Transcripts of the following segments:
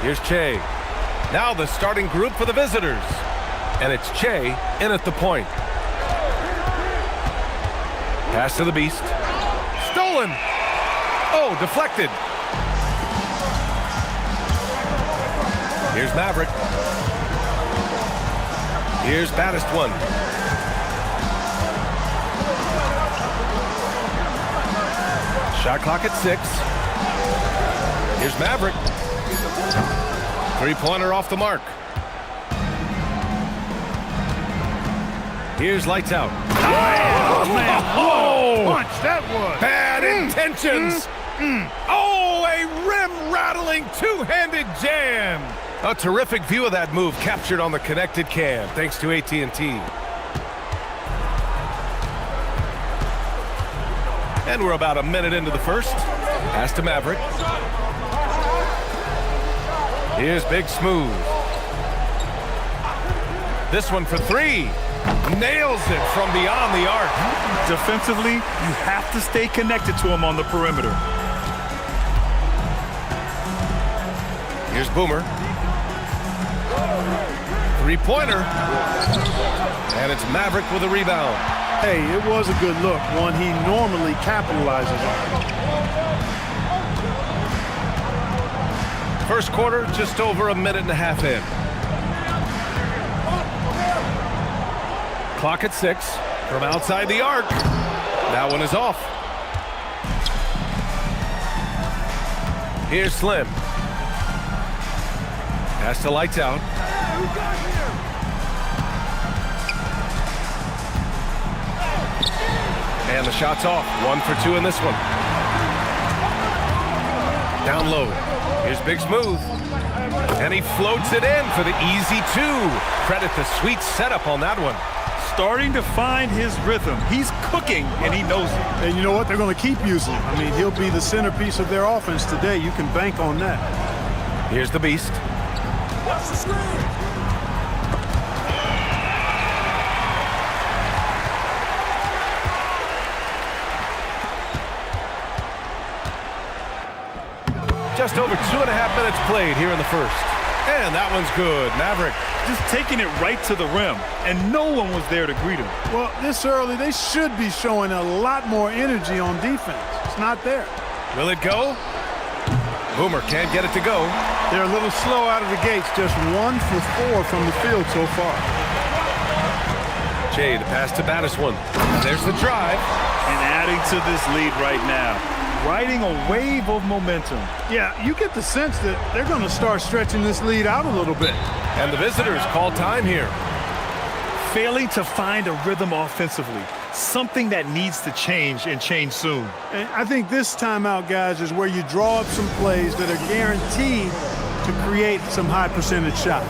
Here's Che. Now the starting group for the visitors. And it's Che in at the point. Pass to the Beast. Stolen. Oh, deflected. Here's Maverick. Here's Baddest One. Shot clock at 6. Here's Maverick. Three-pointer off the mark. Here's Lights Out. Oh, man. Oh, Punch, that was. bad intentions. Oh, a rim-rattling two-handed jam. A terrific view of that move captured on the connected cam, thanks to AT&T. And we're about a minute into the first. Pass to Maverick. Here's Big Smooth. This one for 3. Nails it from beyond the arc. Defensively, you have to stay connected to him on the perimeter. Here's Boomer. Three-pointer. And it's Maverick with a rebound. Hey, it was a good look, one he normally capitalizes on. First quarter, just over a minute and a half in. Clock at 6 from outside the arc. That one is off. Here's Slim. Pass to Lights Out. And the shot's off. 1 for 2 in this one. Down low. Here's Big Smooth. And he floats it in for the easy 2. Credit the sweet setup on that one. Starting to find his rhythm. He's cooking, and he knows it. And you know what? They're going to keep using him. I mean, he'll be the centerpiece of their offense today. You can bank on that. Here's the Beast. Watch the screen. Just over 2.5 minutes played here in the first. And that one's good. Maverick. Just taking it right to the rim, and no one was there to greet him. Well, this early, they should be showing a lot more energy on defense. It's not there. Will it go? Boomer can't get it to go. They're a little slow out of the gates. Just 1 for 4 from the field so far. Jay, the pass to Baddest One. There's the drive. And adding to this lead right now. Riding a wave of momentum. Yeah, you get the sense that they're going to start stretching this lead out a little bit. And the visitors call time here. Failing to find a rhythm offensively. Something that needs to change, and change soon. And I think this timeout, guys, is where you draw up some plays that are guaranteed to create some high percentage shots.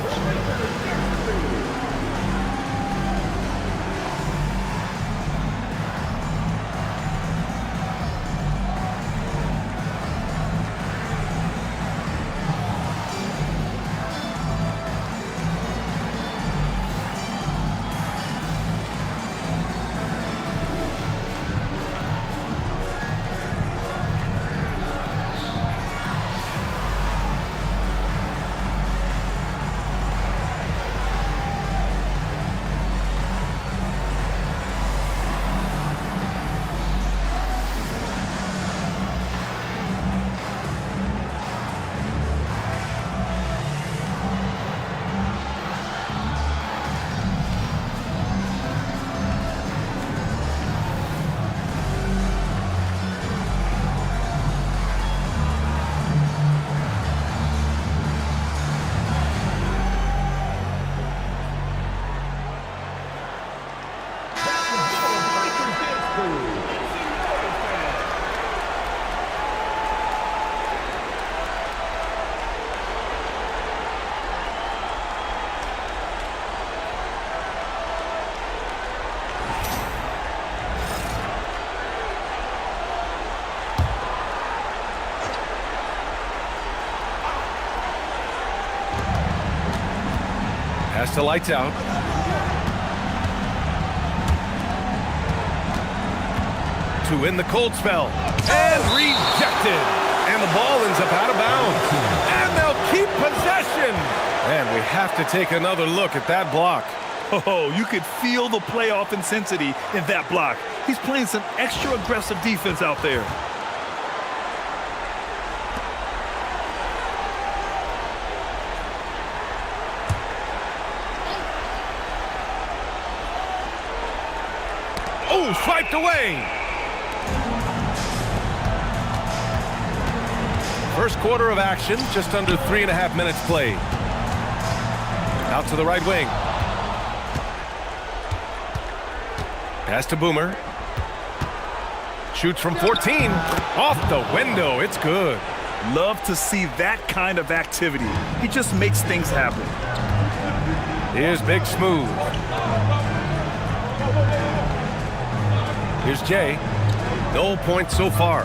Pass to Lights Out. To win the cold spell. And rejected. And the ball ends up out of bounds. And they'll keep possession. And we have to take another look at that block. Oh, you could feel the playoff intensity in that block. He's playing some extra aggressive defense out there. Oh, swiped away. First quarter of action, just under 3.5 minutes played. Out to the right wing. Pass to Boomer. Shoots from 14. Off the window. It's good. Love to see that kind of activity. He just makes things happen. Here's Big Smooth. Here's Jay. No points so far.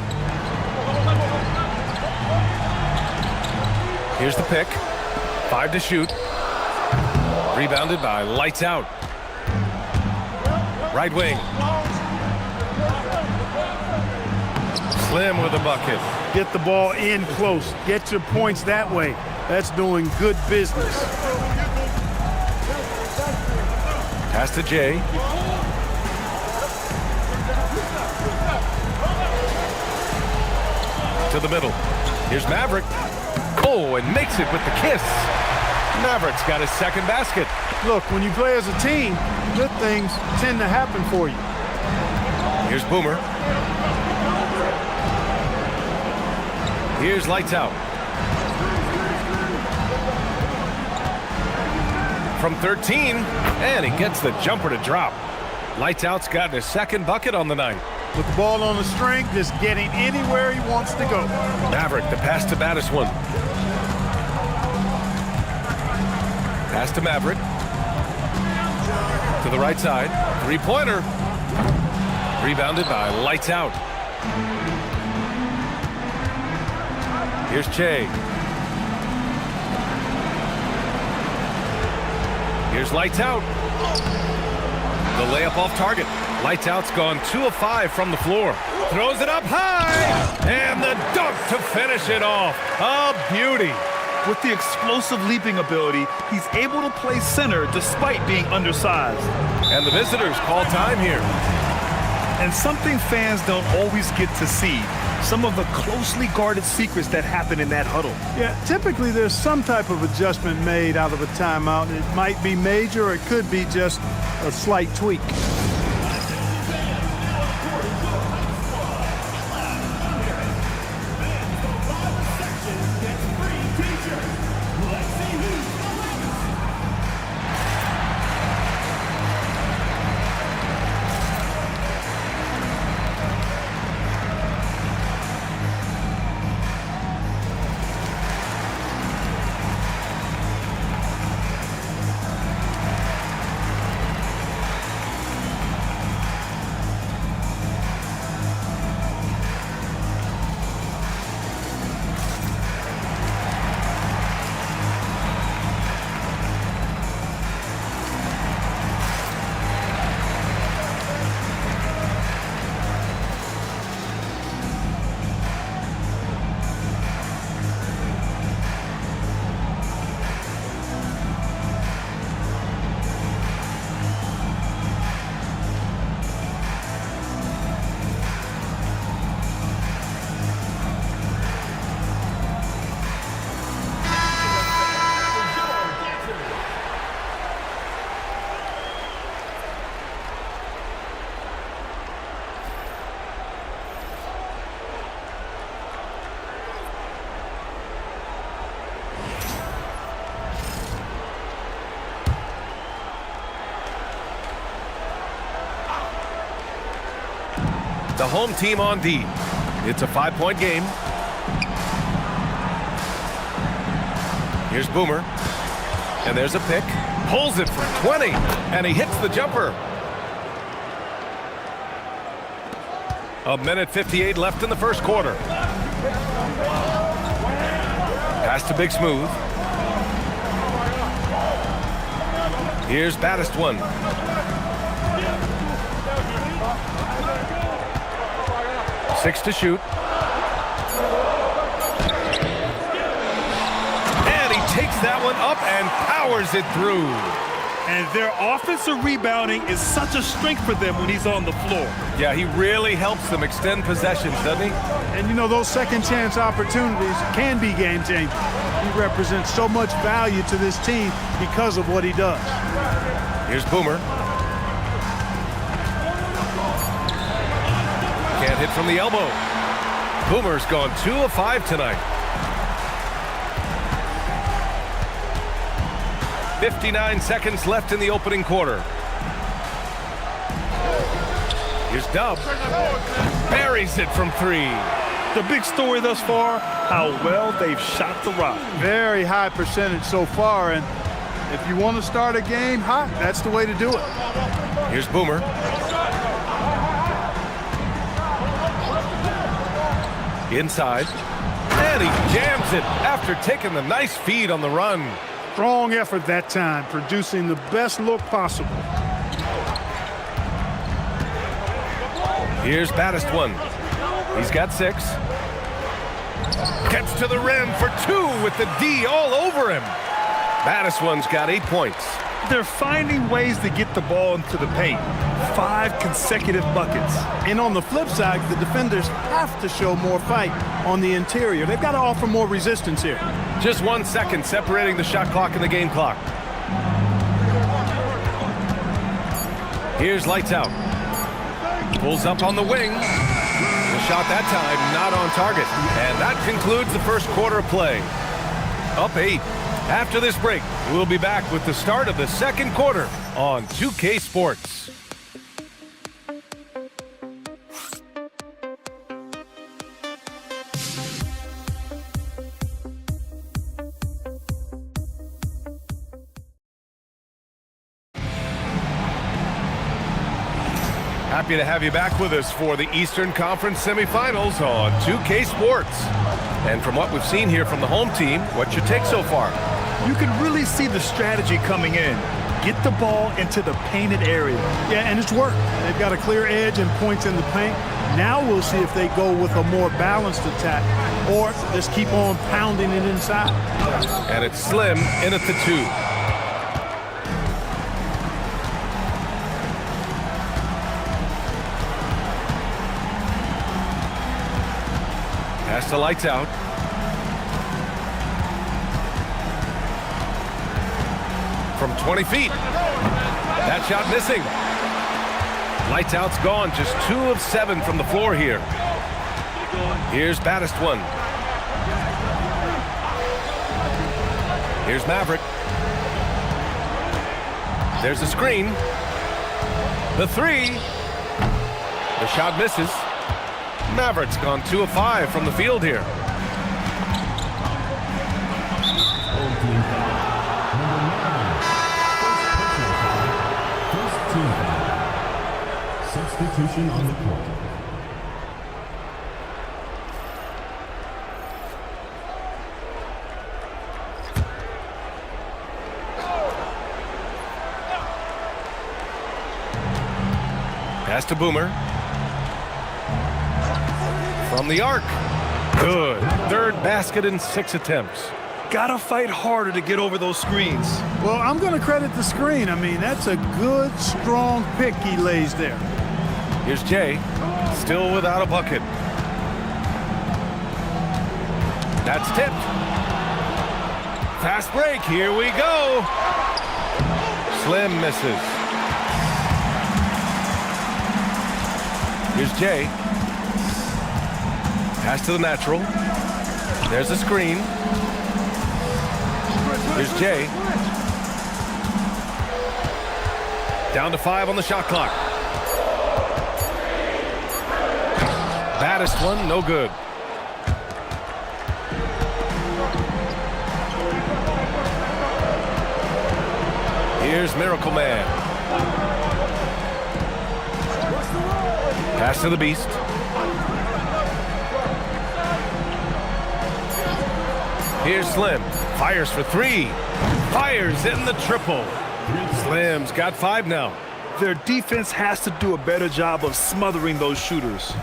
Here's the pick. 5 to shoot. Rebounded by Lights Out. Right wing. Slim with a bucket. Get the ball in close. Get your points that way. That's doing good business. Pass to Jay. To the middle. Here's Maverick. Oh, and makes it with the kiss. Maverick's got his second basket. Look, when you play as a team, good things tend to happen for you. Here's Boomer. Here's Lights Out. From 13, and he gets the jumper to drop. Lights Out's gotten his second bucket on the night. With the ball on the string, just getting anywhere he wants to go. Maverick, the pass to Battis one. Pass to Maverick. To the right side. Three-pointer. Rebounded by Lights Out. Here's Che. Here's Lights Out. The layup off target. Lights Out's gone 2 of 5 from the floor. Throws it up high. And the dunk to finish it off. A beauty. With the explosive leaping ability, he's able to play center despite being undersized. And the visitors call time here. And something fans don't always get to see, some of the closely guarded secrets that happen in that huddle. Yeah, typically there's some type of adjustment made out of a timeout. It might be major or it could be just a slight tweak. The home team on D. It's a 5-point game. Here's Boomer. And there's a pick. Pulls it from 20. And he hits the jumper. 1:58 left in the first quarter. Pass to Big Smooth. Here's Battis one. Six to shoot. And that one up and powers it through. And their offensive rebounding is such a strength for them when he's on the floor. Yeah, he really helps them extend possessions, doesn't he? And you know, those second chance opportunities can be game changing. He represents so much value to this team because of what he does. Here's Boomer. Can't hit from the elbow. Boomer's gone 2 of 5 tonight. 59 seconds left in the opening quarter. Here's Dub. Buries it from 3. The big story thus far, how well they've shot the rock. Very high percentage so far, and if you want to start a game hot, that's the way to do it. Here's Boomer. Inside. And he jams it after taking the nice feed on the run. Strong effort that time, producing the best look possible. Here's Baddest one. He's got 6. Gets to the rim for 2 with the D all over him. Baddest one's got 8 points. They're finding ways to get the ball into the paint. 5 consecutive buckets. And on the flip side, the defenders have to show more fight on the interior. They've got to offer more resistance here. Just 1 second separating the shot clock and the game clock. Here's Lights Out. Pulls up on the wing. The shot that time not on target. And that concludes the first quarter of play. Up 8. After this break, we'll be back with the start of the second quarter on 2K Sports. Happy to have you back with us for the Eastern Conference semifinals on 2K Sports. And from what we've seen here from the home team, what's your take so far? You can really see the strategy coming in. Get the ball into the painted area. Yeah, and it's worked. They've got a clear edge and points in the paint. Now we'll see if they go with a more balanced attack or just keep on pounding it inside. And it's Slim in at the 2. Pass to Lights Out. From 20 feet. That shot missing. Lights Out's gone. Just 2 of 7 from the floor here. Here's Baddest one. Here's Maverick. There's a screen. The 3. The shot misses. Maverick's gone 2 of 5 from the field here. Substitution on the court. Pass to Boomer. From the arc. Good. 3rd basket in 6 attempts. Gotta fight harder to get over those screens. Well, I'm going to credit the screen. I mean, that's a good, strong pick he lays there. Here's Jay. Still without a bucket. That's tipped. Fast break. Here we go. Slim misses. Here's Jay. Pass to the natural. There's a screen. Here's Jay. Down to 5 on the shot clock. Baddest one, no good. Here's Miracle Man. Pass to the Beast. Here's Slim. Fires for 3. Fires in the triple. Slim's got 5 now. Their defense has to do a better job of smothering those shooters.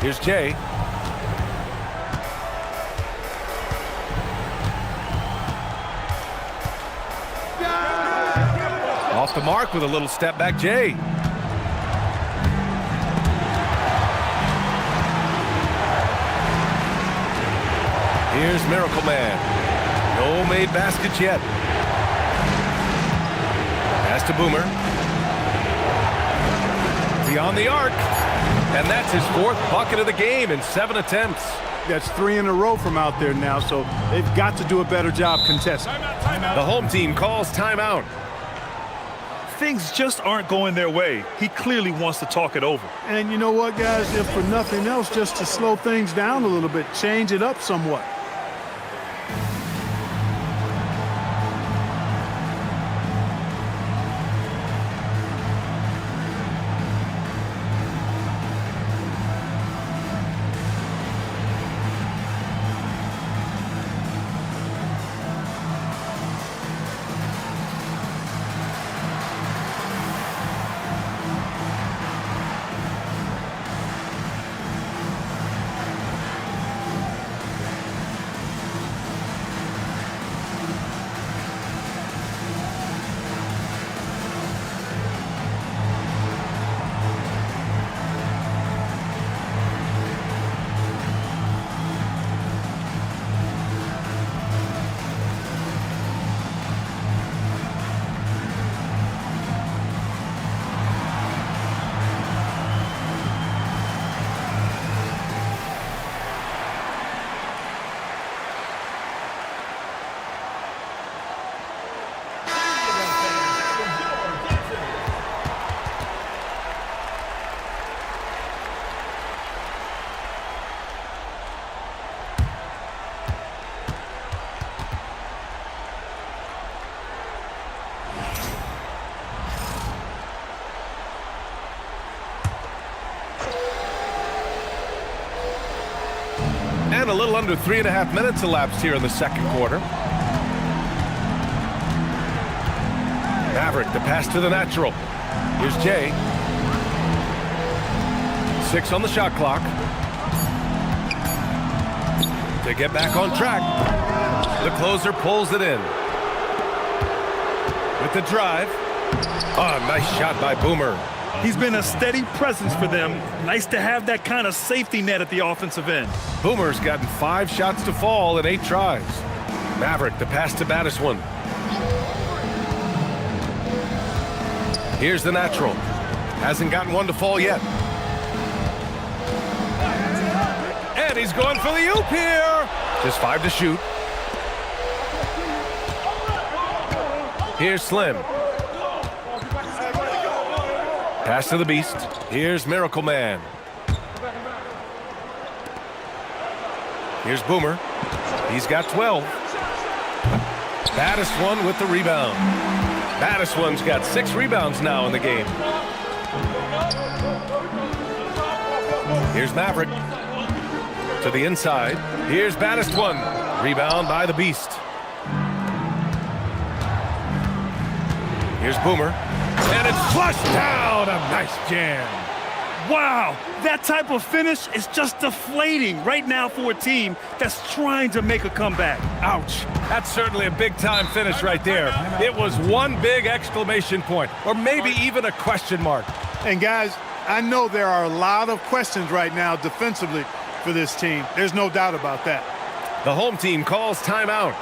Here's Jay. Off the mark with a little step back, Jay. Here's Miracle Man. No made baskets yet. Pass to Boomer. Beyond the arc. And that's his 4th bucket of the game in 7 attempts. That's 3 in a row from out there now, so they've got to do a better job contesting. The home team calls timeout. Things just aren't going their way. He clearly wants to talk it over. And you know what, guys? If for nothing else, just to slow things down a little bit, change it up somewhat. And a little under 3.5 minutes elapsed here in the 2nd quarter. Maverick, the pass to the natural. Here's Jay. 6 on the shot clock. To get back on track. The closer pulls it in. With the drive. Oh, nice shot by Boomer. He's been a steady presence for them. Nice to have that kind of safety net at the offensive end. Boomer's gotten 5 shots to fall in 8 tries. Maverick, the pass to Battiswan. Here's the natural. Hasn't gotten one to fall yet. And he's going for the oop here. Just 5 to shoot. Here's Slim. Pass to the Beast. Here's Miracle Man. Here's Boomer. He's got 12. Battiswan with the rebound. Battiswan's got 6 rebounds now in the game. Here's Maverick. To the inside. Here's Battiswan. Rebound by the Beast. Here's Boomer. And it's flushed down. A nice jam. Wow, that type of finish is just deflating right now for a team that's trying to make a comeback. Ouch. That's certainly a big-time finish right there. It was one big exclamation point, or maybe even a question mark. And guys, I know there are a lot of questions right now defensively for this team. There's no doubt about that. The home team calls timeout.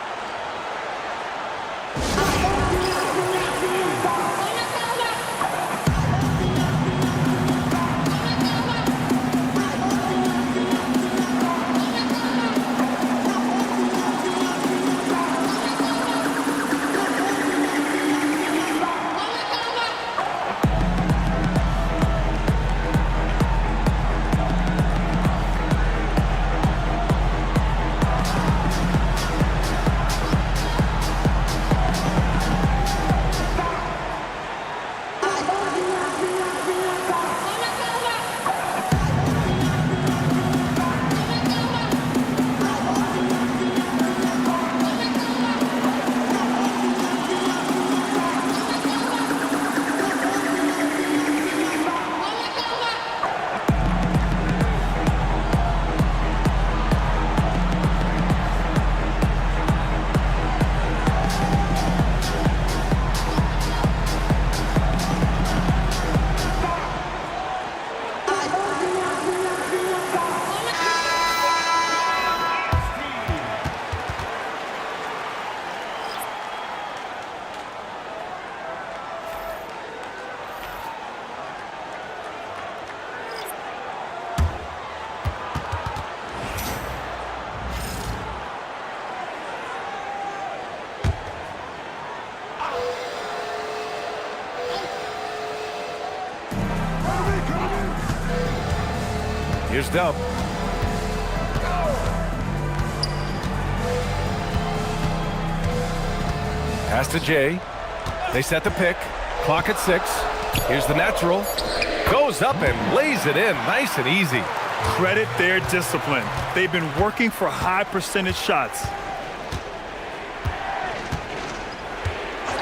Here's Dub. Pass to Jay. They set the pick. Clock at 6. Here's the natural. Goes up and lays it in. Nice and easy. Credit their discipline. They've been working for high percentage shots.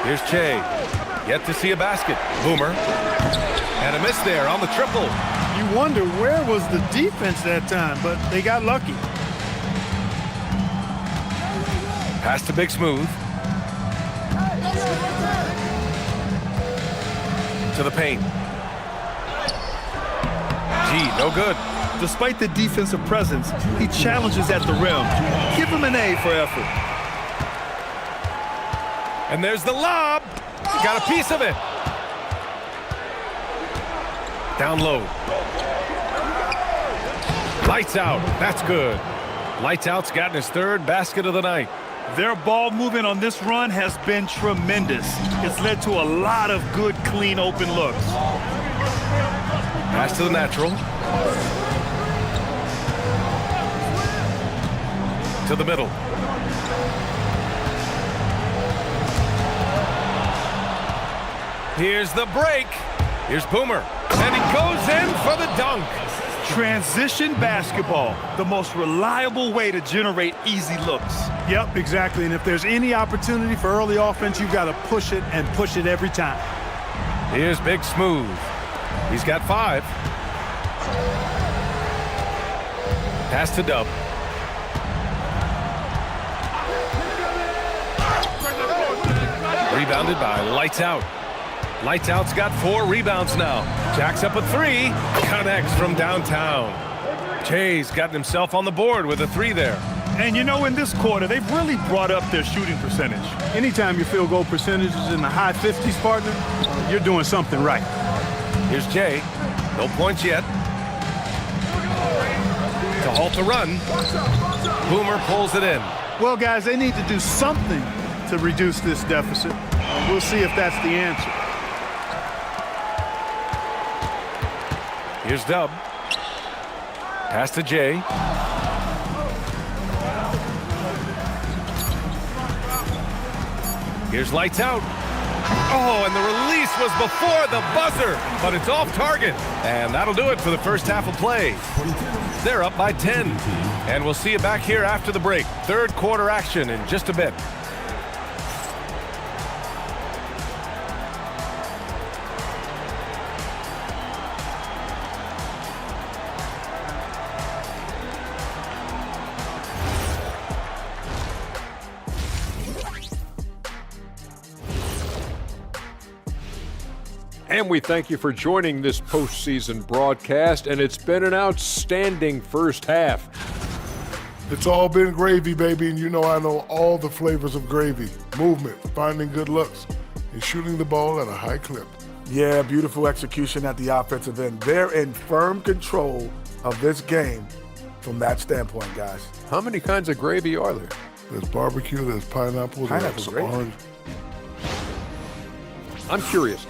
Here's Jay. Yet to see a basket. Boomer. And a miss there on the triple. You wonder where was the defense that time, but they got lucky. Pass to Big Smooth. To the paint. Gee, no good. Despite the defensive presence, he challenges at the rim. Give him an A for effort. And there's the lob. Got a piece of it. Down low. Lights out. That's good. Lights out's gotten his 3rd basket of the night. Their ball movement on this run has been tremendous. It's led to a lot of good, clean, open looks. Pass to the natural. To the middle. Here's the break. Here's Boomer. And he goes in for the dunk. Transition basketball, the most reliable way to generate easy looks. Yep, exactly. And if there's any opportunity for early offense, you've got to push it and push it every time. Here's Big Smooth. He's got 5. Pass to Dub. Rebounded by Lights Out. Lights Out's got 4 rebounds now. Jacks up a 3. Connects from downtown. Jay's gotten himself on the board with a 3 there. And you know, in this quarter, they've really brought up their shooting percentage. Anytime your field goal percentage is in the high 50s, partner, you're doing something right. Here's Jay. No points yet. To halt the run. Boomer pulls it in. Well, guys, they need to do something to reduce this deficit. We'll see if that's the answer. Here's Dub. Pass to Jay. Here's Lights Out. Oh, and the release was before the buzzer, but it's off target. And that'll do it for the first half of play. They're up by 10. And we'll see you back here after the break. 3rd quarter action in just a bit. And we thank you for joining this postseason broadcast, and it's been an outstanding first half. It's all been gravy, baby, and you know I know all the flavors of gravy. Movement, finding good looks, and shooting the ball at a high clip. Yeah, beautiful execution at the offensive end. They're in firm control of this game from that standpoint, guys. How many kinds of gravy are there? There's barbecue, there's pineapple, there's gravy. orange. I'm curious.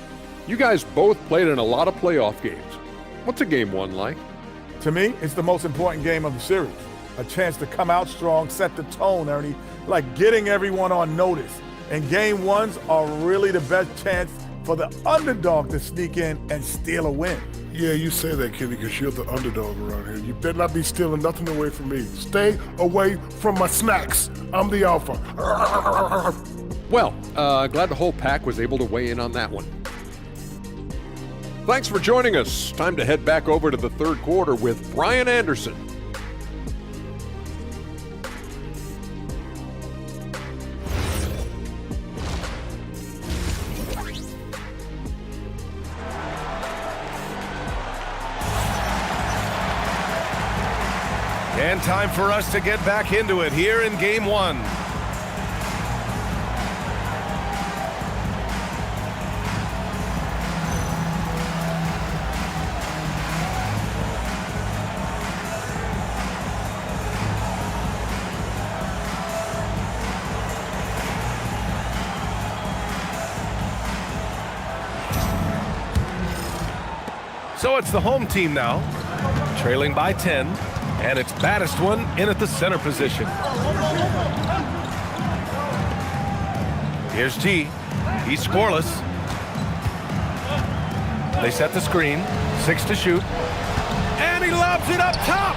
You guys both played in a lot of playoff games. What's a game 1 like? To me, it's the most important game of the series. A chance to come out strong, set the tone, Ernie, like getting everyone on notice. And game 1s are really the best chance for the underdog to sneak in and steal a win. Yeah, you say that, Kenny, because you're the underdog around here. You better not be stealing nothing away from me. Stay away from my snacks. I'm the alpha. Well, glad the whole pack was able to weigh in on that one. Thanks for joining us. Time to head back over to the 3rd quarter with Brian Anderson. And time for us to get back into it here in game 1. So it's the home team now, trailing by 10, and it's baddest one in at the center position. Here's G. He's scoreless. They set the screen, 6 to shoot, and he lobs it up top.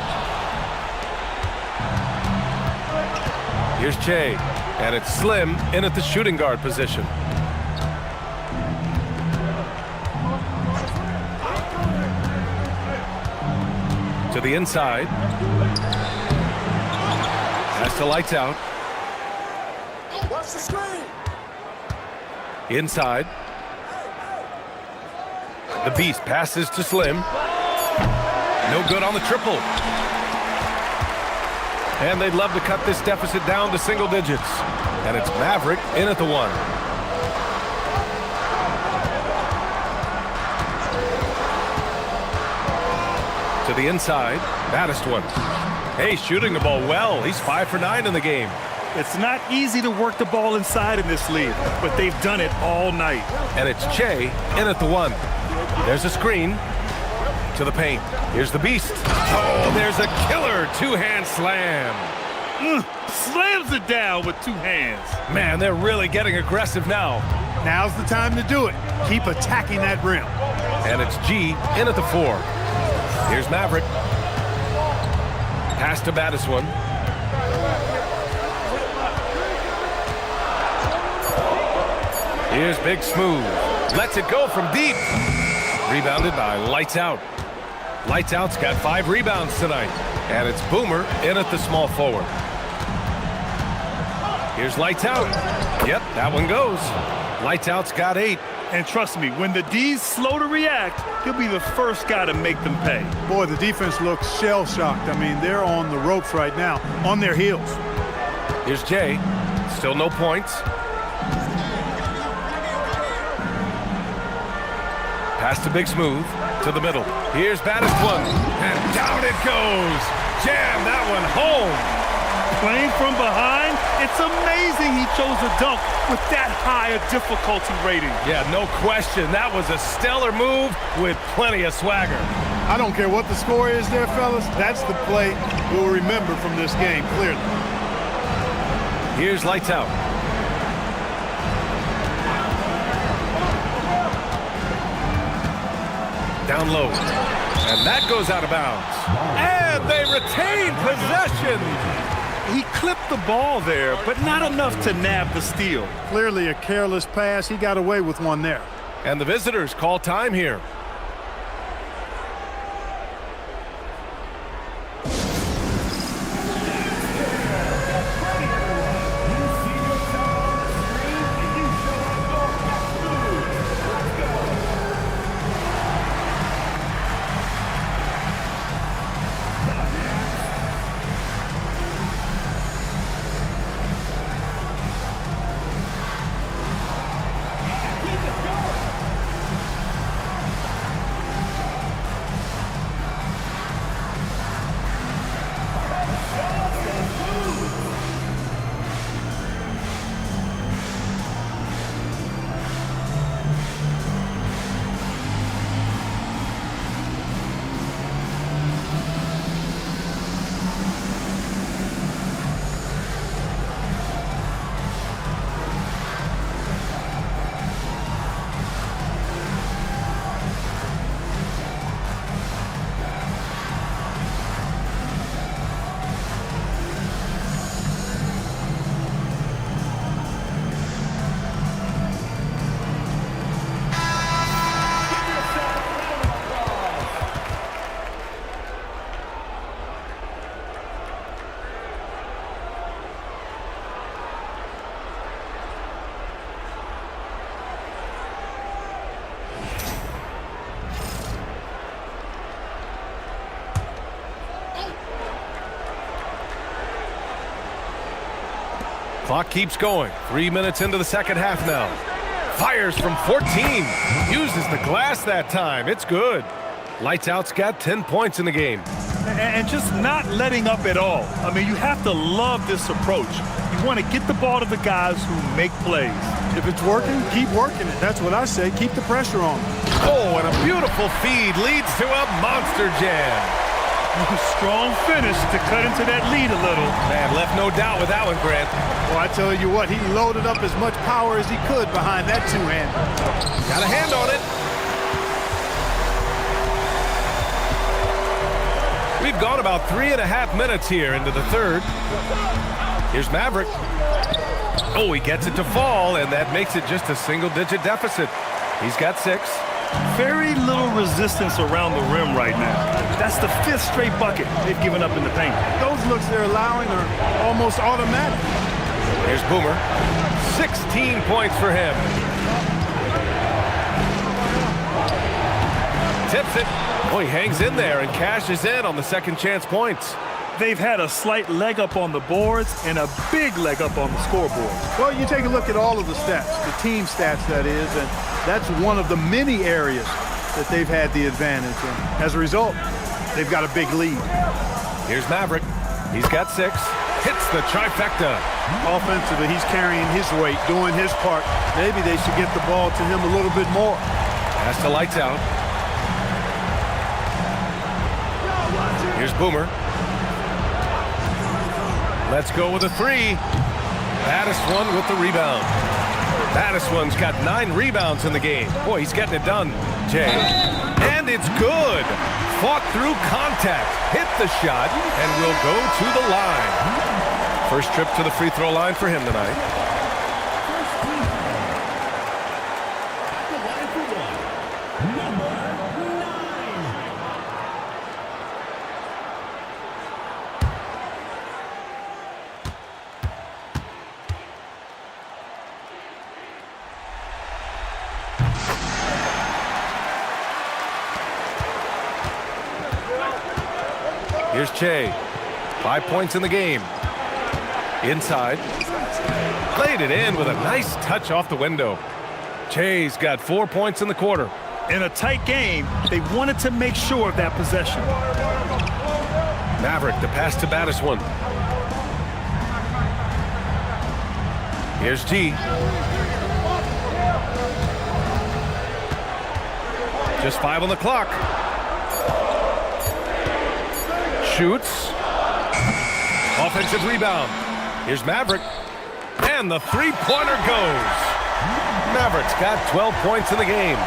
Here's Che, and it's Slim in at the shooting guard position. To the inside. Pass to Lights Out. Watch the screen. Inside. The Beast passes to Slim. No good on the triple. And they'd love to cut this deficit down to single digits. And it's Maverick in at the 1. To the inside, baddest one. Hey, shooting the ball well. He's 5 for 9 in the game. It's not easy to work the ball inside in this league, but they've done it all night. And it's Che in at the 1. There's a screen to the paint. Here's the Beast. Oh, there's a killer two-hand slam. Slams it down with 2 hands. Man, they're really getting aggressive now. Now's the time to do it. Keep attacking that rim. And it's G in at the 4. Here's Maverick. Pass to baddest one. Here's Big Smooth. Lets it go from deep. Rebounded by Lights Out. Lights Out's got 5 rebounds tonight. And it's Boomer in at the small forward. Here's Lights Out. Yep, that one goes. Lights Out's got 8. And trust me, when the D's slow to react, he'll be the first guy to make them pay. Boy, the defense looks shell-shocked. I mean, they're on the ropes right now, on their heels. Here's Jay. Still no points. Pass to Big Smooth. To the middle. Here's baddest one. And down it goes. Jam that one home. Playing from behind, it's amazing he chose a dunk with that high a difficulty rating. Yeah, no question. That was a stellar move with plenty of swagger. I don't care what the score is there, fellas. That's the play we'll remember from this game, clearly. Here's Lights Out. Down low. And that goes out of bounds. And they retain possession. He clipped the ball there, but not enough to nab the steal. Clearly a careless pass. He got away with one there. And the visitors call time here. Clock keeps going. 3 minutes into the second half now. Fires from 14. Uses the glass that time. It's good. Lights Out's got 10 points in the game. And just not letting up at all. I mean, you have to love this approach. You want to get the ball to the guys who make plays. If it's working, keep working it. That's what I say. Keep the pressure on. Oh, and a beautiful beautiful feed leads to a monster jam. Strong finish to cut into that lead a little. Man, left no doubt with that one, Grant. Well, I tell you what, he loaded up as much power as he could behind that two-hander. Got a hand on it. We've gone about 3.5 minutes here into the third. Here's Maverick. Oh, he gets it to fall, and that makes it just a single-digit deficit. He's got 6. Very little resistance around the rim right now. That's the 5th straight bucket they've given up in the paint. Those looks they're allowing are almost automatic. Here's Boomer. 16 points for him. Tips it. Oh, he hangs in there and cashes in on the second chance points. They've had a slight leg up on the boards and a big leg up on the scoreboard. Well, you take a look at all of the stats, the team stats that is, and that's one of the many areas that they've had the advantage. And as a result, they've got a big lead. Here's Maverick. He's got 6. Hits the trifecta. Offensively, he's carrying his weight, doing his part. Maybe they should get the ball to him a little bit more. Pass the lights out. Here's Boomer. Let's go with a 3. Baddest-one with the rebound. Baddest-one's got 9 rebounds in the game. Boy, he's getting it done, Jay. And it's good. Fought through contact, hit the shot, and will go to the line. First trip to the free throw line for him tonight. Here's Che. 5 points in the game. Inside. Played it in with a nice touch off the window. Che's got 4 points in the quarter. In a tight game, they wanted to make sure of that possession. Maverick, the pass to Baddest-one. Here's G. Just 5 on the clock. Shoots. Offensive rebound. Here's Maverick. And the three-pointer goes. Maverick's got 12 points in the game.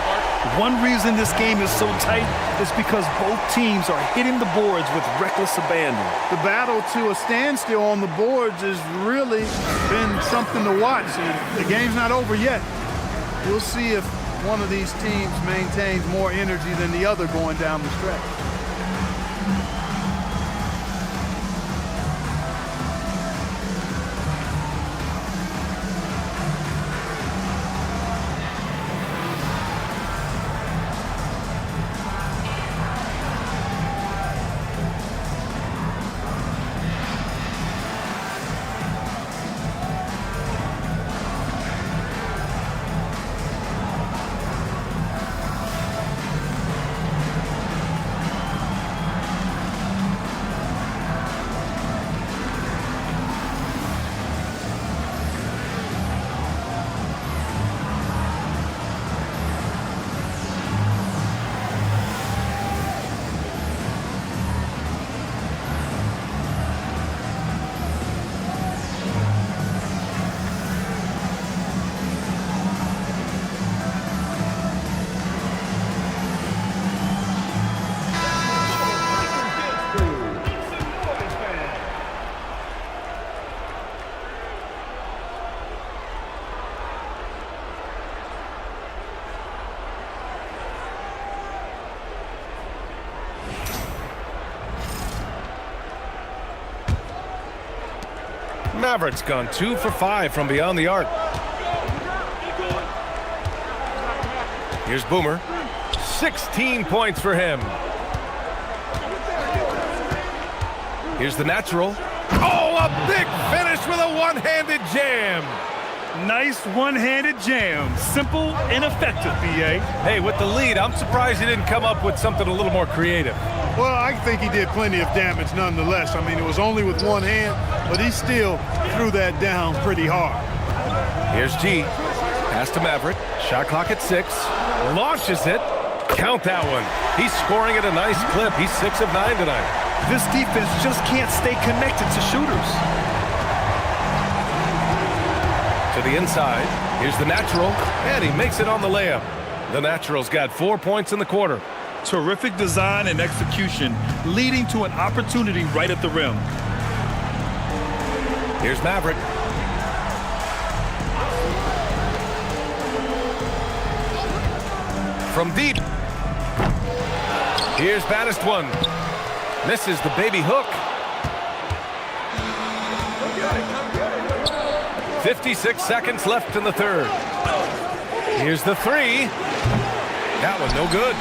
One reason this game is so tight is because both teams are hitting the boards with reckless abandon. The battle to a standstill on the boards has really been something to watch. The game's not over yet. We'll see if one of these teams maintains more energy than the other going down the stretch. Maverick's gone 2 for 5 from beyond the arc. Here's Boomer. 16 points for him. Here's the natural. Oh, a big finish with a one-handed jam. Nice one-handed jam. Simple and effective, B.A. Hey, with the lead, I'm surprised he didn't come up with something a little more creative. Well, I think he did plenty of damage nonetheless. I mean, it was only with one hand, but he still threw that down pretty hard. Here's G. Pass to Maverick. Shot clock at 6. Launches it. Count that one. He's scoring at a nice clip. He's 6 of 9 tonight. This defense just can't stay connected to shooters. To the inside. Here's the natural, and he makes it on the layup. The natural's got 4 points in the quarter. Terrific design and execution, leading to an opportunity right at the rim. Here's Maverick. From deep. Here's baddest one. Misses the baby hook. 56 seconds left in the third. Here's the three. That one no good.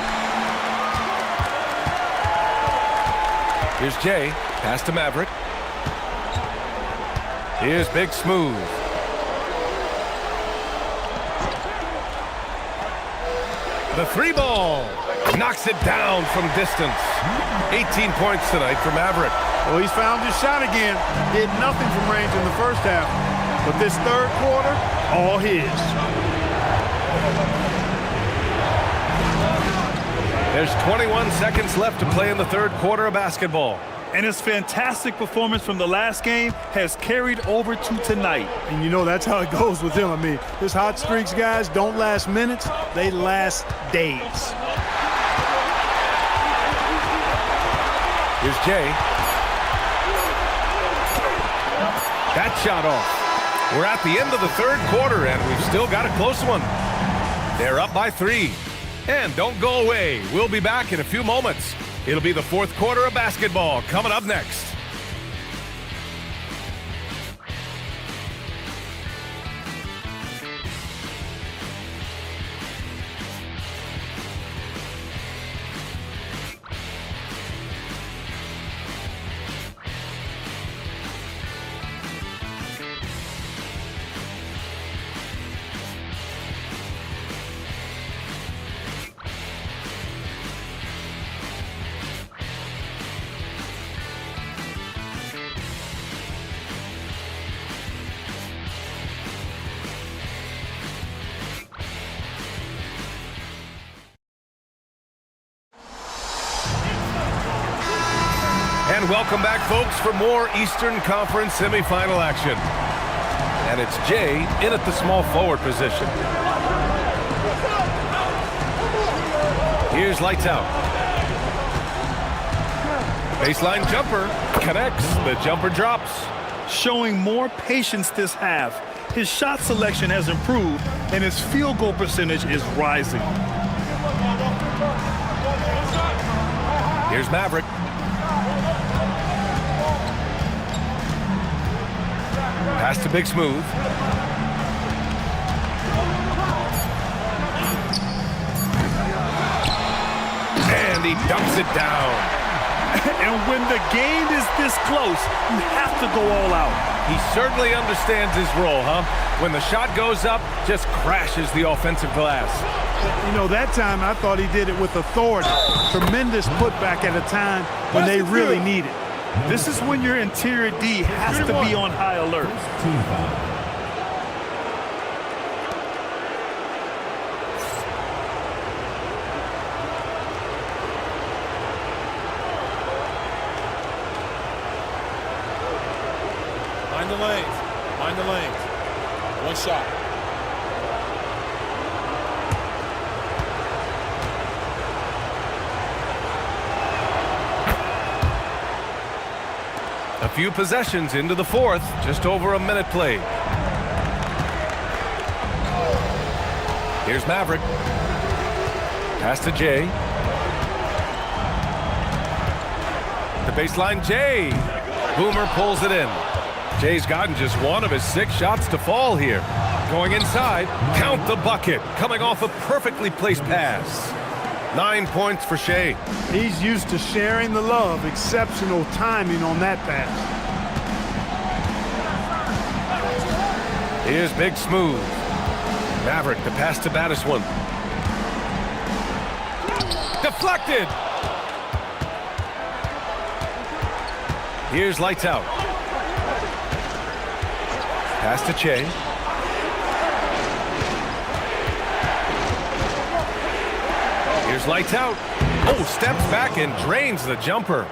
Here's Jay. Pass to Maverick. Here's Big Smooth. The three ball. Knocks it down from distance. 18 points tonight for Maverick. Well, he's found his shot again. Did nothing from range in the first half. But this third quarter, all his. There's 21 seconds left to play in the third quarter of basketball. And his fantastic performance from the last game has carried over to tonight. And you know that's how it goes with him. I mean, his hot streaks, guys, don't last minutes. They last days. Here's Jay. That shot off. We're at the end of the third quarter, and we've still got a close one. They're up by 3. And don't go away. We'll be back in a few moments. It'll be the fourth quarter of basketball coming up next. And welcome back, folks, for more Eastern Conference semifinal action. And it's Jay in at the small forward position. Here's lights out. Baseline jumper connects. The jumper drops. Showing more patience this half. His shot selection has improved, and his field goal percentage is rising. Here's Maverick. Pass to Big Smooth. And he dumps it down. And when the game is this close, you have to go all out. He certainly understands his role, huh? When the shot goes up, just crashes the offensive glass. You know, that time I thought he did it with authority. Tremendous putback at a time when they really need it. This is when your interior D has to be on high alert. Mind the lanes. Mind the lanes. One shot. A few possessions into the fourth, just over a minute played. Here's Maverick. Pass to Jay. The baseline, Jay. Boomer pulls it in. Jay's gotten just one of his 6 shots to fall here. Going inside, count the bucket. Coming off a perfectly placed pass. 9 points for Shea. He's used to sharing the love. Exceptional timing on that pass. Here's Big Smooth. Maverick, the pass to baddest one. Deflected. Here's lights out. Pass to Che. Here's Here's Lights Out. Oh, steps back and drains the jumper.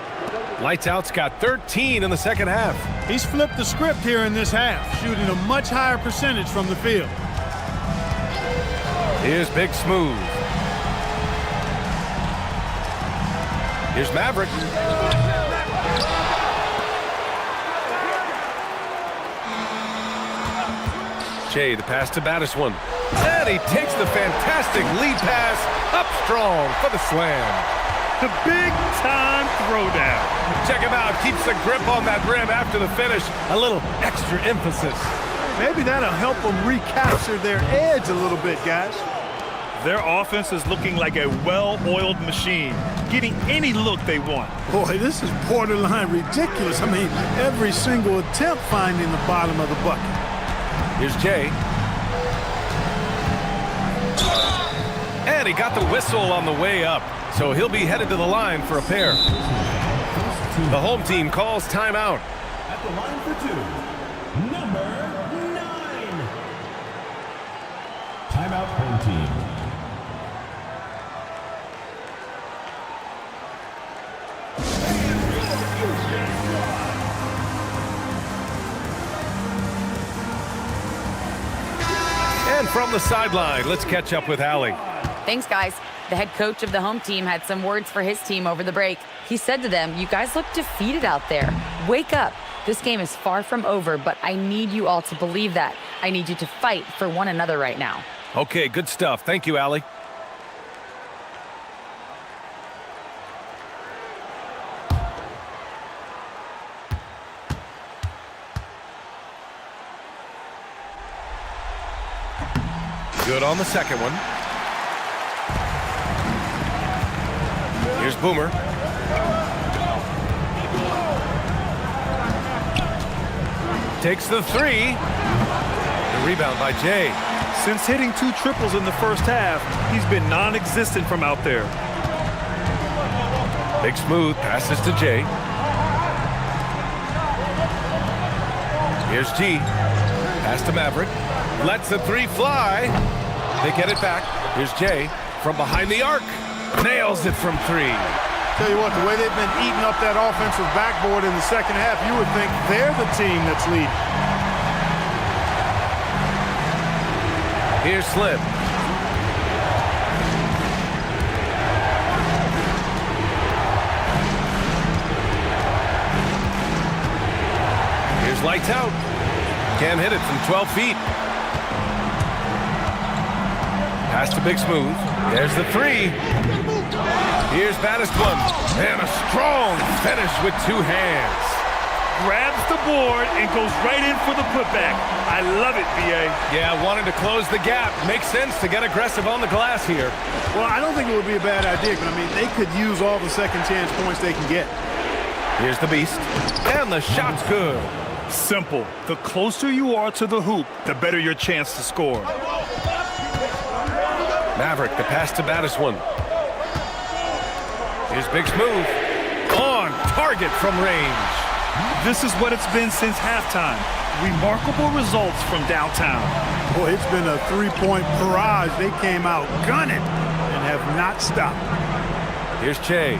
Lights Out's got 13 in the second half. He's flipped the script here in this half, shooting a much higher percentage from the field. Here's Big Smooth. Here's Maverick. Jay, the pass to Battiswan. And he takes the fantastic lead pass up strong for the slam. The big-time throwdown. Check him out. Keeps the grip on that rim after the finish. A little extra emphasis. Maybe that'll help them recapture their edge a little bit, guys. Their offense is looking like a well-oiled machine, getting any look they want. Boy, this is borderline ridiculous. I mean, every single attempt finding the bottom of the bucket. Here's Jay. And he got the whistle on the way up, so he'll be headed to the line for a pair. The home team calls timeout. At the line for two, number 9. Timeout, home team. And from the sideline, let's catch up with Allie. Thanks, guys. The head coach of the home team had some words for his team over the break. He said to them, "You guys look defeated out there. Wake up. This game is far from over, but I need you all to believe that. I need you to fight for one another right now." Okay, good stuff. Thank you, Allie. Good on the second one. Here's Boomer. Takes the three. The rebound by Jay. Since hitting 2 triples in the first half, he's been non-existent from out there. Big Smooth passes to Jay. Here's G. Pass to Maverick. Lets the three fly. They get it back. Here's Jay from behind the arc. Nails it from 3. Tell you what, the way they've been eating up that offensive backboard in the second half, you would think they're the team that's leading. Here's Slim. Here's Lights Out. Can't hit it from 12 feet. Pass to Big Smooth. There's the three. Here's Battiswan. And a strong finish with 2 hands. Grabs the board and goes right in for the putback. I love it, B.A. Yeah, wanting to close the gap. Makes sense to get aggressive on the glass here. Well, I don't think it would be a bad idea, but I mean, they could use all the second chance points they can get. Here's the Beast. And the shot's good. Simple. The closer you are to the hoop, the better your chance to score. Maverick, the pass to Battiswan. Here's Big Smooth. On target from range. This is what it's been since halftime. Remarkable results from downtown. Boy, it's been a three-point barrage. They came out gunning and have not stopped. Here's Che.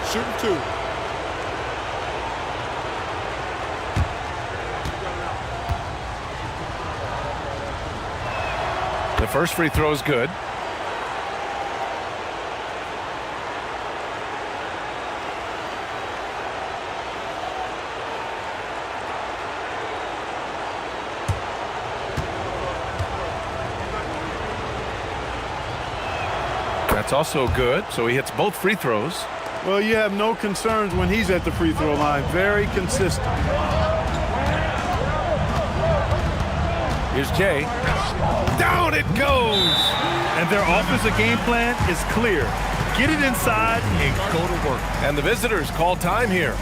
Shooting 2. The first free throw is good. That's also good, so he hits both free throws. Well, you have no concerns when he's at the free throw line. Very consistent. Here's Jay. Down it goes! And their offensive game plan is clear. Get it inside and go to work. And the visitors call time here.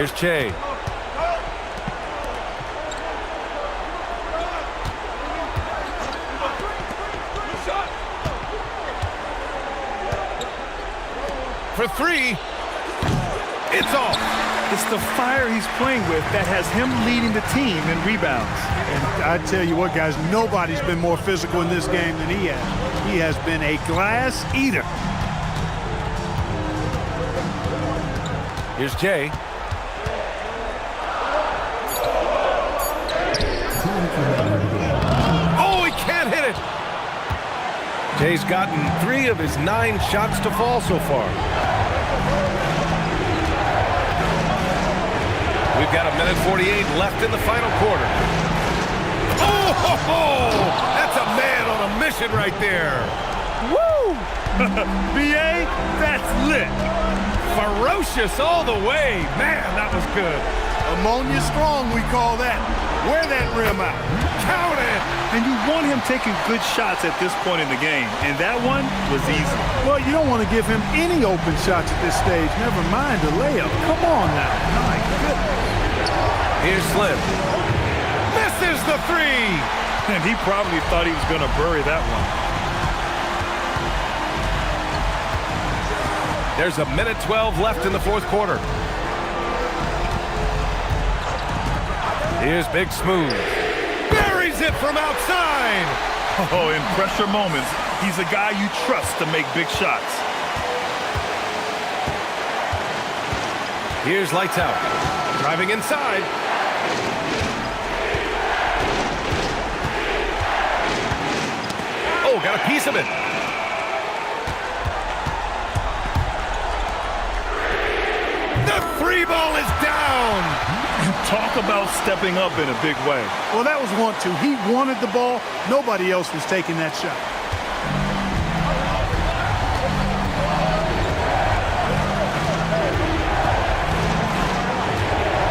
Here's Che. For three. It's off. It's the fire he's playing with that has him leading the team in rebounds. And I tell you what, guys, nobody's been more physical in this game than he has. He has been a glass eater. Here's Jay. Oh, he can't hit it. Jay's gotten 3 of his 9 shots to fall so far. We've got 1:48 left in the final quarter. Oh, ho, ho! That's a man on a mission right there. Woo! BA, that's lit. Ferocious all the way. Man, that was good. Ammonia strong, we call that. Wear that rim out. Count it. And you want him taking good shots at this point in the game, and that one was easy. Well, you don't want to give him any open shots at this stage. Never mind a layup. Come on now. My goodness. Here's Slim. Misses the 3. And he probably thought he was going to bury that one. There's 1:12 left in the fourth quarter. Here's Big Smooth. Buries it from outside. Oh, in pressure moments, he's a guy you trust to make big shots. Here's Lights Out. Driving inside. Oh, got a piece of it. The 3 ball is down. Talk about stepping up in a big way. Well, that was 1-2. He wanted the ball. Nobody else was taking that shot.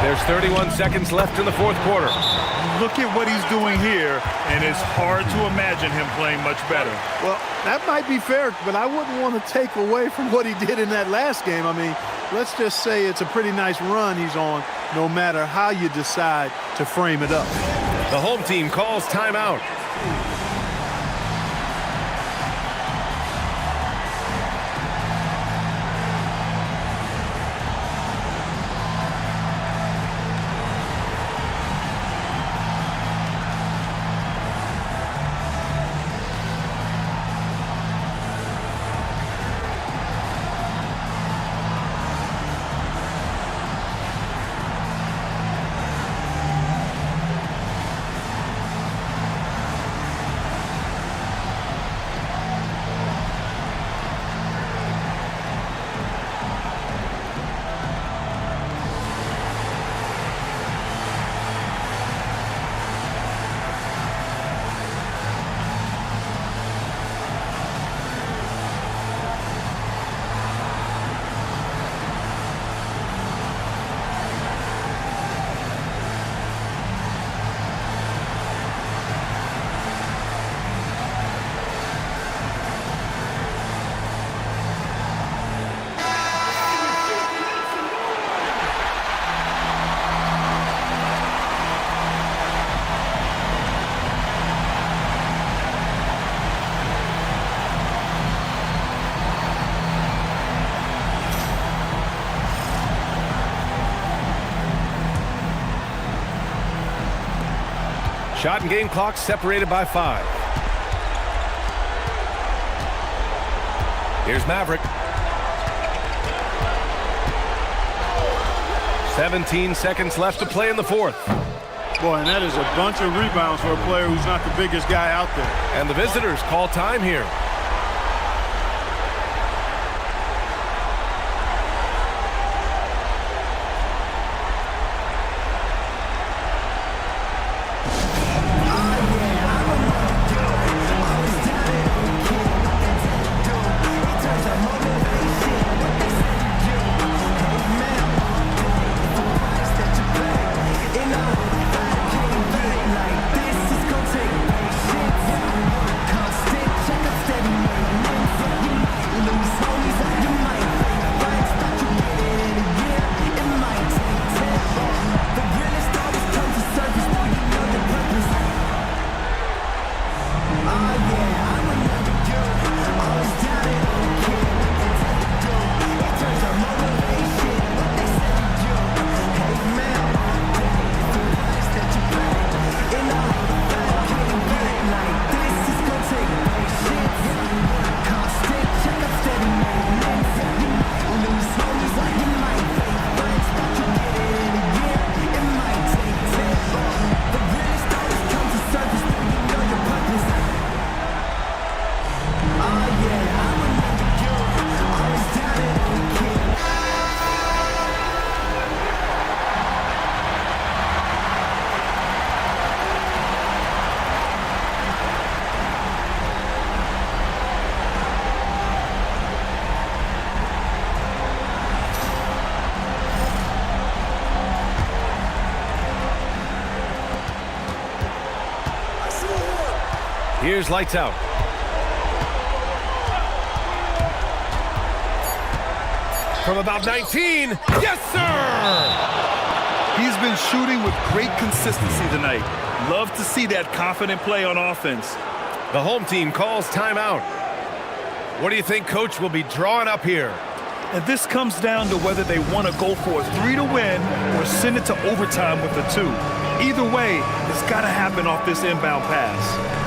There's 31 seconds left in the fourth quarter. Look at what he's doing here, and it's hard to imagine him playing much better. Well, that might be fair, but I wouldn't want to take away from what he did in that last game. I mean, let's just say it's a pretty nice run he's on, no matter how you decide to frame it up. The home team calls timeout. Shot and game clock separated by 5. Here's Maverick. 17 seconds left to play in the fourth. Boy, and that is a bunch of rebounds for a player who's not the biggest guy out there. And the visitors call time here. Here's lights out. From about 19. Yes, sir! He's been shooting with great consistency tonight. Love to see that confident play on offense. The home team calls timeout. What do you think Coach will be drawing up here? And this comes down to whether they want to go for a 3 to win or send it to overtime with a 2. Either way, it's got to happen off this inbound pass.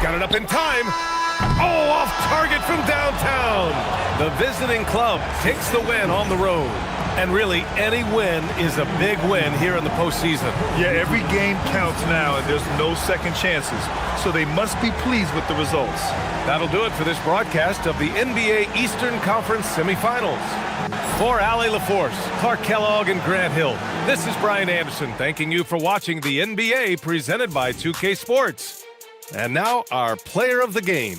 Got it up in time. Oh, off target from downtown. The visiting club takes the win on the road. And really, any win is a big win here in the postseason. Yeah, every game counts now, and there's no second chances. So they must be pleased with the results. That'll do it for this broadcast of the NBA Eastern Conference semifinals. For Allie LaForce, Clark Kellogg, and Grant Hill, this is Brian Anderson thanking you for watching the NBA presented by 2K Sports. And now, our player of the game.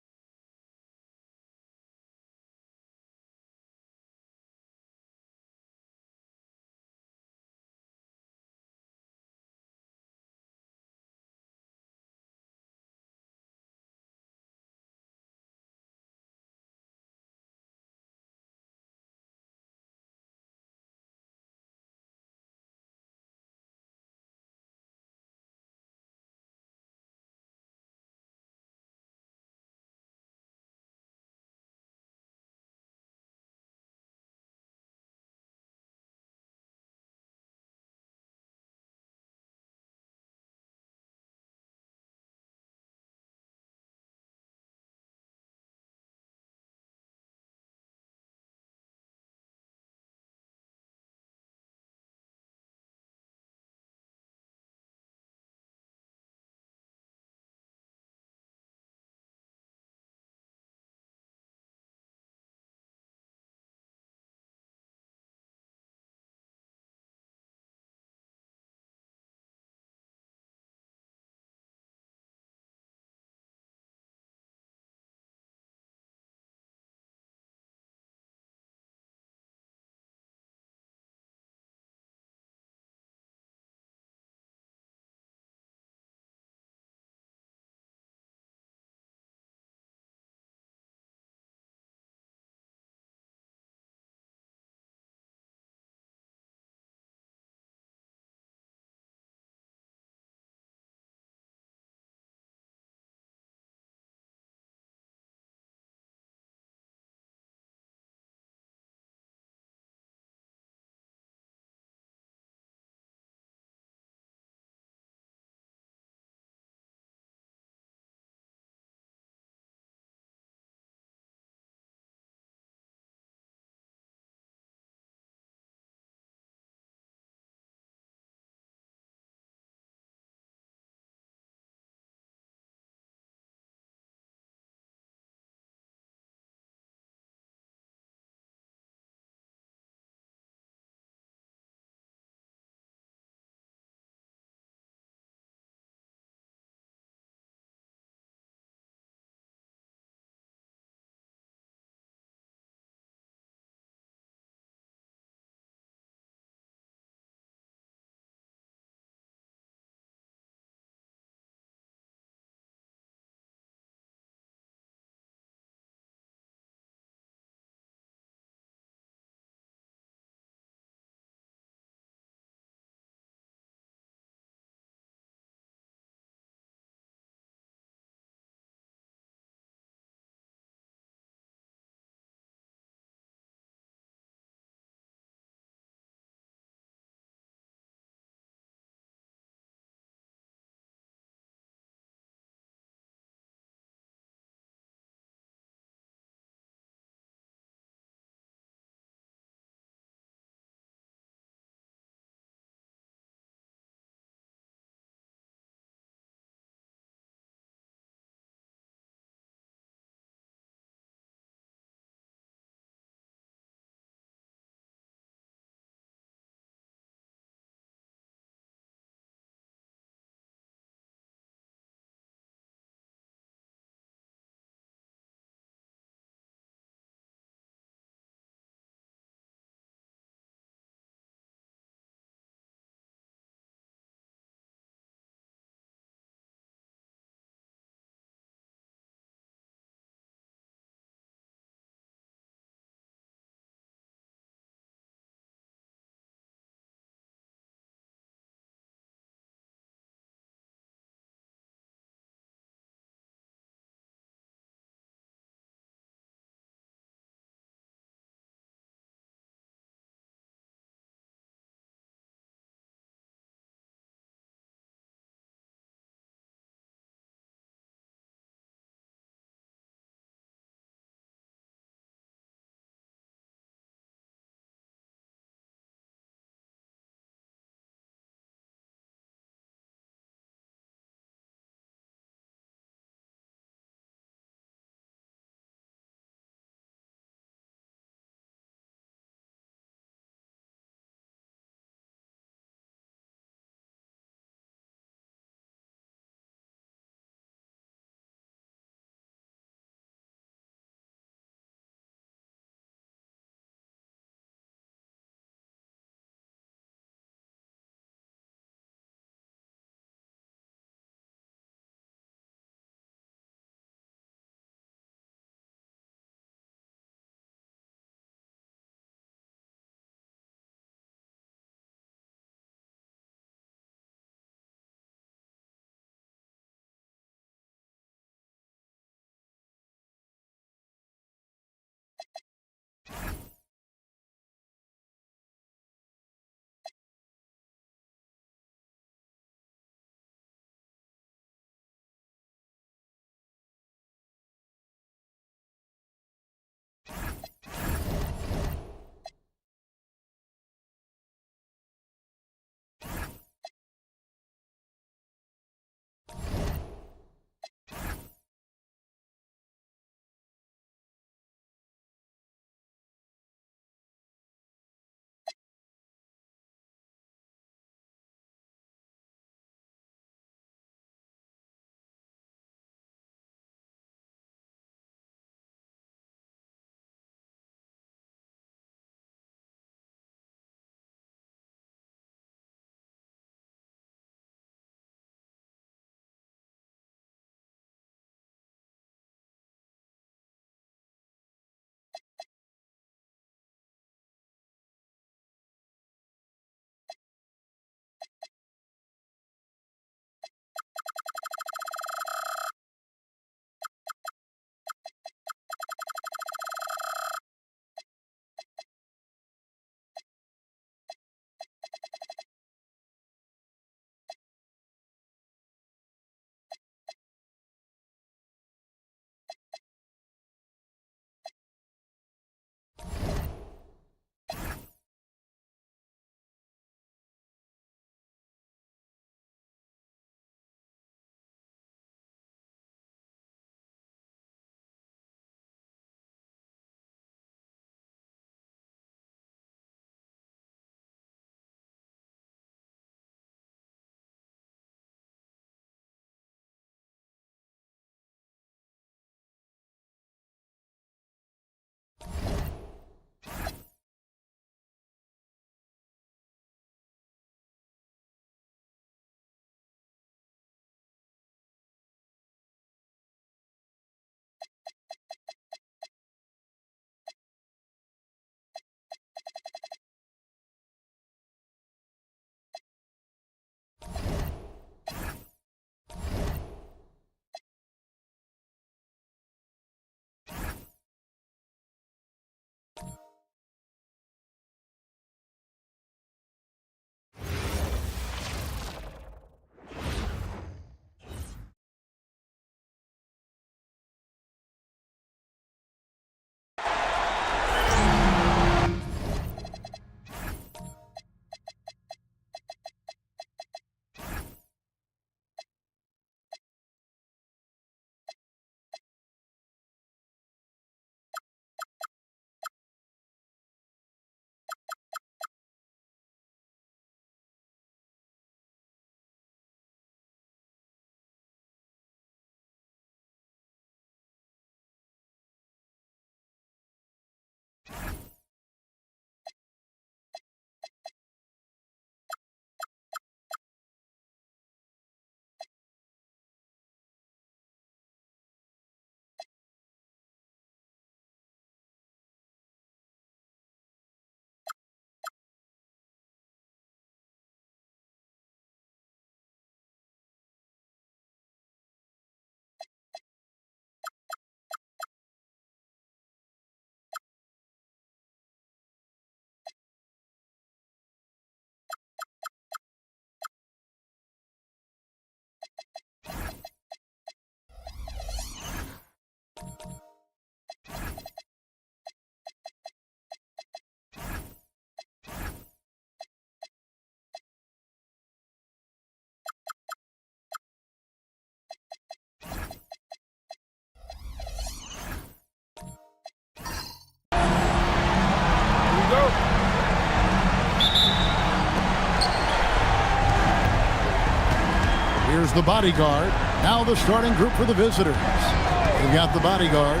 Here's the bodyguard. Now the starting group for the visitors. We've got the bodyguard.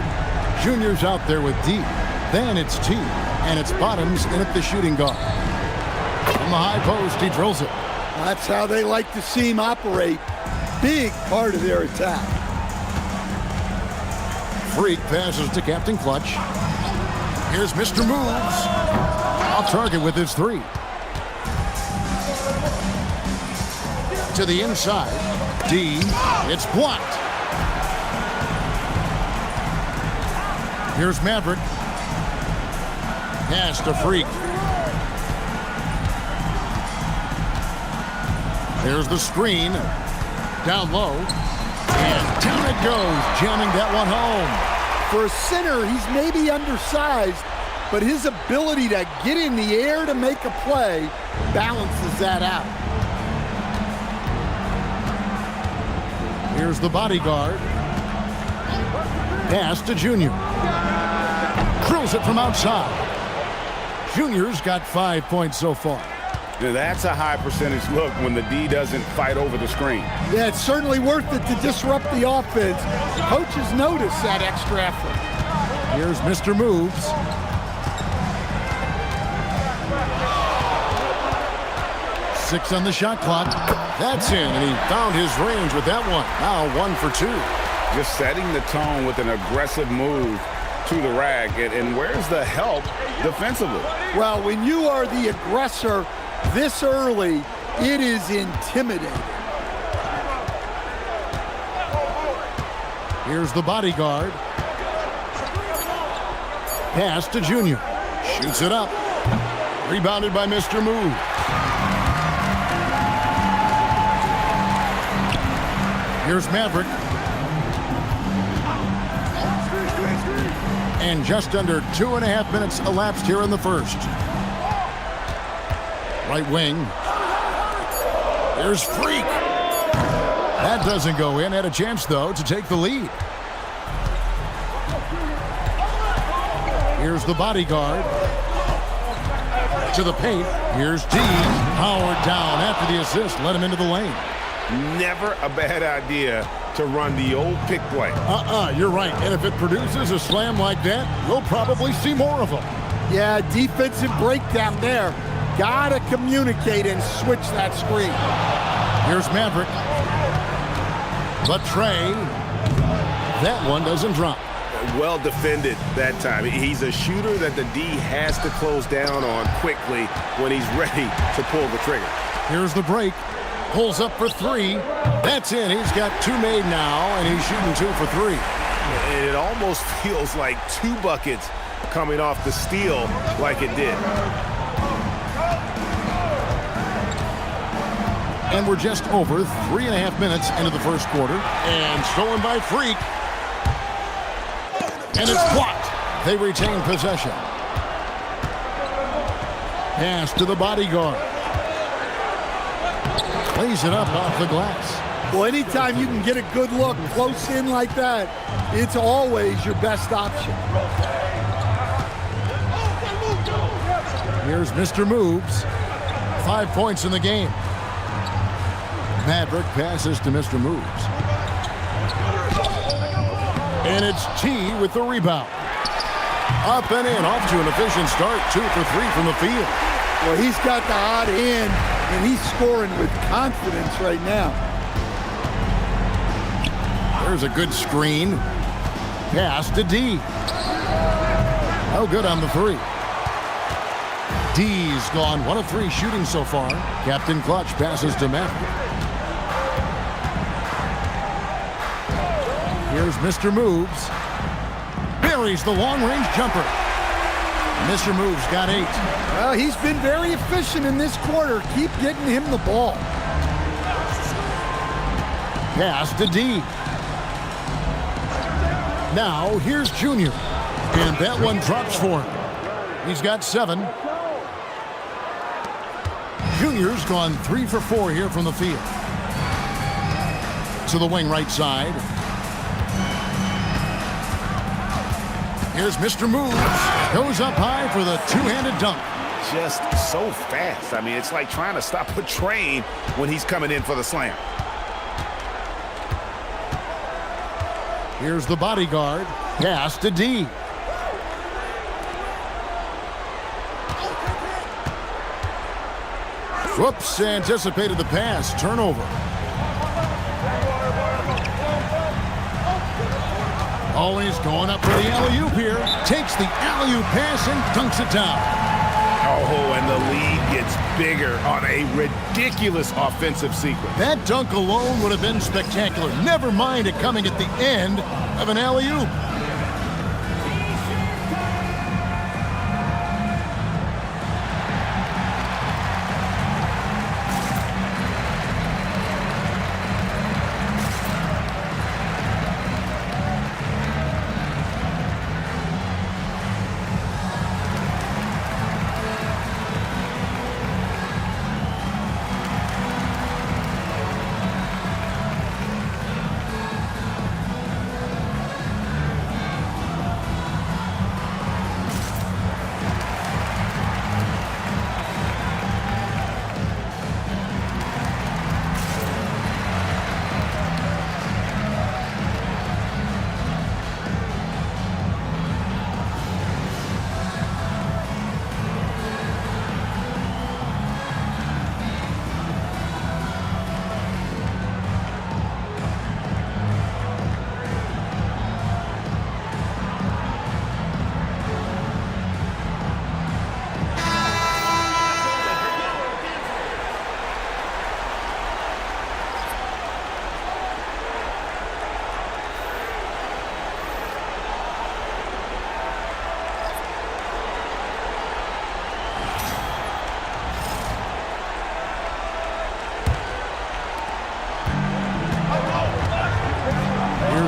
Junior's out there with D. Then it's T. And it's Bottoms in at the shooting guard. From the high post, he drills it. That's how they like to see him operate. Big part of their attack. Freak passes to Captain Clutch. Here's Mr. Moves. Off target with his three. To the inside. D. It's blocked. Here's Maverick. Pass to Freak. There's the screen. Down low. And down it goes, jamming that one home. For a center, he's maybe undersized, but his ability to get in the air to make a play balances that out. Here's the bodyguard. Pass to Junior. Drills it from outside. Junior's got 5 points so far. That's a high percentage look when the D doesn't fight over the screen. Yeah, it's certainly worth it to disrupt the offense. Coaches notice that extra effort. Here's Mr. Moves. Six on the shot clock. That's in, and he found his range with that one. Now 1 for 2. Just setting the tone with an aggressive move to the rack. And where's the help defensively? Well, when you are the aggressor this early, it is intimidating. Here's the bodyguard. Pass to Junior. Shoots it up. Rebounded by Mr. Move. Here's Maverick. And just under 2.5 minutes elapsed here in the first. Right wing. There's Freak. That doesn't go in. Had a chance, though, to take the lead. Here's the bodyguard. To the paint. Here's D. Powered down after the assist. Let him into the lane. Never a bad idea to run the old pick play. You're right. And if it produces a slam like that, you'll probably see more of them. Yeah, defensive breakdown there. Gotta communicate and switch that screen. Here's Maverick. But Trey, that one doesn't drop. Well defended that time. He's a shooter that the D has to close down on quickly when he's ready to pull the trigger. Here's the break. Pulls up for three. That's in. He's got 2 made now, and he's shooting 2 for 3. And it almost feels like 2 buckets coming off the steal like it did. And we're just over 3.5 minutes into the first quarter. And stolen by Freak. And it's blocked. They retain possession. Pass to the bodyguard. Plays it up off the glass. Well, anytime you can get a good look close in like that, it's always your best option. Here's Mr. Moves. 5 points in the game. Maverick passes to Mr. Moves. And it's T with the rebound. Up and in, off to an efficient start. 2 for 3 from the field. Well, he's got the hot hand, and he's scoring with confidence right now. There's a good screen. Pass to D. Oh, good on the 3. D's gone 1 of 3 shooting so far. Captain Clutch passes to Maverick. Here's Mr. Moves. Buries the long-range jumper. Mr. Moves got 8. Well, he's been very efficient in this quarter. Keep getting him the ball. Pass to D. Now, here's Junior. And that one drops for him. He's got 7. Junior's gone 3 for 4 here from the field. To the wing right side. Here's Mr. Moves. Goes up high for the 2-handed dunk. Just so fast. I mean, it's like trying to stop a train when he's coming in for the slam. Here's the bodyguard. Pass to D. Whoops, anticipated the pass. Turnover. Always going up for the alley-oop here. Takes the alley-oop pass and dunks it down. Oh, and the lead gets bigger on a ridiculous offensive sequence. That dunk alone would have been spectacular. Never mind it coming at the end of an alley-oop.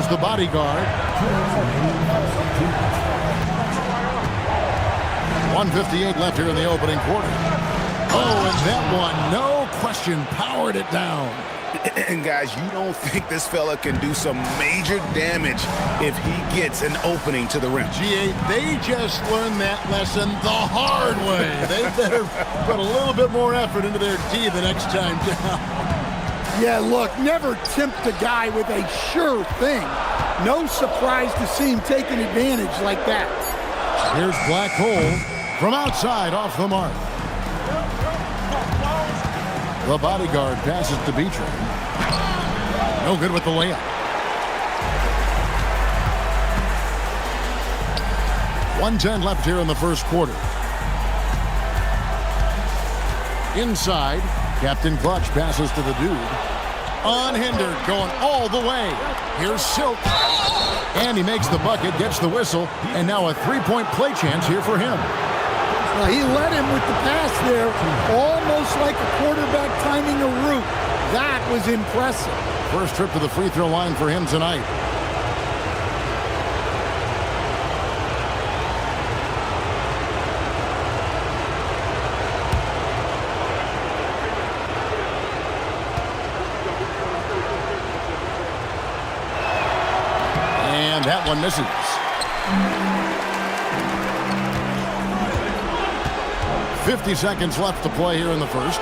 The bodyguard. 1:58 left here in the opening quarter. Oh, and that one, no question, powered it down. And guys, you don't think this fella can do some major damage if he gets an opening to the rim. GA, they just learned that lesson the hard way. They better put a little bit more effort into their D the next time down. Yeah, look, never tempt a guy with a sure thing. No surprise to see him taking advantage like that. Here's Black Hole from outside off the mark. The bodyguard passes to Beecher. No good with the layup. 1:10 left here in the first quarter. Inside, Captain Clutch passes to the dude. Unhindered, going all the way. Here's Silk. And he makes the bucket, gets the whistle, and now a three-point play chance here for him. Well, he led him with the pass there, almost like a quarterback timing a route. That was impressive. First trip to the free throw line for him tonight. That one misses. .50 seconds left to play here in the first.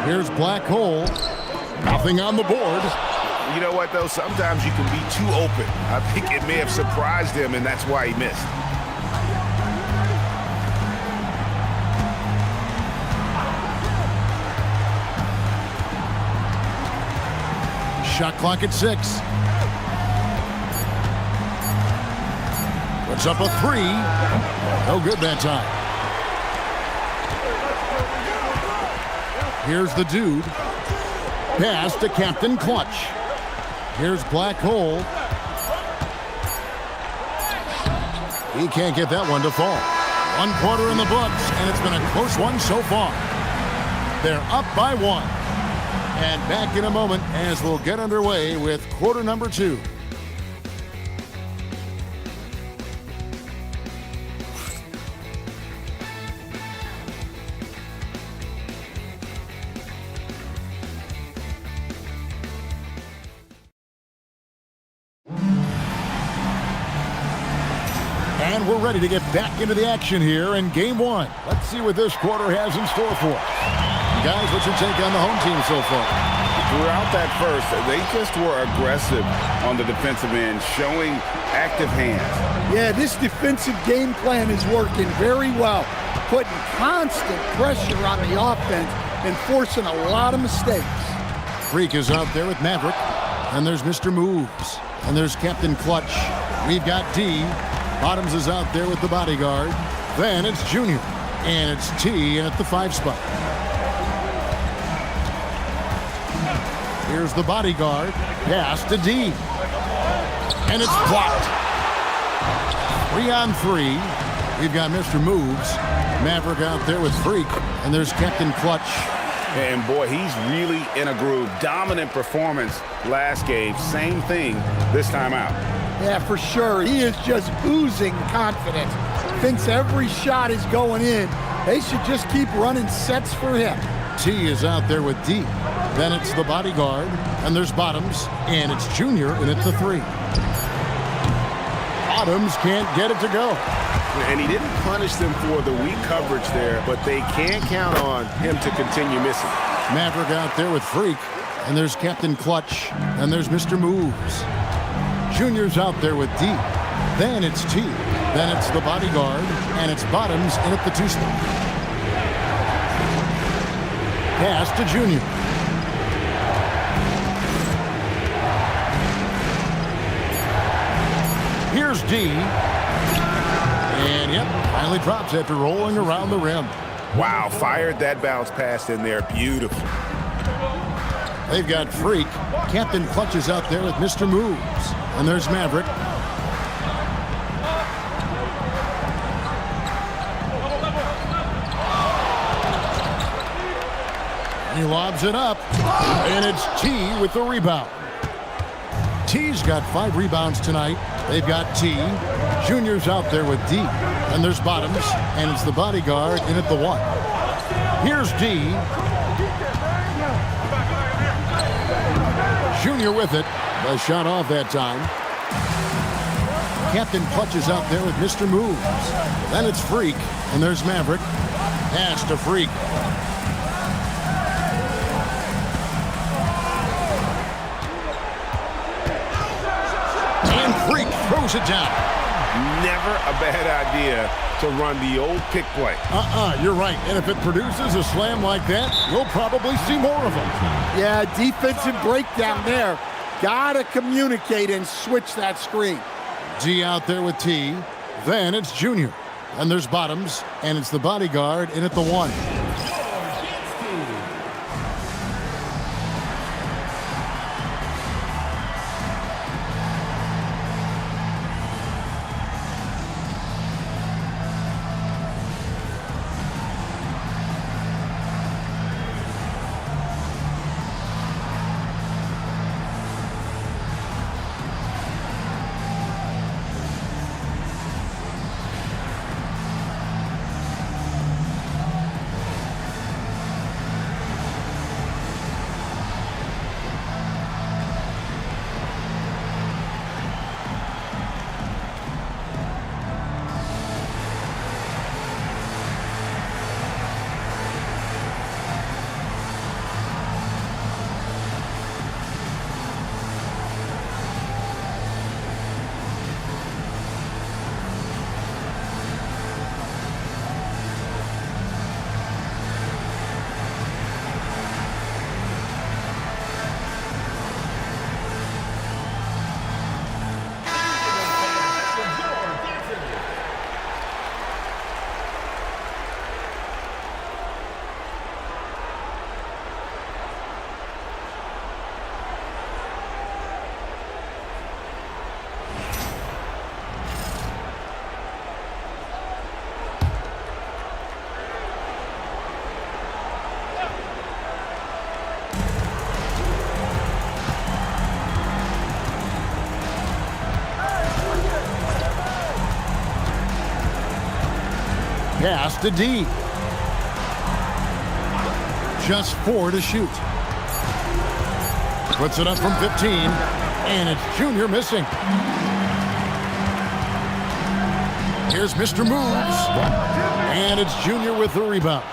Here's Black Hole. Nothing on the board. You know what, though? Sometimes you can be too open. I think it may have surprised him, and that's why he missed. Shot clock at 6. Puts up a 3. No good that time. Here's the dude. Pass to Captain Clutch. Here's Black Hole. He can't get that one to fall. 1 quarter in the books, and it's been a close one so far. They're up by 1. And back in a moment as we'll get underway with quarter number 2. And we're ready to get back into the action here in game 1. Let's see what this quarter has in store for us. Guys, what's your take on the home team so far? Throughout that first, they just were aggressive on the defensive end, showing active hands. Yeah, this defensive game plan is working very well, putting constant pressure on the offense and forcing a lot of mistakes. Freak is out there with Maverick, and there's Mr. Moves, and there's Captain Clutch. We've got D. Bottoms is out there with the bodyguard. Then it's Junior, and it's T at the 5 spot. Here's the bodyguard, pass to D, and it's blocked. 3-on-3. We've got Mr. Moves, Maverick out there with Freak, and there's Captain Clutch. And boy, he's really in a groove. Dominant performance last game. Same thing this time out. Yeah, for sure. He is just oozing confidence. Thinks every shot is going in. They should just keep running sets for him. T is out there with D. Then it's the bodyguard, and there's Bottoms, and it's Junior, and it's the 3. Bottoms can't get it to go. And he didn't punish them for the weak coverage there, but they can't count on him to continue missing. Maverick out there with Freak, and there's Captain Clutch, and there's Mr. Moves. Junior's out there with D. Then it's T. Then it's the bodyguard, and it's Bottoms in at the 2 spot. Pass to Junior. Here's D. And yep, finally drops after rolling around the rim. Wow, fired that bounce pass in there. Beautiful. They've got Freak. Captain Clutch is out there with Mr. Moves. And there's Maverick. He lobs it up. And it's T with the rebound. T's got 5 rebounds tonight. They've got T. Junior's out there with D. And there's Bottoms. And it's the bodyguard in at the 1. Here's D. Junior with it. A shot off that time. Captain Clutch is out there with Mr. Moves. Then it's Freak. And there's Maverick. Pass to Freak. And Freak throws it down. Never a bad idea to run the old pick play. You're right. And if it produces a slam like that, you'll probably see more of them. Yeah, defensive breakdown there. Gotta communicate and switch that screen. G out there with T. Then it's Junior. And there's Bottoms. And it's the bodyguard in at the 1. Pass to D. Just 4 to shoot. Puts it up from 15. And it's Junior missing. Here's Mr. Moves. And it's Junior with the rebound.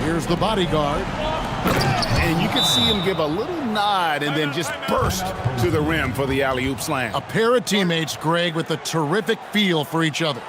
Here's the bodyguard. And you could see him give a little nod and then just burst to the rim for the alley-oop slam. A pair of teammates, Greg, with a terrific feel for each other.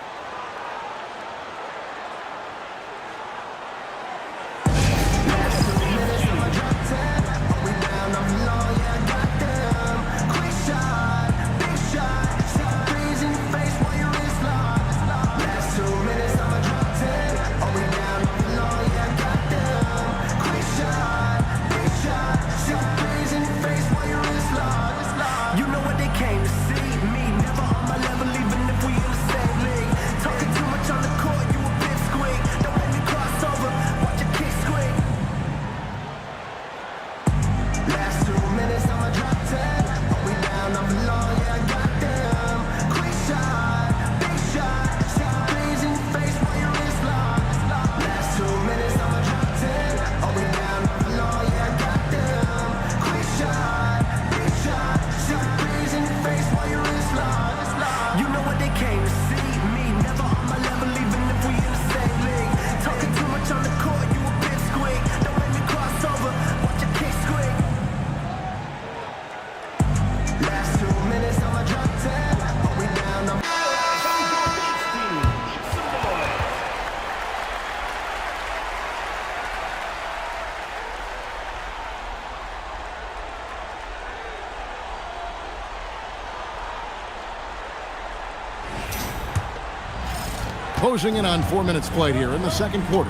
Closing in on 4 minutes played here in the second quarter.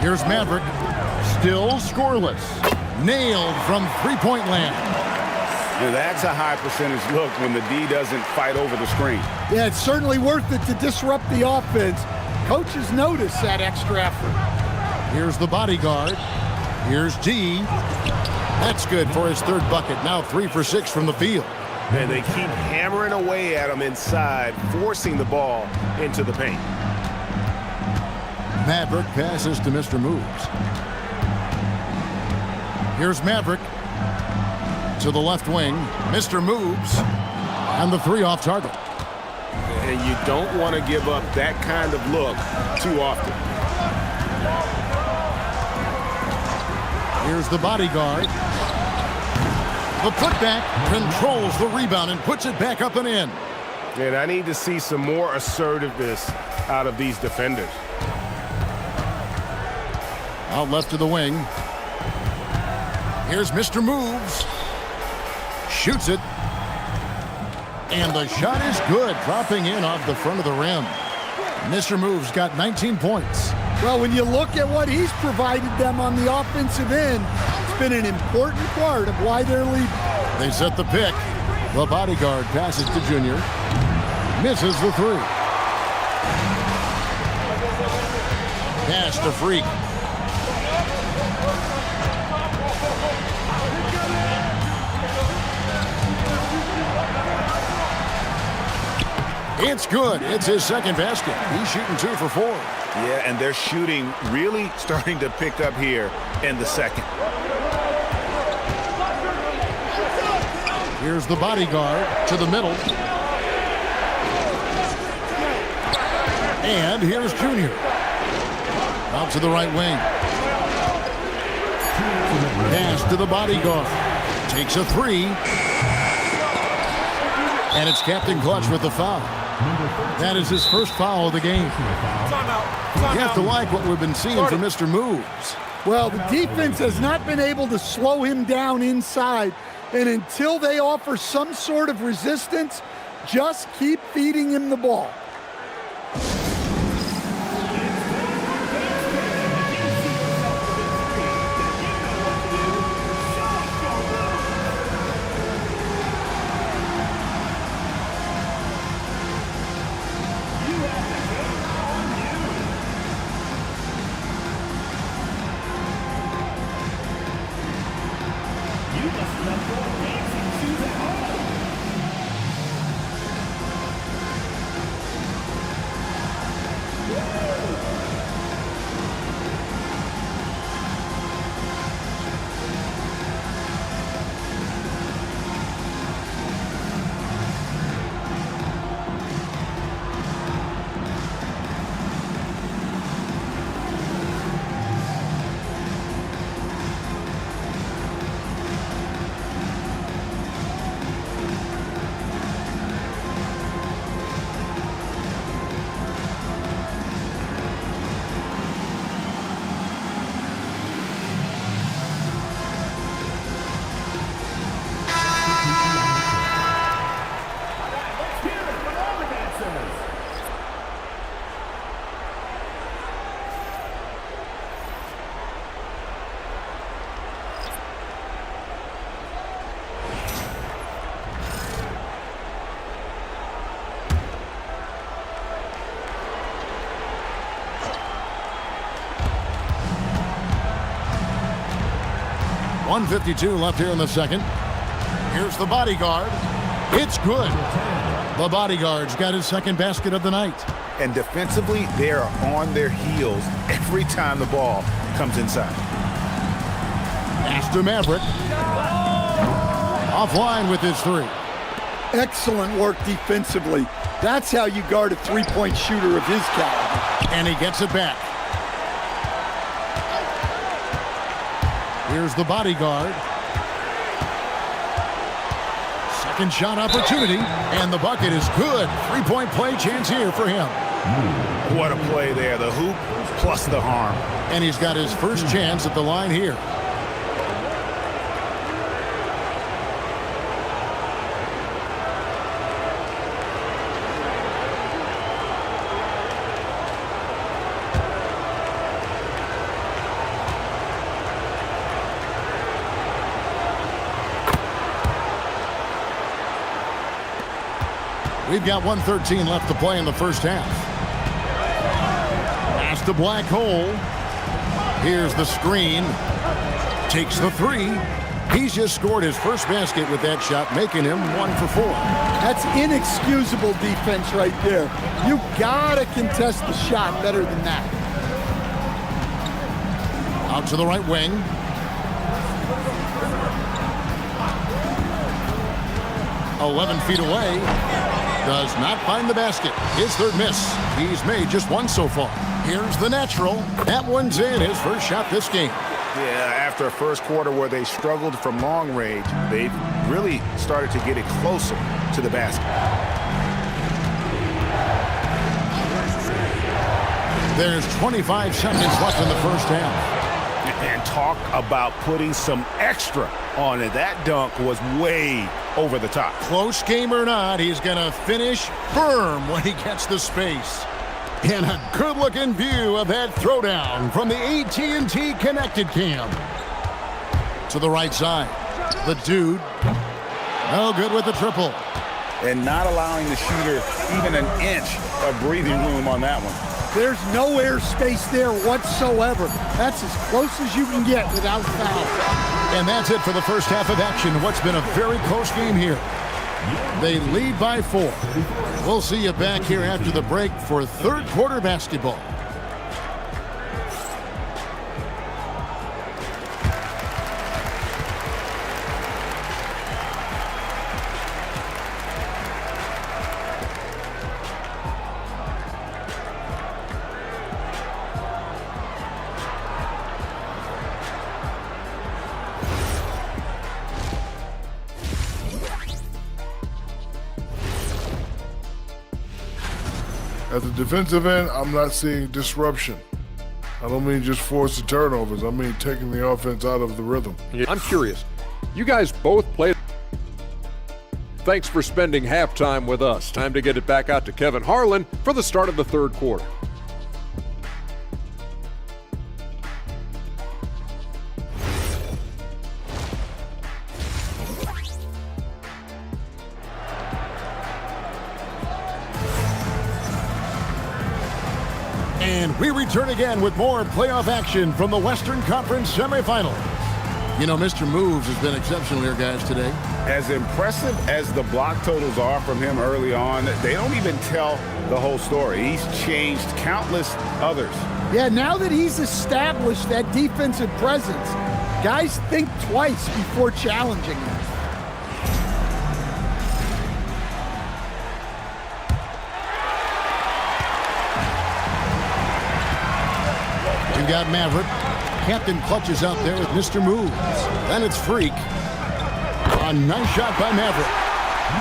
Here's Maverick, still scoreless. Nailed from three-point land. Yeah, that's a high percentage look when the D doesn't fight over the screen. Yeah, it's certainly worth it to disrupt the offense. Coaches notice that extra effort. Here's the bodyguard. Here's D. That's good for his third bucket. Now 3 for 6 from the field. And they keep hammering away at him inside, forcing the ball into the paint. Maverick passes to Mr. Moves. Here's Maverick to the left wing. Mr. Moves. And the 3 off target. And you don't want to give up that kind of look too often. Here's the bodyguard. The putback controls the rebound and puts it back up and in. And I need to see some more assertiveness out of these defenders. Out left to the wing. Here's Mr. Moves. Shoots it. And the shot is good, dropping in off the front of the rim. Mr. Moves got 19 points. Well, when you look at what he's provided them on the offensive end, it's been an important part of why they're leading. They set the pick. The bodyguard passes to Junior. Misses the 3. Pass to Freak. It's good. It's his second basket. He's shooting 2 for 4. Yeah, and their shooting really starting to pick up here in the second. Here's the bodyguard to the middle. And here's Junior. Out to the right wing. Pass to the bodyguard. Takes a 3. And it's Captain Clutch with the foul. That is his first foul of the game. You have to like what we've been seeing from Mr. Moves. Well, the defense has not been able to slow him down inside. And until they offer some sort of resistance, just keep feeding him the ball. 1:52 left here in the second. Here's the bodyguard. It's good. The bodyguard's got his second basket of the night. And defensively, they are on their heels every time the ball comes inside. Pass to Maverick. Offline with his three. Excellent work defensively. That's how you guard a three-point shooter of his caliber. And he gets it back. Here's the bodyguard. Second shot opportunity, and the bucket is good. Three-point play chance here for him. What a play there. The hoop plus the harm. And he's got his first chance at the line here. We've got 1:13 left to play in the first half. Pass to Black Hole. Here's the screen. Takes the three. He's just scored his first basket with that shot, making him 1 for 4. That's inexcusable defense right there. You gotta contest the shot better than that. Out to the right wing. "11 feet away. Does not find the basket. His third miss. He's made just one so far. Here's the natural. That one's in. His first shot this game. Yeah, after a first quarter where they struggled from long range, they've really started to get it closer to the basket. There's 25 seconds left in the first half. And talk about putting some extra on it. That dunk was way over the top. Close game or not, he's going to finish firm when he gets the space. And a good-looking view of that throwdown from the AT&T Connected Cam. To the right side. The dude. No good with the triple. And not allowing the shooter even an inch of breathing room on that one. There's no airspace there whatsoever. That's as close as you can get without foul. And that's it for the first half of action. What's been a very close game here. They lead by 4. We'll see you back here after the break for third quarter basketball. At the defensive end, I'm not seeing disruption. I don't mean just forcing turnovers. I mean taking the offense out of the rhythm. I'm curious. You guys both played. Thanks for spending halftime with us. Time to get it back out to Kevin Harlan for the start of the third quarter. And we return again with more playoff action from the Western Conference semifinals. You know, Mr. Moves has been exceptional here, guys, today. As impressive as the block totals are from him early on, they don't even tell the whole story. He's changed countless others. Yeah, now that he's established that defensive presence, guys think twice before challenging him. We've got Maverick. Captain Clutch is out there with Mr. Moves. Then it's Freak. A nice shot by Maverick.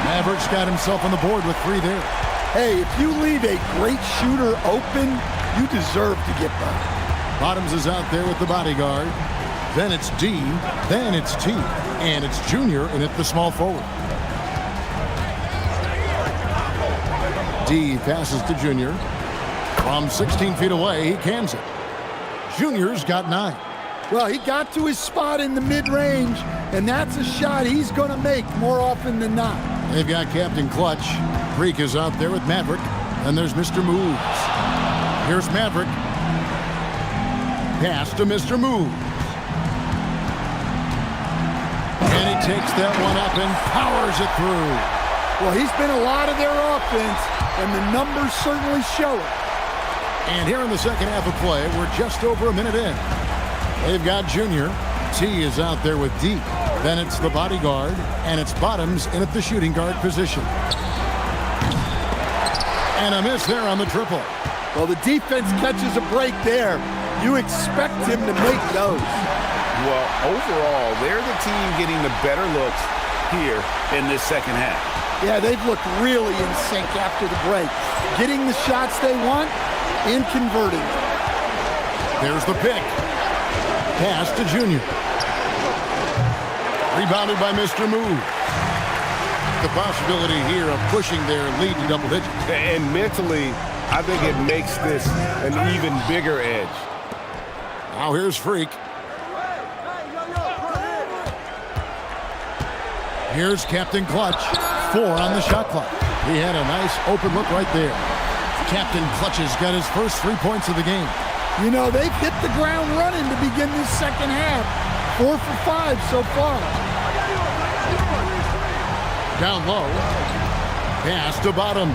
Maverick's got himself on the board with 3 there. Hey, if you leave a great shooter open, you deserve to get by. Bottoms is out there with the bodyguard. Then it's D. Then it's T. And it's Junior in at the small forward. D passes to Junior. From 16 feet away, he cans it. Junior's got 9. Well, he got to his spot in the mid-range, and that's a shot he's going to make more often than not. They've got Captain Clutch. Freak is out there with Maverick. And there's Mr. Moves. Here's Maverick. Pass to Mr. Moves. takes that one up and powers it through. Well, he's been a lot of their offense, and the numbers certainly show it. And here in the second half of play, we're just over a minute in. They've got Junior. T is out there with D. Then it's the bodyguard, and it's Bottoms in at the shooting guard position. And a miss there on the triple. Well, the defense catches a break there. You expect him to make those. Well, overall, they're the team getting the better looks here in this second half. Yeah, they've looked really in sync after the break. Getting the shots they want and converting. There's the pick. Pass to Junior. Rebounded by Mr. Move. The possibility here of pushing their lead to double digits. And mentally, I think it makes this an even bigger edge. Now here's Freak. Here's Captain Clutch. 4 on the shot clock. He had a nice open look right there. Captain Clutch has got his first 3 points of the game. You know, they've hit the ground running to begin this second half. 4 for 5 so far. Down low. Pass to Bottom.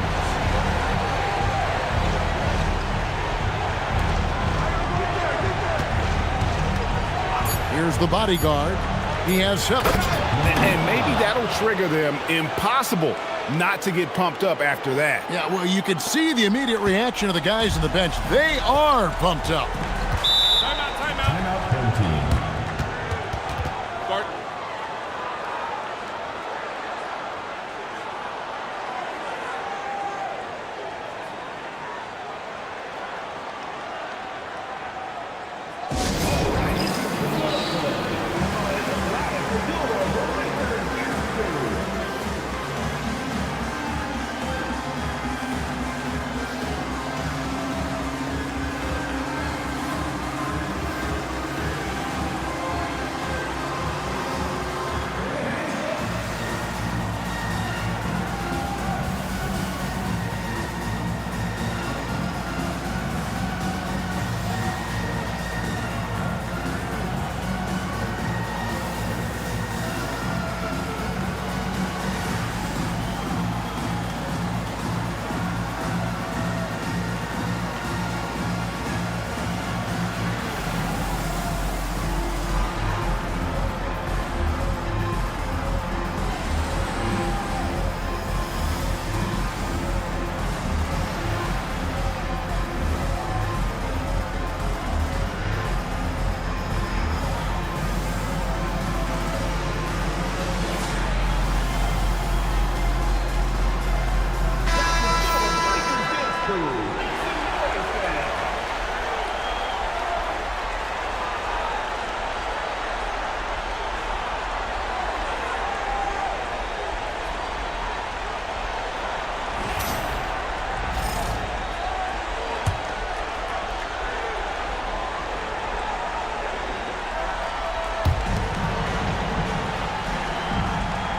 Here's the bodyguard. He has 7. And maybe that'll trigger them. Impossible not to get pumped up after that. Yeah, well, you can see the immediate reaction of the guys on the bench. They are pumped up. Timeout. Timeout 17. Start.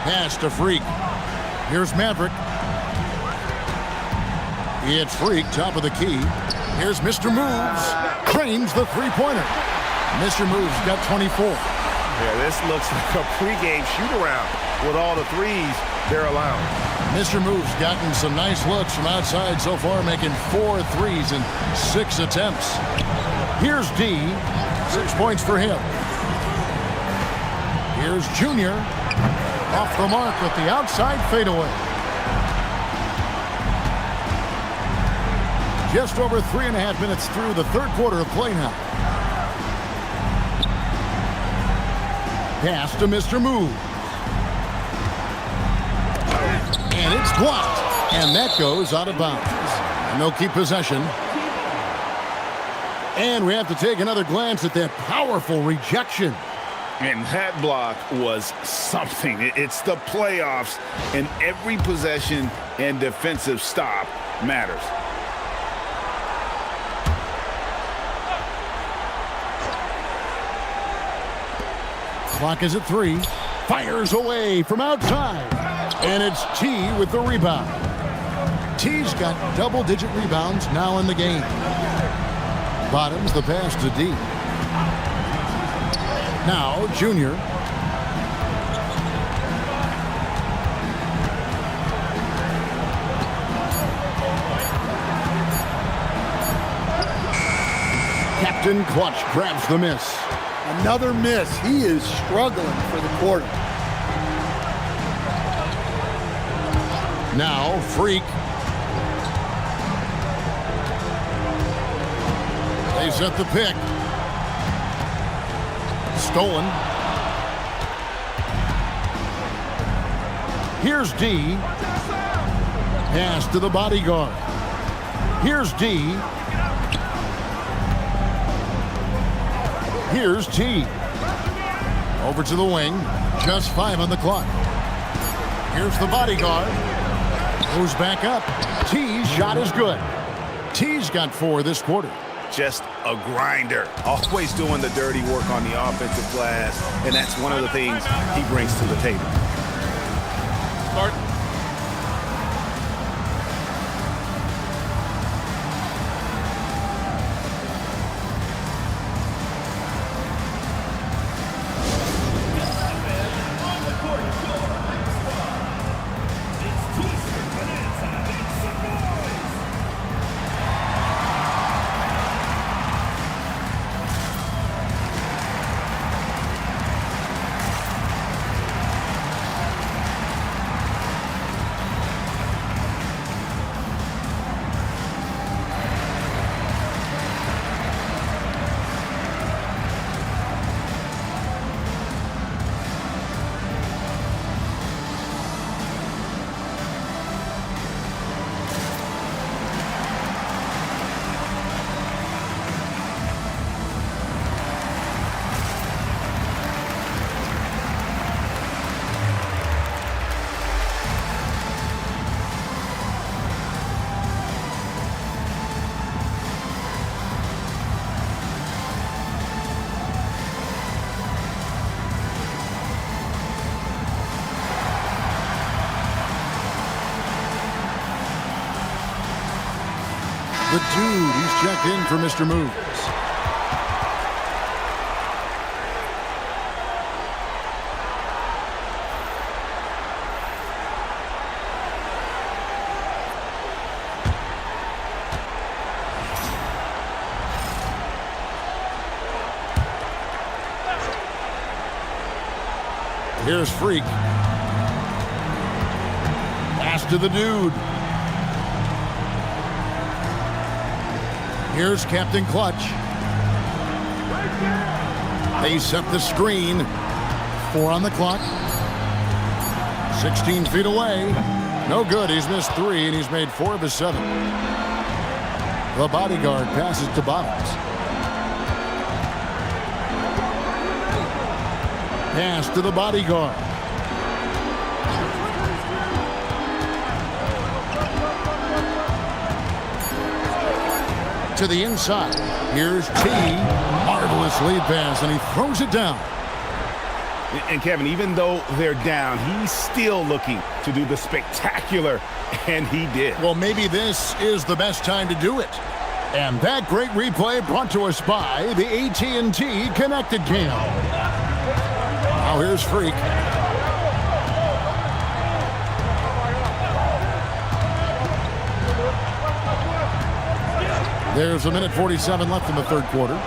Pass to Freak. Here's Maverick. It's Freak, top of the key. Here's Mr. Moves. Cranes the three-pointer. Mr. Moves got 24. Yeah, this looks like a pregame shoot-around with all the threes they're allowing. Mr. Moves gotten some nice looks from outside so far, making 4 threes in 6 attempts. Here's D. 6 points for him. Here's Junior. Off the mark with the outside fadeaway. Just over 3.5 minutes through the third quarter of play now. Pass to Mr. Move. And it's blocked. And that goes out of bounds. And they'll keep possession. And we have to take another glance at that powerful rejection. And that block was something. It's the playoffs, and every possession and defensive stop matters. Clock is at 3. Fires away from outside. And it's T with the rebound. T's got double-digit rebounds now in the game. Bottoms the pass to D. Now, Junior. Captain Clutch grabs the miss. Another miss. He is struggling for the quarter. Now, Freak. They set the pick. Stolen. Here's D. Pass to the bodyguard. Here's D. Here's T. Over to the wing. Just 5 on the clock. Here's the bodyguard. Moves back up. T's shot is good. T's got 4 this quarter. Just a grinder. Always doing the dirty work on the offensive glass. And that's one of the things he brings to the table. Start. The dude, he's checked in for Mr. Moves. Here's Freak. Pass to the dude. Here's Captain Clutch. They set the screen. 4 on the clock. 16 feet away. No good. He's missed 3, and he's made 4 of his 7. The bodyguard passes to Bottoms. Pass to the bodyguard. To the inside. Here's T. Marvelous lead pass, and he throws it down. And Kevin, even though they're down, he's still looking to do the spectacular, and he did. Well, maybe this is the best time to do it. And that great replay brought to us by the AT&T Connected Cam. Now here's Freak. There's 1:47 left in the third quarter.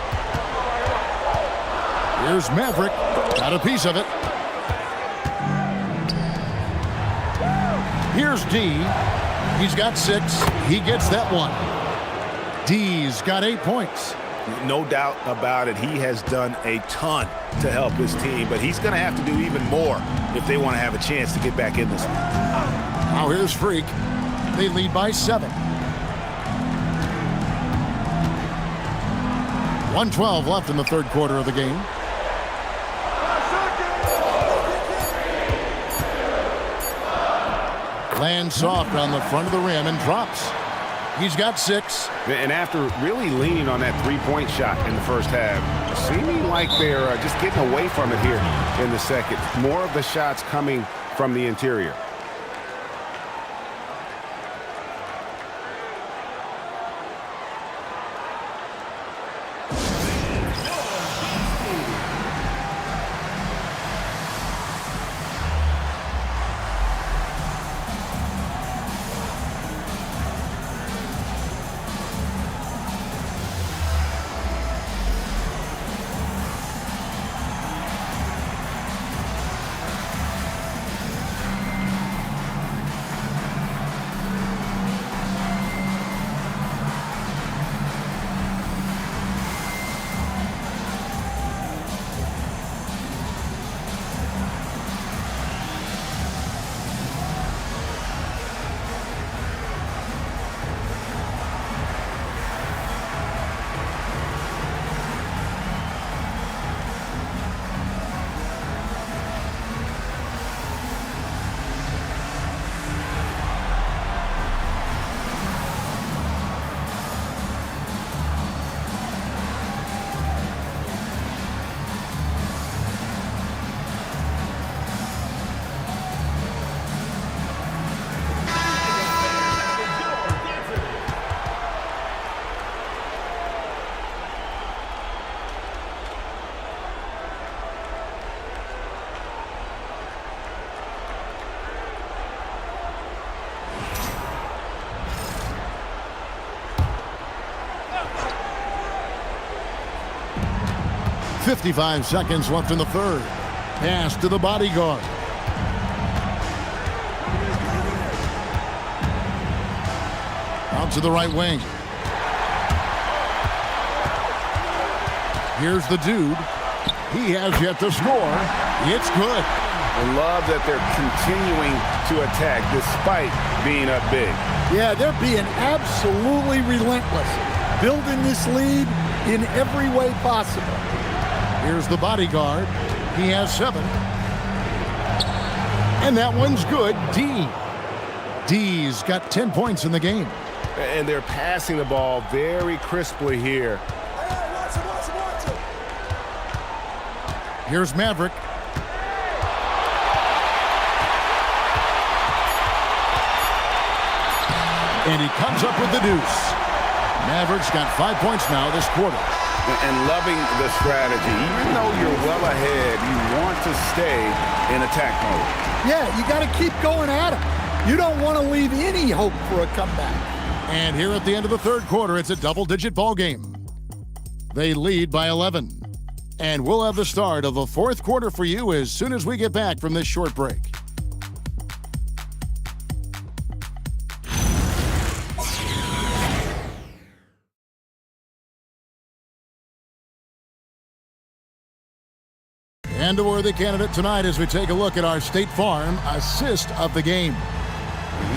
Here's Maverick. Got a piece of it. Here's D. He's got 6. He gets that one. D's got 8 points. No doubt about it. He has done a ton to help his team, but he's going to have to do even more if they want to have a chance to get back in this one. Now here's Freak. They lead by 7. 1:12 left in the third quarter of the game. Lands soft on the front of the rim and drops. He's got 6. And after really leaning on that three-point shot in the first half, seeming like they're just getting away from it here in the second. More of the shots coming from the interior. 55 seconds left in the third. Pass to the bodyguard. Out to the right wing. Here's the dude. He has yet to score. It's good. I love that they're continuing to attack despite being up big. Yeah, they're being absolutely relentless, building this lead in every way possible. Here's the bodyguard. He has 7. And that one's good. D's got 10 points in the game. And they're passing the ball very crisply here. Here's Maverick. And he comes up with the deuce. Maverick's got 5 points now this quarter. And loving the strategy. Even though you're well ahead, you want to stay in attack mode. Yeah, you got to keep going at him. You don't want to leave any hope for a comeback. And here at the end of the third quarter, it's a double-digit ball game. They lead by 11. And we'll have the start of the fourth quarter for you as soon as we get back from this short break. And a worthy candidate tonight as we take a look at our State Farm assist of the game.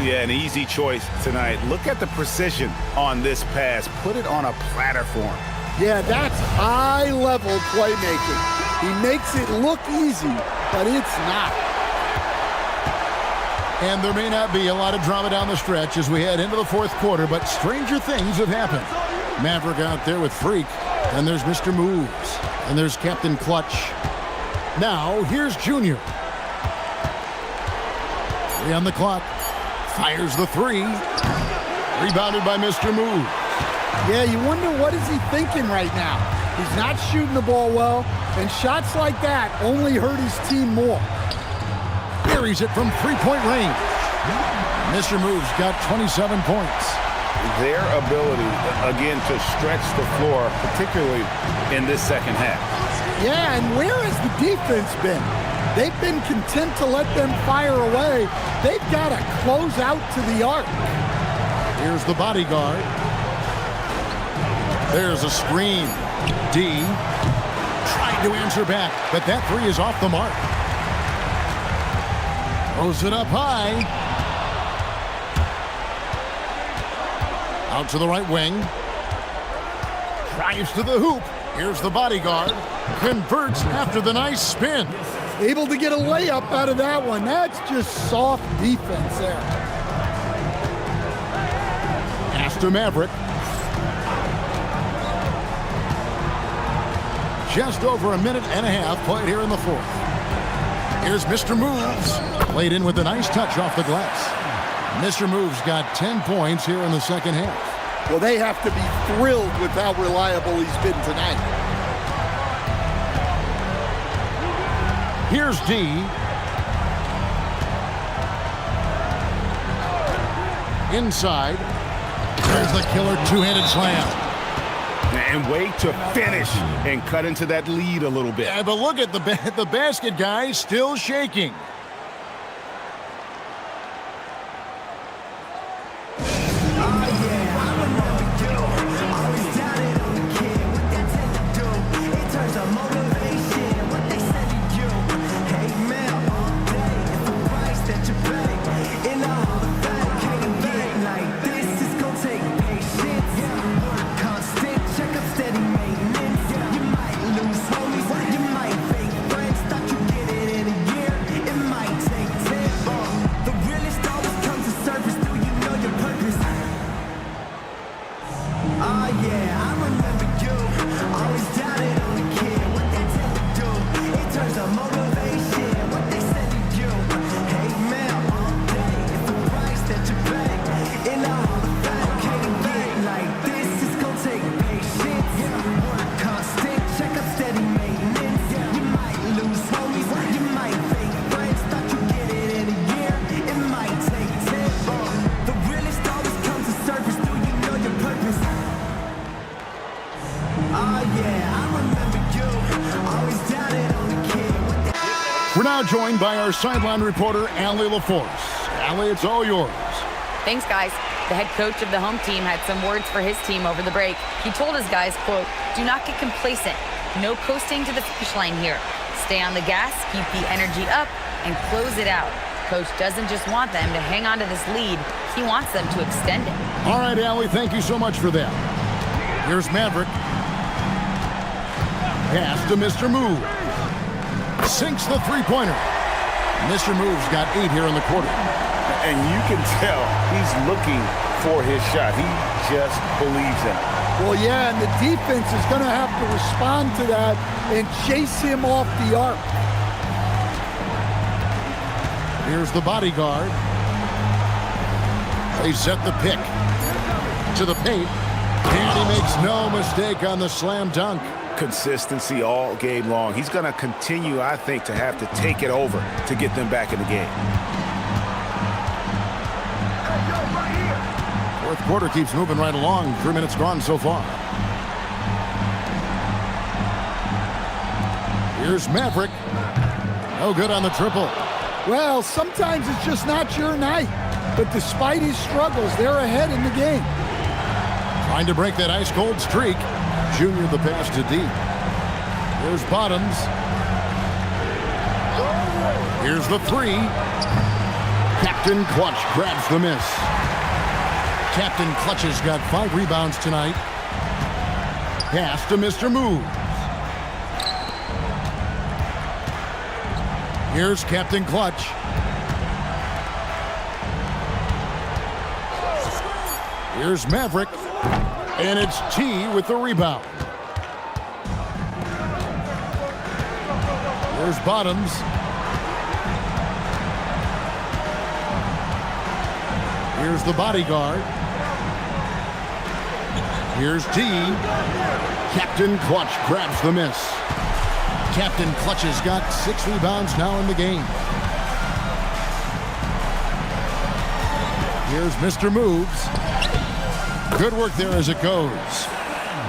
Yeah, an easy choice tonight. Look at the precision on this pass. Put it on a platter for him. Yeah, that's high-level playmaking. He makes it look easy, but it's not. And there may not be a lot of drama down the stretch as we head into the fourth quarter, but stranger things have happened. Maverick out there with Freak, and there's Mr. Moves, and there's Captain Clutch. Now, here's Junior. 3 on the clock. Fires the 3. Rebounded by Mr. Move. Yeah, you wonder what is he thinking right now. He's not shooting the ball well, and shots like that only hurt his team more. Buries it from three-point range. Mr. Move's got 27 points. Their ability, again, to stretch the floor, particularly in this second half. Yeah, and where has the defense been? They've been content to let them fire away. They've got to close out to the arc. Here's the bodyguard. There's a screen. D trying to answer back, but that 3 is off the mark. Throws it up high. Out to the right wing. Drives to the hoop. Here's the bodyguard. Converts after the nice spin. Able to get a layup out of that one. That's just soft defense there. Pass to Maverick. Just over a minute and a half played here in the fourth. Here's Mr. Moves. Played in with a nice touch off the glass. Mr. Moves got 10 points here in the second half. Well, they have to be thrilled with how reliable he's been tonight. Here's D. Inside. There's the killer two-handed slam. And wait to finish and cut into that lead a little bit. Yeah, but look at the basket guy still shaking. now joined by our sideline reporter, Allie LaForce. Allie, it's all yours. Thanks, guys. The head coach of the home team had some words for his team over the break. He told his guys, quote, "Do not get complacent. No coasting to the finish line here. Stay on the gas, keep the energy up, and close it out." Coach doesn't just want them to hang on to this lead. He wants them to extend it. All right, Allie, thank you so much for that. Here's Maverick. Pass to Mr. Move. Sinks the three-pointer. Mr. Move's got 8 here in the quarter. And you can tell he's looking for his shot. He just believes in it. Well, yeah, and the defense is going to have to respond to that and chase him off the arc. Here's the bodyguard. They set the pick to the paint. And he makes no mistake on the slam dunk. Consistency all game long. He's going to continue, I think, to have to take it over to get them back in the game. Fourth quarter keeps moving right along. 3 minutes gone so far. Here's Maverick. No good on the triple. Well, sometimes it's just not your night. But despite his struggles, they're ahead in the game. Trying to break that ice-cold streak. Junior the pass to D. Here's Bottoms. Here's the 3. Captain Clutch grabs the miss. Captain Clutch has got 5 rebounds tonight. Pass to Mr. Moves. Here's Captain Clutch. Here's Maverick. And it's T with the rebound. Here's Bottoms. Here's the bodyguard. Here's T. Captain Clutch grabs the miss. Captain Clutch has got 6 rebounds now in the game. Here's Mr. Moves. Good work there as it goes.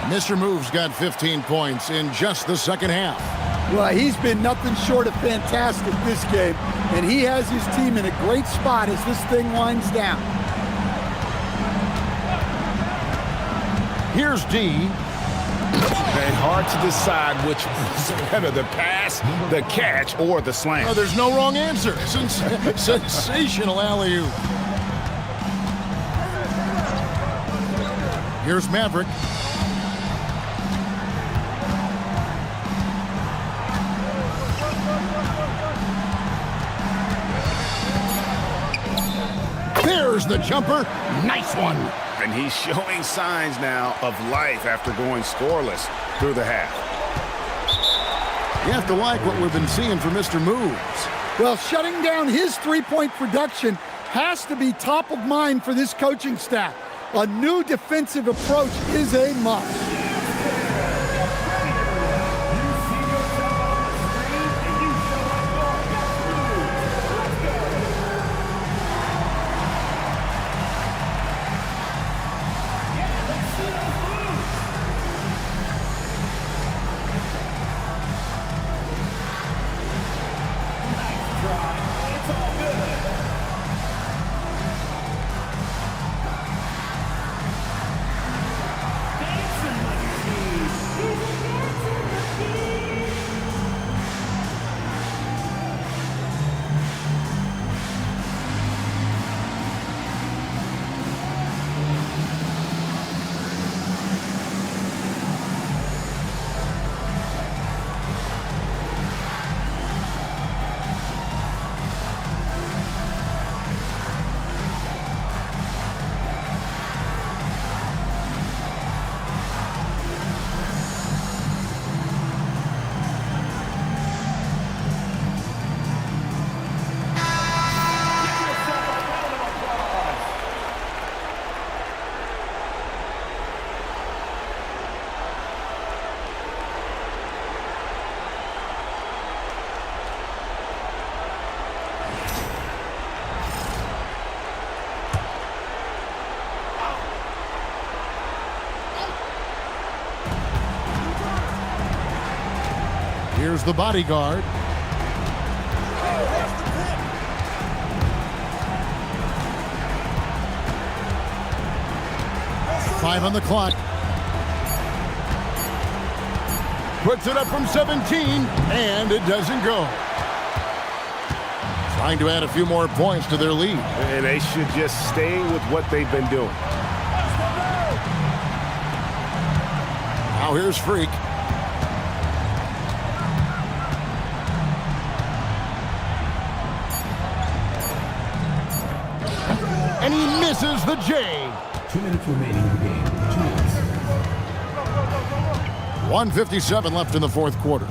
Mr. Moves got 15 points in just the second half. Well, he's been nothing short of fantastic this game, and he has his team in a great spot as this thing winds down. Here's D. And hard to decide which was better, the pass, the catch, or the slam. Oh, there's no wrong answer. Sensational alley-oop. Here's Maverick. There's the jumper. Nice one. And he's showing signs now of life after going scoreless through the half. You have to like what we've been seeing from Mr. Moves. Well, shutting down his three-point production has to be top of mind for this coaching staff. A new defensive approach is a must. Here's the bodyguard. 5 on the clock. Puts it up from 17, and it doesn't go. Trying to add a few more points to their lead. And they should just stay with what they've been doing. Now here's Freak. And he misses the J. 2 minutes remaining in the game. 2 minutes. 1:57 left in the fourth quarter.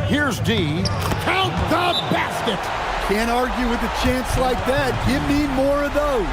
Here's D. Count the basket. Can't argue with a chance like that. Give me more of those.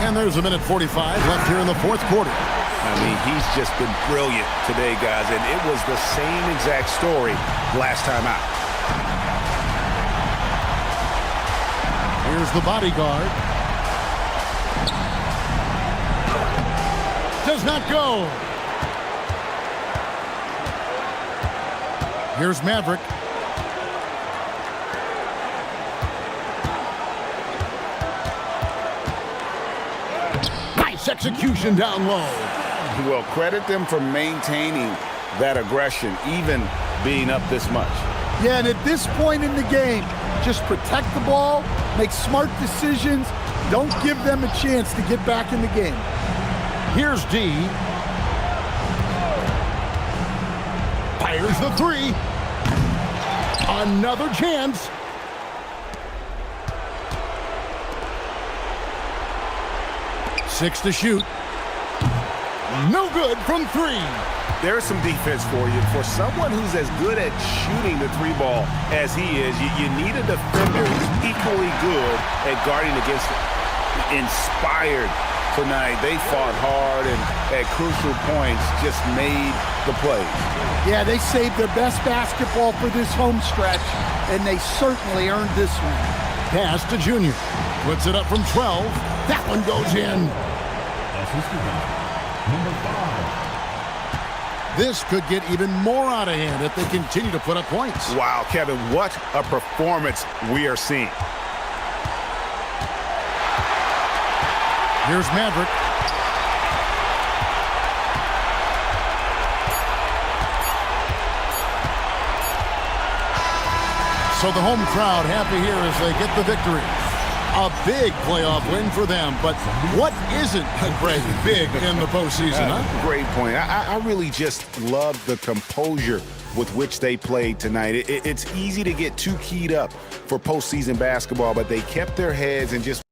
And there's a minute 45 left here in the fourth quarter. I mean, he's just been brilliant today, guys, and it was the same exact story last time out. Here's the bodyguard. Does not go. Here's Maverick. Nice execution down low. Well, credit them for maintaining that aggression, even being up this much. Yeah, and at this point in the game, just protect the ball, make smart decisions, don't give them a chance to get back in the game. Here's D. Fires the three. Another chance. Six to shoot. No good from three. There's some defense for you. For someone who's as good at shooting the three ball as he is, you need a defender who's equally good at guarding against it. Inspired tonight. They fought hard and at crucial points just made the plays. Yeah, they saved their best basketball for this home stretch, and they certainly earned this one. Pass to Junior. Puts it up from 12. That one goes in. Number 5. This could get even more out of hand if they continue to put up points. Wow, Kevin, what a performance we are seeing. Here's Maverick. So the home crowd happy here as they get the victory. A big playoff win for them, but what isn't big in the postseason, huh? Great point. I really just love the composure with which they played tonight. It's easy to get too keyed up for postseason basketball, but they kept their heads and just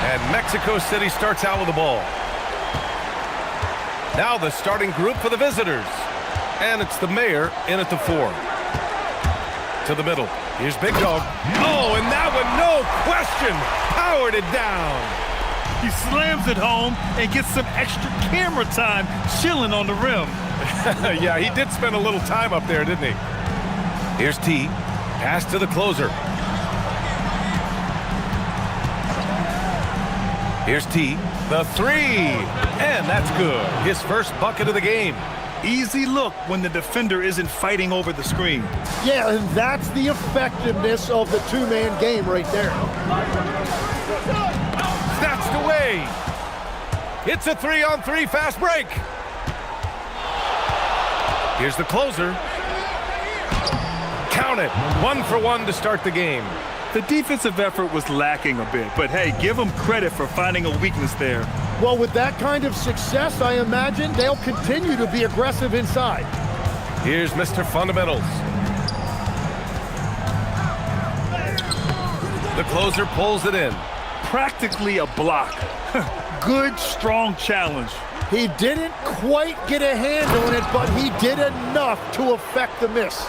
And Mexico City starts out with the ball. Now the starting group for the visitors. And it's the mayor in at the 4. To the middle. Here's Big Dog. Oh, and that one, no question, powered it down. He slams it home and gets some extra camera time chilling on the rim. Yeah, he did spend a little time up there, didn't he? Here's T. Pass to the closer. Here's T. The 3. And that's good. His first bucket of the game. Easy look when the defender isn't fighting over the screen. Yeah, and that's the effectiveness of the two-man game right there. Snatched away. It's a 3-on-3 fast break. Here's the closer. Count it. 1 for 1 to start the game. The defensive effort was lacking a bit, but hey, give them credit for finding a weakness there. Well, with that kind of success, I imagine they'll continue to be aggressive inside. Here's Mr. Fundamentals. The closer pulls it in. Practically a block. Good, strong challenge. He didn't quite get a hand on it, but he did enough to affect the miss.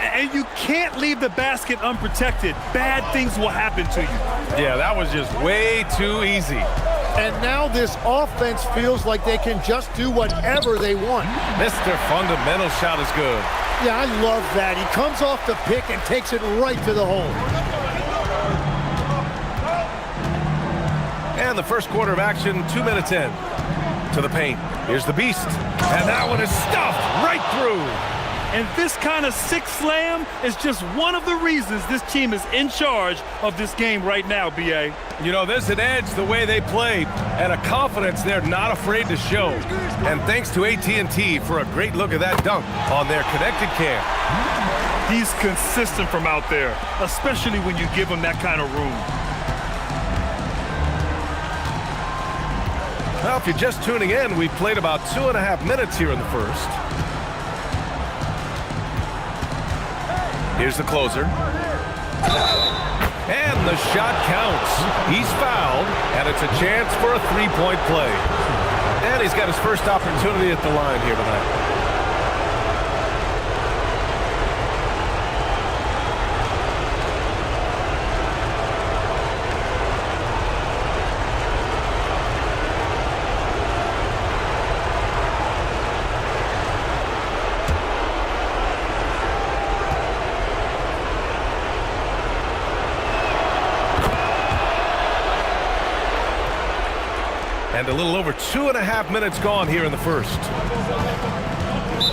And you can't leave the basket unprotected. Bad things will happen to you. Yeah, that was just way too easy. And now this offense feels like they can just do whatever they want. Mr. Fundamental shot is good. Yeah, I love that. He comes off the pick and takes it right to the hole. And the first quarter of action, 2 minutes in. To the paint. Here's the beast. And that one is stuffed right through. And this kind of sick slam is just one of the reasons this team is in charge of this game right now, B.A. You know, there's an edge the way they play and a confidence they're not afraid to show. And thanks to AT&T for a great look at that dunk on their connected cam. He's consistent from out there, especially when you give him that kind of room. Well, if you're just tuning in, we've played about 2.5 minutes here in the first. Here's the closer. And the shot counts. He's fouled, and it's a chance for a three-point play. And he's got his first opportunity at the line here tonight. And a little over 2.5 minutes gone here in the first.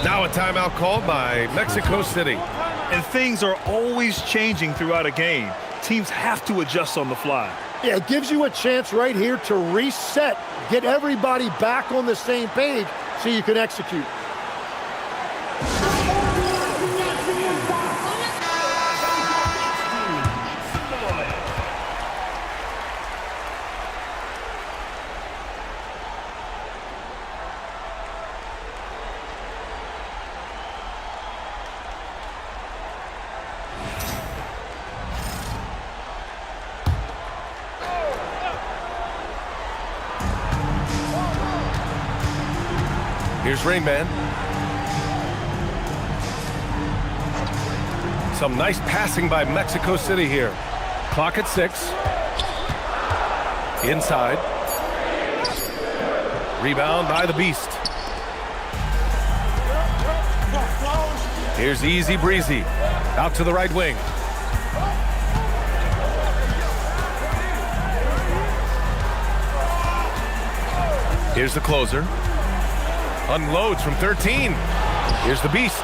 Now a timeout called by Mexico City. And things are always changing throughout a game. Teams have to adjust on the fly. Yeah, it gives you a chance right here to reset, get everybody back on the same page so you can execute. Here's Rain Man. Some nice passing by Mexico City here. Clock at 6. Inside. Rebound by the Beast. Here's Easy Breezy. Out to the right wing. Here's the closer. Unloads from 13. Here's the Beast.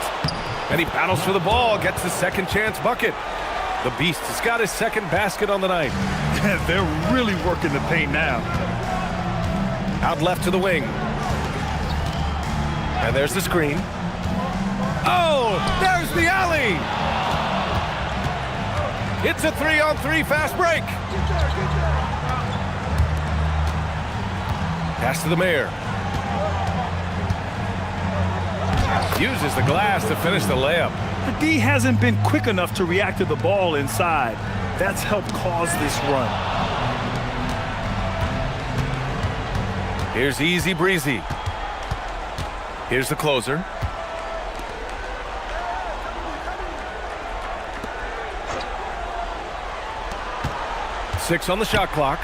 And he battles for the ball, gets the second chance bucket. The Beast has got his second basket on the night. They're really working the paint now. Out left to the wing. And there's the screen. Oh, there's the alley. It's a 3-on-3 fast break. Pass to the Mayor. Uses the glass to finish the layup. The D hasn't been quick enough to react to the ball inside. That's helped cause this run. Here's Easy Breezy. Here's the closer. Six on the shot clock.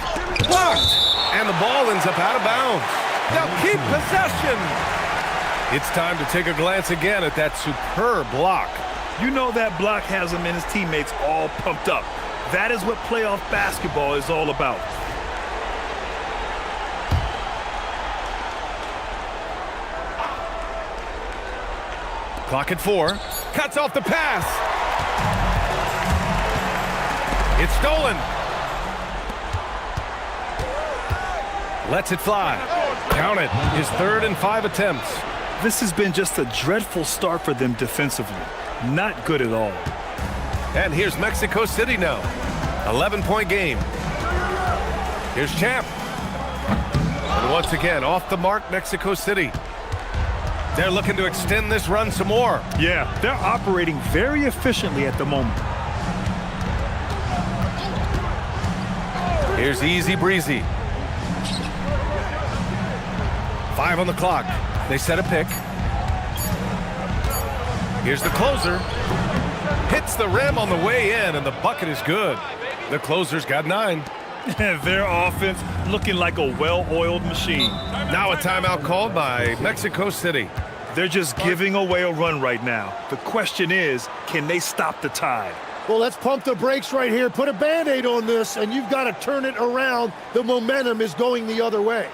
Blocked! And the ball ends up out of bounds. They'll keep possession. It's time to take a glance again at that superb block. You know that block has him and his teammates all pumped up. That is what playoff basketball is all about. Clock at 4. Cuts off the pass. It's stolen. Lets it fly. Count it. His 3rd and 5 attempts. This has been just a dreadful start for them defensively. Not good at all. And here's Mexico City now. 11-point game. Here's Champ. And once again, off the mark, Mexico City. They're looking to extend this run some more. Yeah, they're operating very efficiently at the moment. Here's Easy Breezy. 5 on the clock. They set a pick. Here's the closer. Hits the rim on the way in, and the bucket is good. The closer's got 9. Their offense looking like a well-oiled machine. Now a timeout called by Mexico City. They're just giving away a run right now. The question is, can they stop the tide? Well, let's pump the brakes right here. Put a Band-Aid on this, and you've got to turn it around. The momentum is going the other way.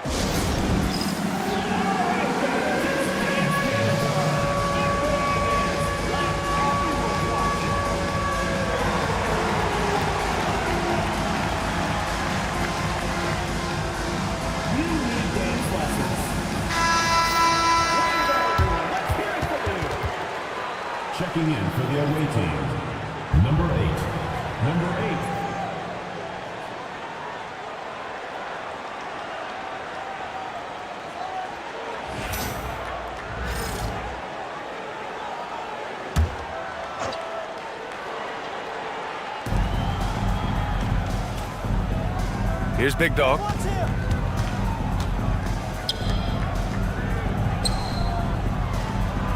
Checking in for the away team, number 8. Number 8. Here's Big Dog.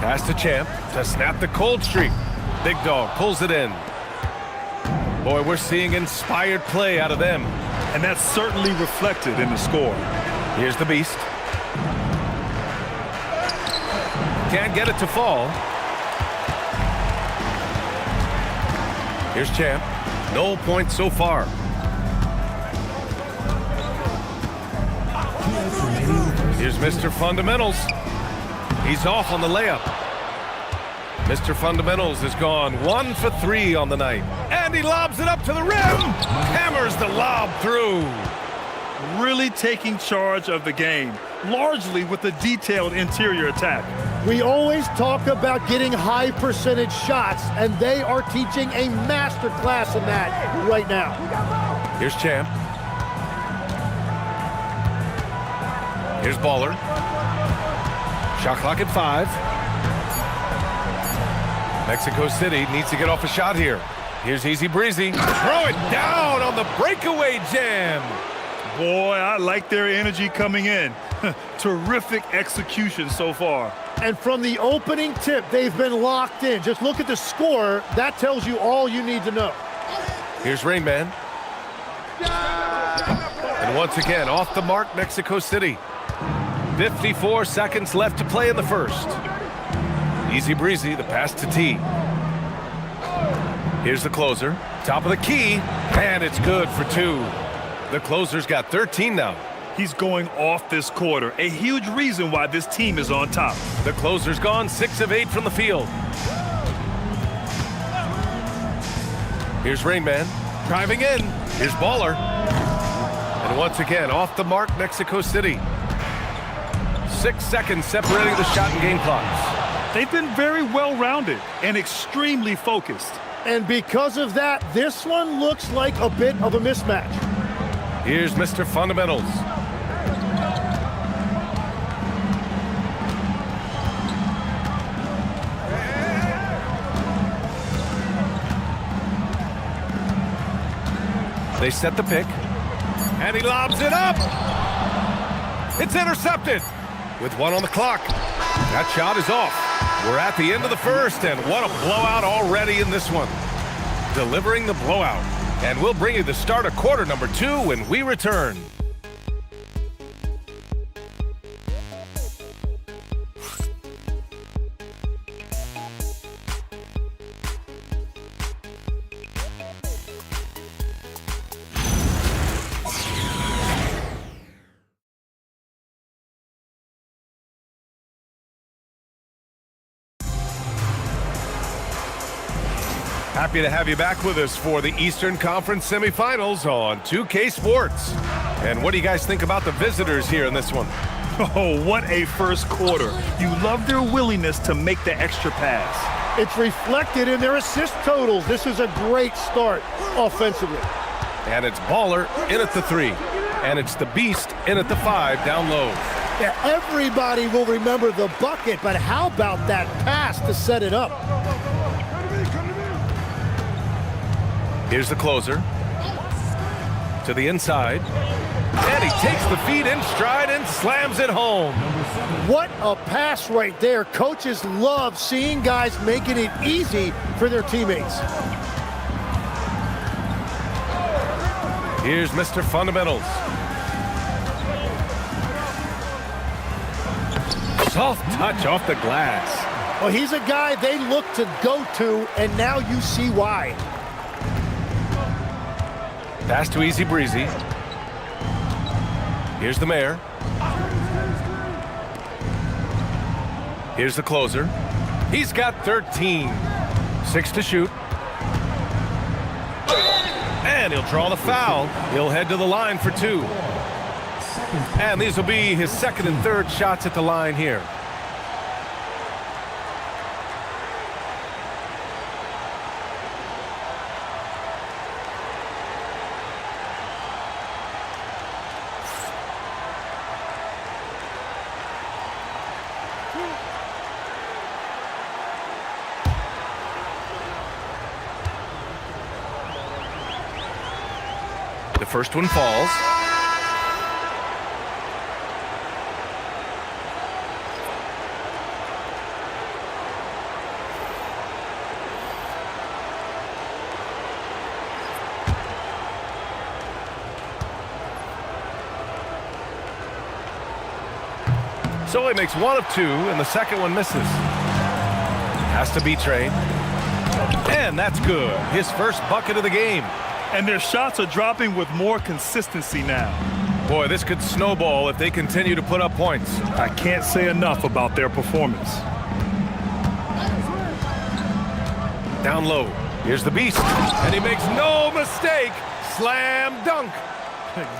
Pass to Champ to snap the cold streak. Big Dog pulls it in. Boy, we're seeing inspired play out of them. And that's certainly reflected in the score. Here's the Beast. Can't get it to fall. Here's Champ. No points so far. Here's Mr. Fundamentals. He's off on the layup. Mr. Fundamentals has gone 1 for 3 on the night. And he lobs it up to the rim. Hammers the lob through. Really taking charge of the game, largely with a detailed interior attack. We always talk about getting high percentage shots, and they are teaching a master class in that right now. Here's Champ. Here's Baller. Shot clock at 5. Mexico City needs to get off a shot here. Here's Easy Breezy. Throw it down on the breakaway jam. Boy, I like their energy coming in. Terrific execution so far. And from the opening tip, they've been locked in. Just look at the score. That tells you all you need to know. Here's Rain Man. And once again, off the mark, Mexico City. 54 seconds left to play in the first. Easy breezy, the pass to T. Here's the closer. Top of the key, and it's good for 2. The closer's got 13 now. He's going off this quarter, a huge reason why this team is on top. The closer's gone 6 of 8 from the field. Here's Rain Man, driving in. Here's Baller. And once again, off the mark, Mexico City. 6 seconds separating the shot and game clocks. They've been very well-rounded and extremely focused. And because of that, this one looks like a bit of a mismatch. Here's Mr. Fundamentals. They set the pick, and he lobs it up. It's intercepted with 1 on the clock. That shot is off. We're at the end of the first, and what a blowout already in this one. Delivering the blowout. And we'll bring you the start of quarter number 2 when we return. Happy to have you back with us for the Eastern Conference semifinals on 2K Sports. And what do you guys think about the visitors here in this one? Oh, what a first quarter. You love their willingness to make the extra pass. It's reflected in their assist totals. This is a great start offensively. And it's Baller in at the 3. And it's the Beast in at the 5 down low. Yeah, everybody will remember the bucket, but how about that pass to set it up? Here's the closer. To the inside. And he takes the feed in stride and slams it home. What a pass right there. Coaches love seeing guys making it easy for their teammates. Here's Mr. Fundamentals. Soft touch off the glass. Well, he's a guy they look to go to, and now you see why. Pass to Easy Breezy. Here's the Mayor. Here's the closer. He's got 13. 6 to shoot. And he'll draw the foul. He'll head to the line for 2. And these will be his second and third shots at the line here. The first one falls. So he makes 1 of 2, and the second one misses. Has to be trained. And that's good. His first bucket of the game. And their shots are dropping with more consistency now. Boy, this could snowball if they continue to put up points. I can't say enough about their performance. Down low. Here's the Beast. And he makes no mistake. Slam dunk.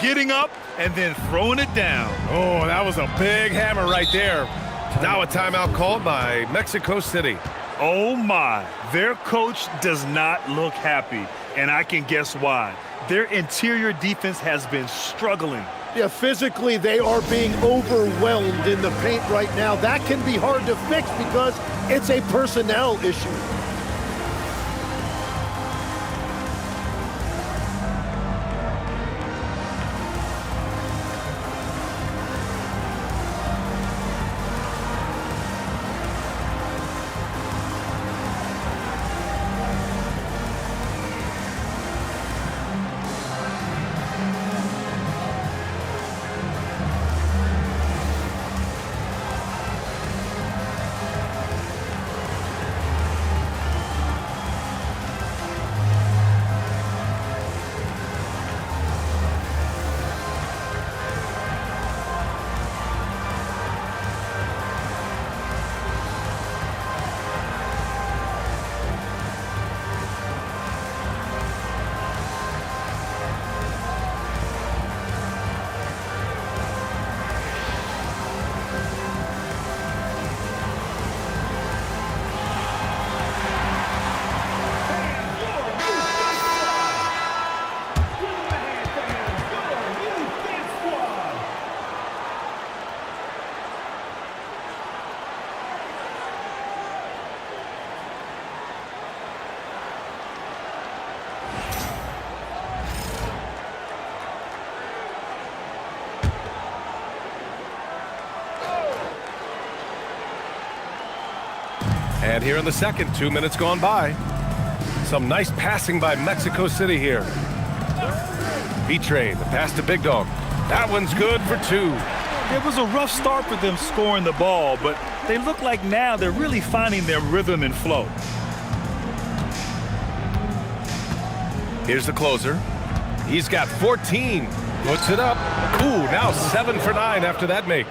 Getting up and then throwing it down. Oh, that was a big hammer right there. Now a timeout called by Mexico City. Oh my, their coach does not look happy, and I can guess why. Their interior defense has been struggling. Yeah, physically they are being overwhelmed in the paint right now. That can be hard to fix because it's a personnel issue. And here in the second, 2 minutes gone by. Some nice passing by Mexico City here. B-Train, the pass to Big Dog. That one's good for 2. It was a rough start for them scoring the ball, but they look like now they're really finding their rhythm and flow. Here's the closer. He's got 14. Puts it up. Ooh, now 7 for 9 after that make.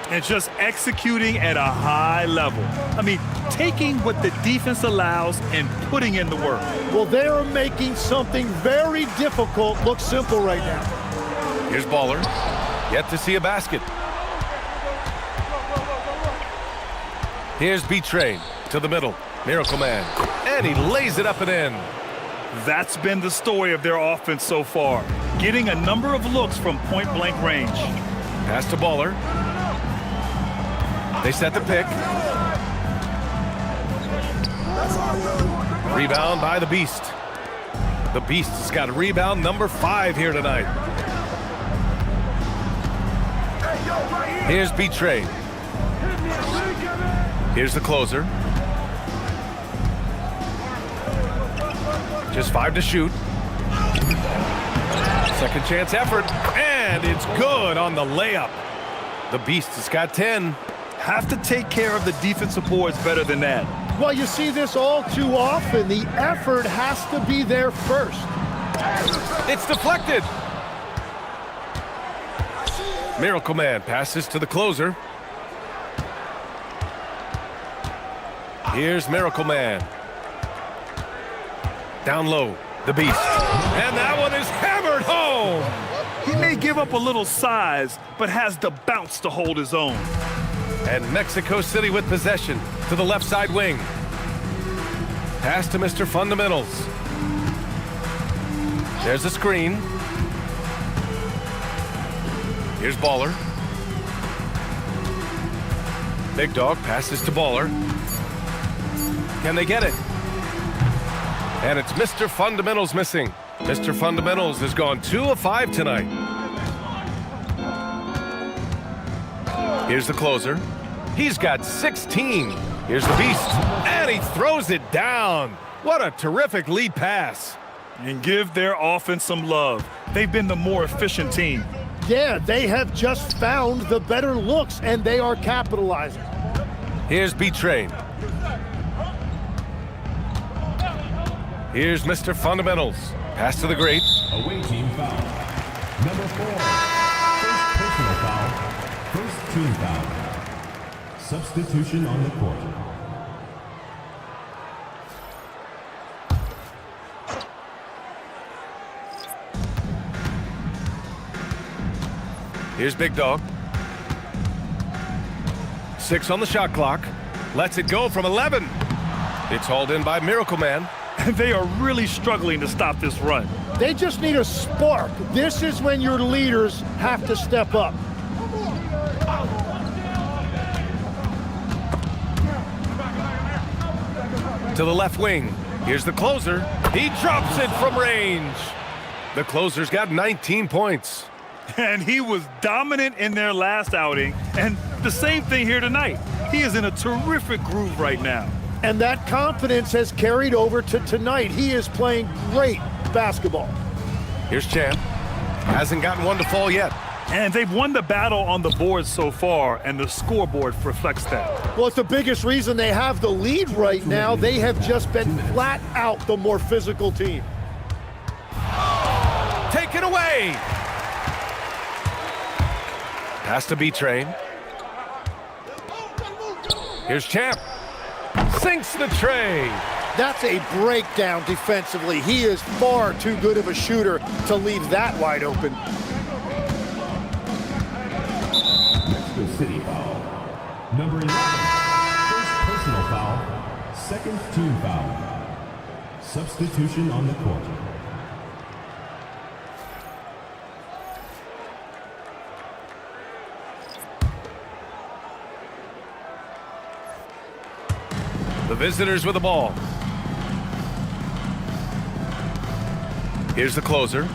And just executing at a high level. I mean, taking what the defense allows and putting in the work. Well, they are making something very difficult look simple right now. Here's Baller. Yet to see a basket. Here's B-Train to the middle. Miracle Man. And he lays it up and in. That's been the story of their offense so far. Getting a number of looks from point-blank range. Pass to Baller. They set the pick. Rebound by the Beast. The Beast has got rebound number 5 here tonight. Here's B-Train. Here's the closer. Just 5 to shoot. Second chance effort. And it's good on the layup. The Beast has got 10. Have to take care of the defensive boards better than that. Well, you see this all too often. The effort has to be there first. It's deflected. Miracle Man passes to the closer. Here's Miracle Man. Down low, the Beast. And that one is hammered home. He may give up a little size, but has the bounce to hold his own. And Mexico City with possession to the left side wing. Pass to Mr. Fundamentals. There's a screen. Here's Baller. Big Dog passes to Baller. Can they get it? And it's Mr. Fundamentals missing. Mr. Fundamentals has gone 2 of 5 tonight. Here's the closer. He's got 16. Here's the Beast. And he throws it down. What a terrific lead pass. And give their offense some love. They've been the more efficient team. Yeah, they have just found the better looks, and they are capitalizing. Here's B-Train. Here's Mr. Fundamentals. Pass to the great. Away team foul. Number 4. First personal foul. First team foul. Substitution on the court. Here's Big Dog. 6 on the shot clock. Lets it go from 11. It's hauled in by Miracle Man. And they are really struggling to stop this run. They just need a spark. This is when your leaders have to step up. To the left wing. Here's the closer. He drops it from range. The closer's got 19 points. And he was dominant in their last outing. And the same thing here tonight. He is in a terrific groove right now. And that confidence has carried over to tonight. He is playing great basketball. Here's Champ. Hasn't gotten one to fall yet. And they've won the battle on the board so far, and the scoreboard reflects that. Well, it's the biggest reason they have the lead right now. They have just been flat out the more physical team. Take it away. Pass to B-Train. Here's Champ. Sinks the tray. That's a breakdown defensively. He is far too good of a shooter to leave that wide open. Mexico City foul. Number 11. First personal foul. Second team foul. Substitution on the court. The visitors with the ball. Here's the closer.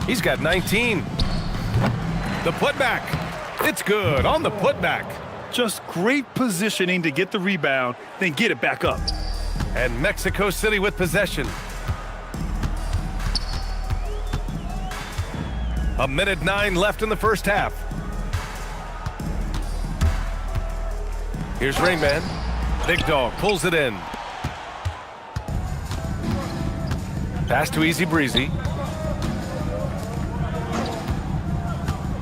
He's got 19. The putback. It's good on the putback. Just great positioning to get the rebound, then get it back up. And Mexico City with possession. 1:09 left in the first half. Here's Rain Man. Big Dog pulls it in. Pass to Easy Breezy.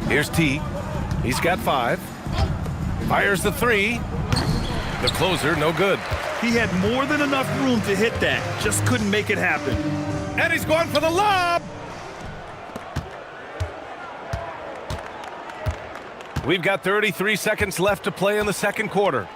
Here's T. He's got 5. Fires the 3. The closer, no good. He had more than enough room to hit that. Just couldn't make it happen. And he's going for the lob. We've got 33 seconds left to play in the second quarter.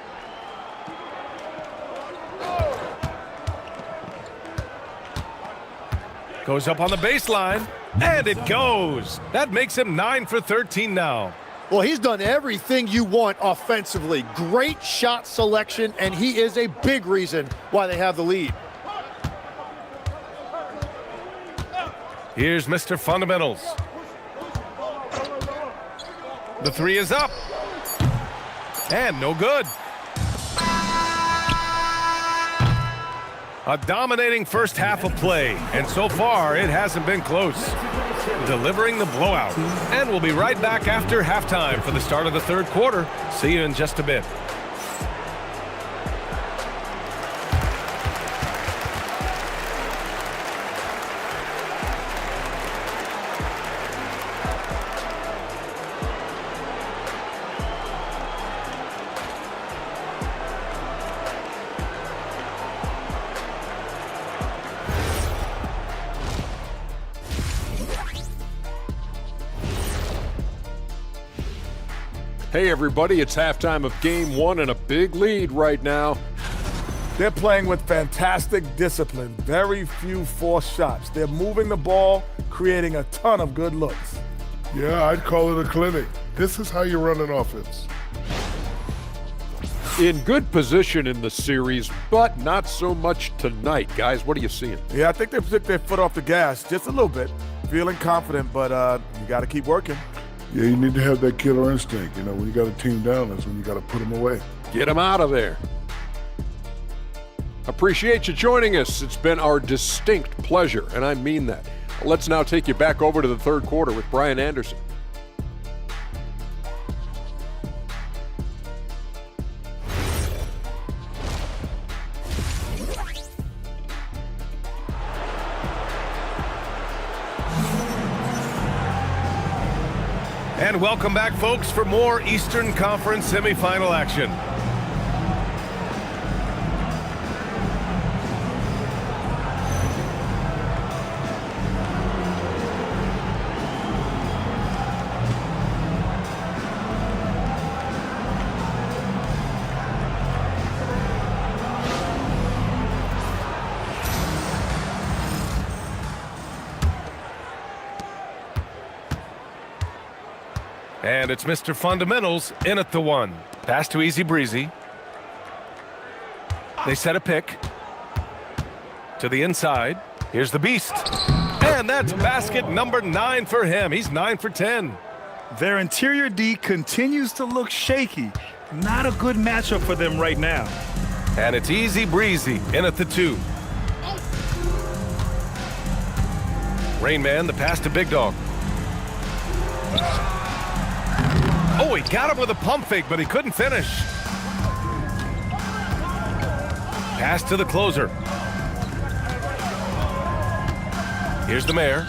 Goes up on the baseline, and it goes. That makes him 9 for 13 now. Well, he's done everything you want offensively. Great shot selection, and he is a big reason why they have the lead. Here's Mr. Fundamentals. The 3 is up. And no good. A dominating first half of play, and so far it hasn't been close. Delivering the blowout. And we'll be right back after halftime for the start of the third quarter. See you in just a bit. Hey everybody, it's halftime of game 1 and a big lead right now. They're playing with fantastic discipline, very few forced shots. They're moving the ball, creating a ton of good looks. Yeah, I'd call it a clinic. This is how you run an offense. In good position in the series, but not so much tonight. Guys, what are you seeing? Yeah, I think they took their foot off the gas just a little bit. Feeling confident, but you got to keep working. Yeah, you need to have that killer instinct. You know, when you got a team down, that's when you got to put them away. Get them out of there. Appreciate you joining us. It's been our distinct pleasure, and I mean that. Let's now take you back over to the third quarter with Brian Anderson. And welcome back, folks, for more Eastern Conference semifinal action. And it's Mr. Fundamentals in at the 1. Pass to Easy Breezy. They set a pick. To the inside. Here's the Beast. And that's basket number 9 for him. He's 9 for 10. Their interior D continues to look shaky. Not a good matchup for them right now. And it's Easy Breezy in at the 2. Rain Man, the pass to Big Dog. Oh, he got him with a pump fake, but he couldn't finish. Pass to the closer. Here's the Mayor.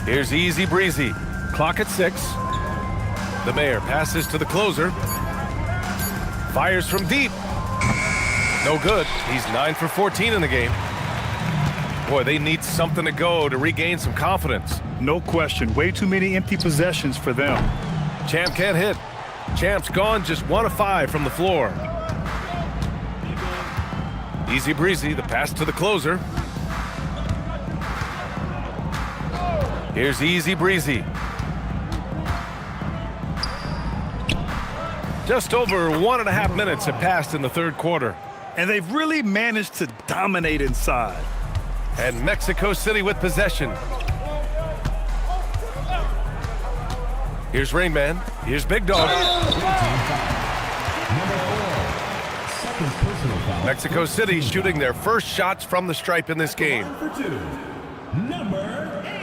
Here's Easy Breezy. Clock at 6. The Mayor passes to the closer. Fires from deep. No good. He's 9 for 14 in the game. Boy, they need something to go to regain some confidence. No question. Way too many empty possessions for them. Champ can't hit. Champ's gone just 1 of 5 from the floor. Easy Breezy, the pass to the closer. Here's Easy Breezy. Just over 1.5 minutes have passed in the third quarter. And they've really managed to dominate inside. And Mexico City with possession. Here's Rain Man. Here's Big Dog. Mexico City shooting their first shots from the stripe in this game. Number 8.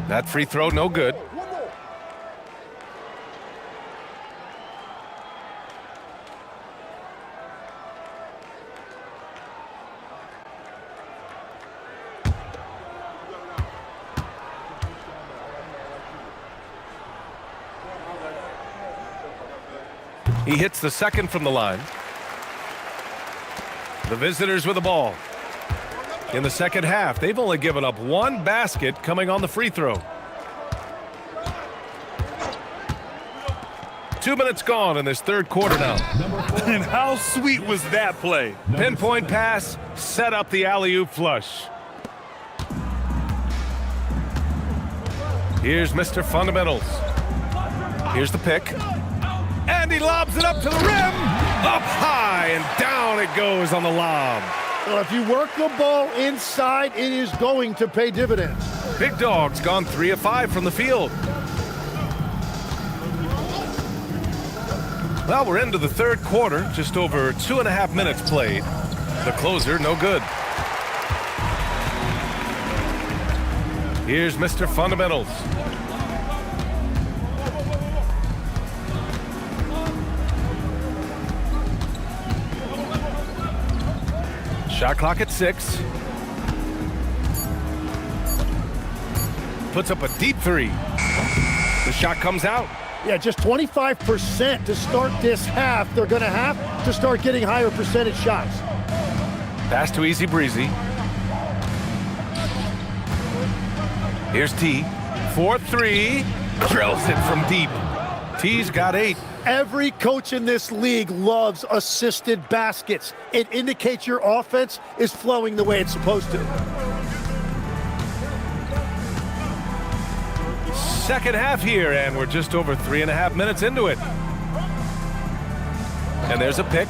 That free throw, no good. He hits the second from the line. The visitors with the ball. In the second half, they've only given up one basket coming on the free throw. 2 minutes gone in this third quarter now. And how sweet was that play? Pinpoint pass, set up the alley-oop flush. Here's Mr. Fundamentals. Here's the pick. And he lobs it up to the rim. Up high and down it goes on the lob. Well, if you work the ball inside, it is going to pay dividends. Big Dog's gone 3 of 5 from the field. Well, we're into the third quarter, just over 2.5 minutes played. The closer, no good. Here's Mr. Fundamentals. Shot clock at 6. Puts up a deep 3. The shot comes out. Yeah, just 25% to start this half. They're going to have to start getting higher percentage shots. Pass to Easy Breezy. Here's T. 4-3. Drills it from deep. T's got 8. Every coach in this league loves assisted baskets. It indicates your offense is flowing the way it's supposed to. Second half here, and we're just over 3.5 minutes into it. And there's a pick.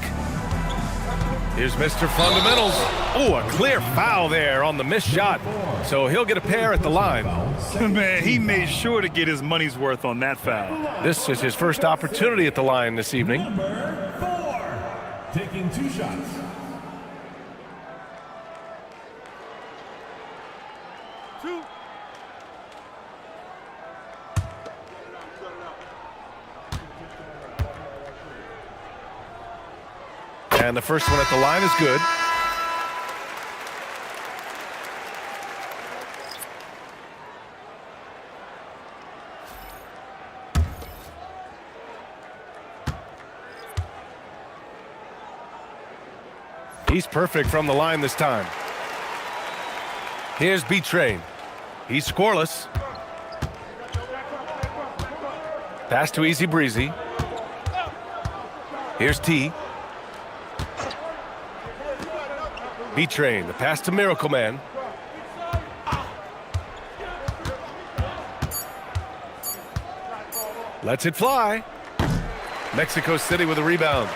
Here's Mr. Fundamentals. Oh, a clear foul there on the missed shot. So he'll get a pair at the line. Man, he made sure to get his money's worth on that foul. This is his first opportunity at the line this evening. Number 4. Taking 2 shots. And the first one at the line is good. He's perfect from the line this time. Here's B-Train. He's scoreless. Pass to Easy Breezy. Here's T. B-Train, the pass to Miracle Man. Lets it fly. Mexico City with a rebound.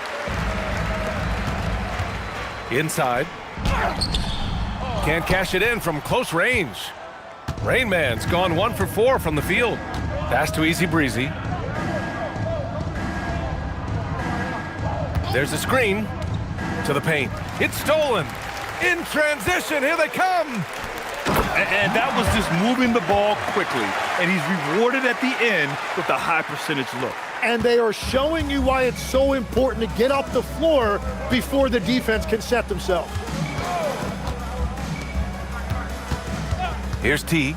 Inside. Can't cash it in from close range. Rain Man's gone 1 for 4 from the field. Pass to Easy Breezy. There's a screen to the paint. It's stolen. In transition, here they come. And that was just moving the ball quickly. And he's rewarded at the end with a high percentage look. And they are showing you why it's so important to get off the floor before the defense can set themselves. Here's T.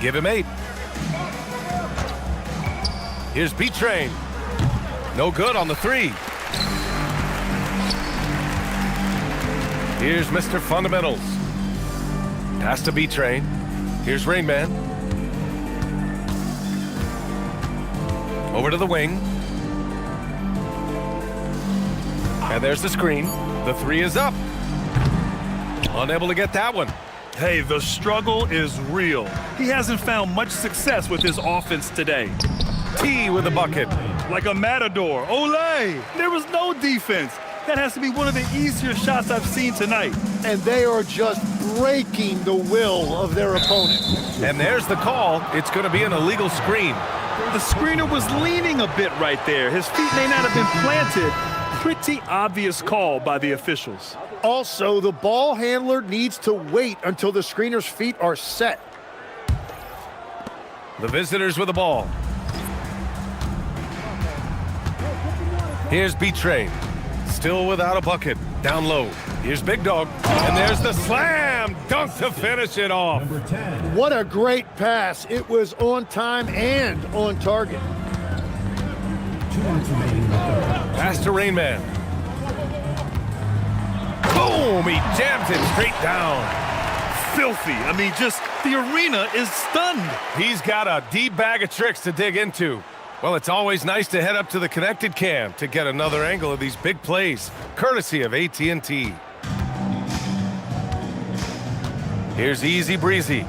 Give him 8. Here's B-Train. No good on the 3. Here's Mr. Fundamentals. Pass to B-Train. Here's Rain Man. Over to the wing. And there's the screen. The 3 is up. Unable to get that one. Hey, the struggle is real. He hasn't found much success with his offense today. T with the bucket. Like a matador. Ole! There was no defense. That has to be one of the easier shots I've seen tonight. And they are just breaking the will of their opponent. And there's the call. It's going to be an illegal screen. The screener was leaning a bit right there. His feet may not have been planted. Pretty obvious call by the officials. Also, the ball handler needs to wait until the screener's feet are set. The visitors with the ball. Here's B-Train. Still without a bucket. Down low. Here's Big Dog. And there's the slam dunk to finish it off. What a great pass. It was on time and on target. Pass to Rain Man. Boom! He jams it straight down. Filthy. I mean, just the arena is stunned. He's got a deep bag of tricks to dig into. Well, it's always nice to head up to the connected cam to get another angle of these big plays, courtesy of AT&T. Here's Easy Breezy.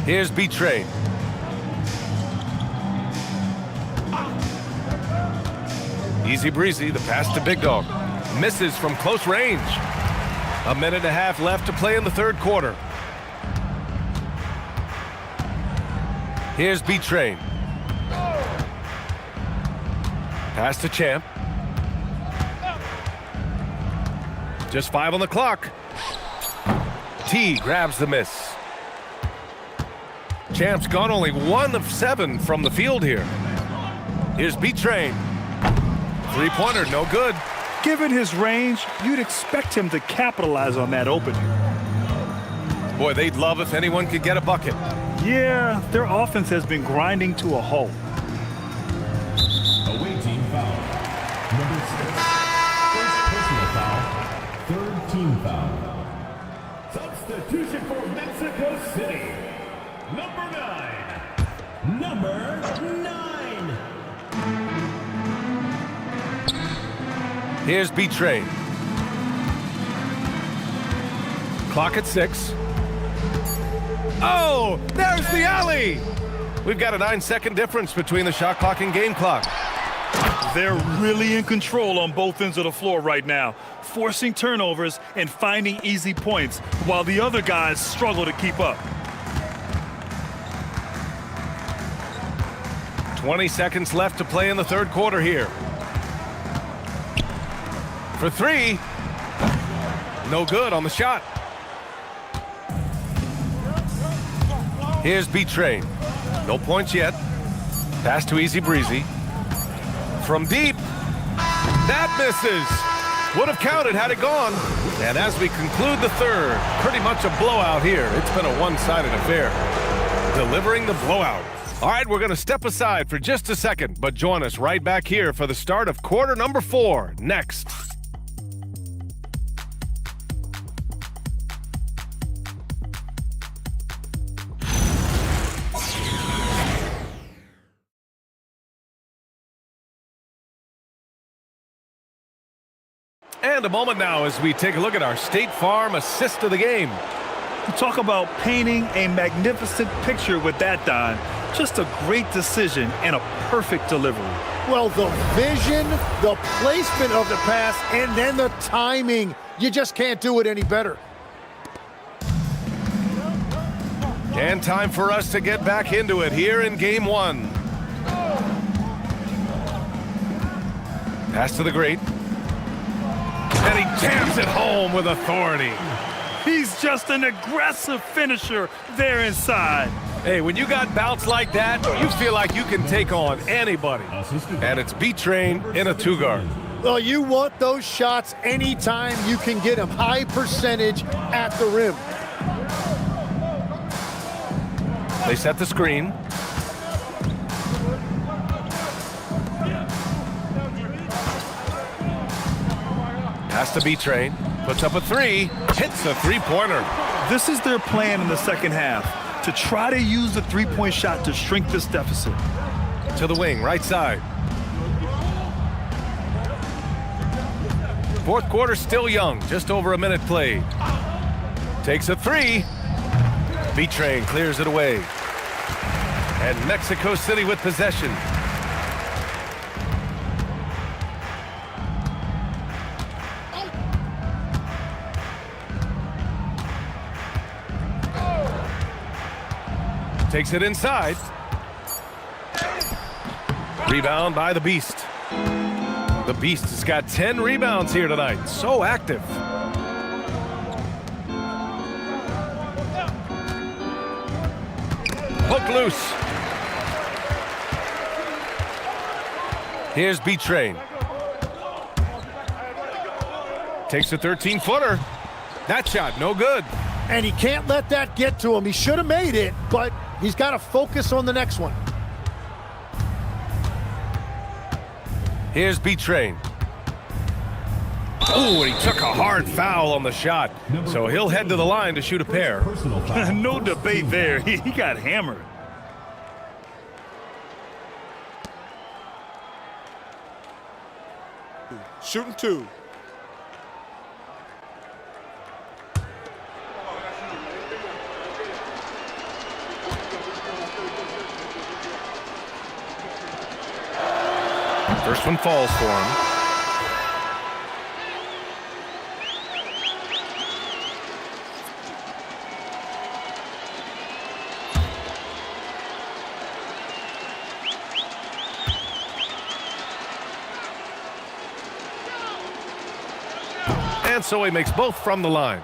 Here's B-Train. Easy Breezy, the pass to Big Dog. Misses from close range. A minute and a half left to play in the third quarter. Here's B-Train. Pass to Champ. Just 5 on the clock. T grabs the miss. Champ's gone only 1 of 7 from the field here. Here's B-Train. Three-pointer, no good. Given his range, you'd expect him to capitalize on that opening. Boy, they'd love if anyone could get a bucket. Yeah, their offense has been grinding to a halt. Away team foul. Number 6. First personal foul. Third team foul. Substitution for Mexico City. Number 9. Number 9. Here's B-Train. Clock at 6. Oh, there's the alley! We've got a 9-second difference between the shot clock and game clock. They're really in control on both ends of the floor right now, forcing turnovers and finding easy points while the other guys struggle to keep up. 20 seconds left to play in the third quarter here. For 3. No good on the shot. Here's B-Train. No points yet. Pass to Easy Breezy. From deep. That misses. Would have counted had it gone. And as we conclude the third, pretty much a blowout here. It's been a one-sided affair. Delivering the blowout. All right, we're going to step aside for just a second, but join us right back here for the start of quarter number 4 next. And a moment now as we take a look at our State Farm assist of the game. Talk about painting a magnificent picture with that, Don. Just a great decision and a perfect delivery. Well, the vision, the placement of the pass, and then the timing. You just can't do it any better. And time for us to get back into it here in game 1. Pass to the great. And he jams it home with authority. He's just an aggressive finisher there inside. Hey, when you got bounce like that, you feel like you can take on anybody. And it's B-Train in a 2-guard. Well, you want those shots anytime you can get them. High percentage at the rim. They set the screen. Pass to B-Train. Puts up a 3. Hits a 3-pointer. This is their plan in the second half, to try to use the three-point shot to shrink this deficit. To the wing, right side. Fourth quarter still young, just over a minute played. Takes a three. B-Train clears it away. And Mexico City with possession. Takes it inside. Rebound by the Beast. The Beast has got 10 rebounds here tonight. So active. Hook loose. Here's B-Train. Takes a 13-footer. That shot, no good. And he can't let that get to him. He should have made it, but he's got to focus on the next one. Here's B-Train. Oh, and he took a hard foul on the shot. So he'll head to the line to shoot a pair. No debate there. He got hammered. Shooting 2. First one falls for him. And so he makes both from the line.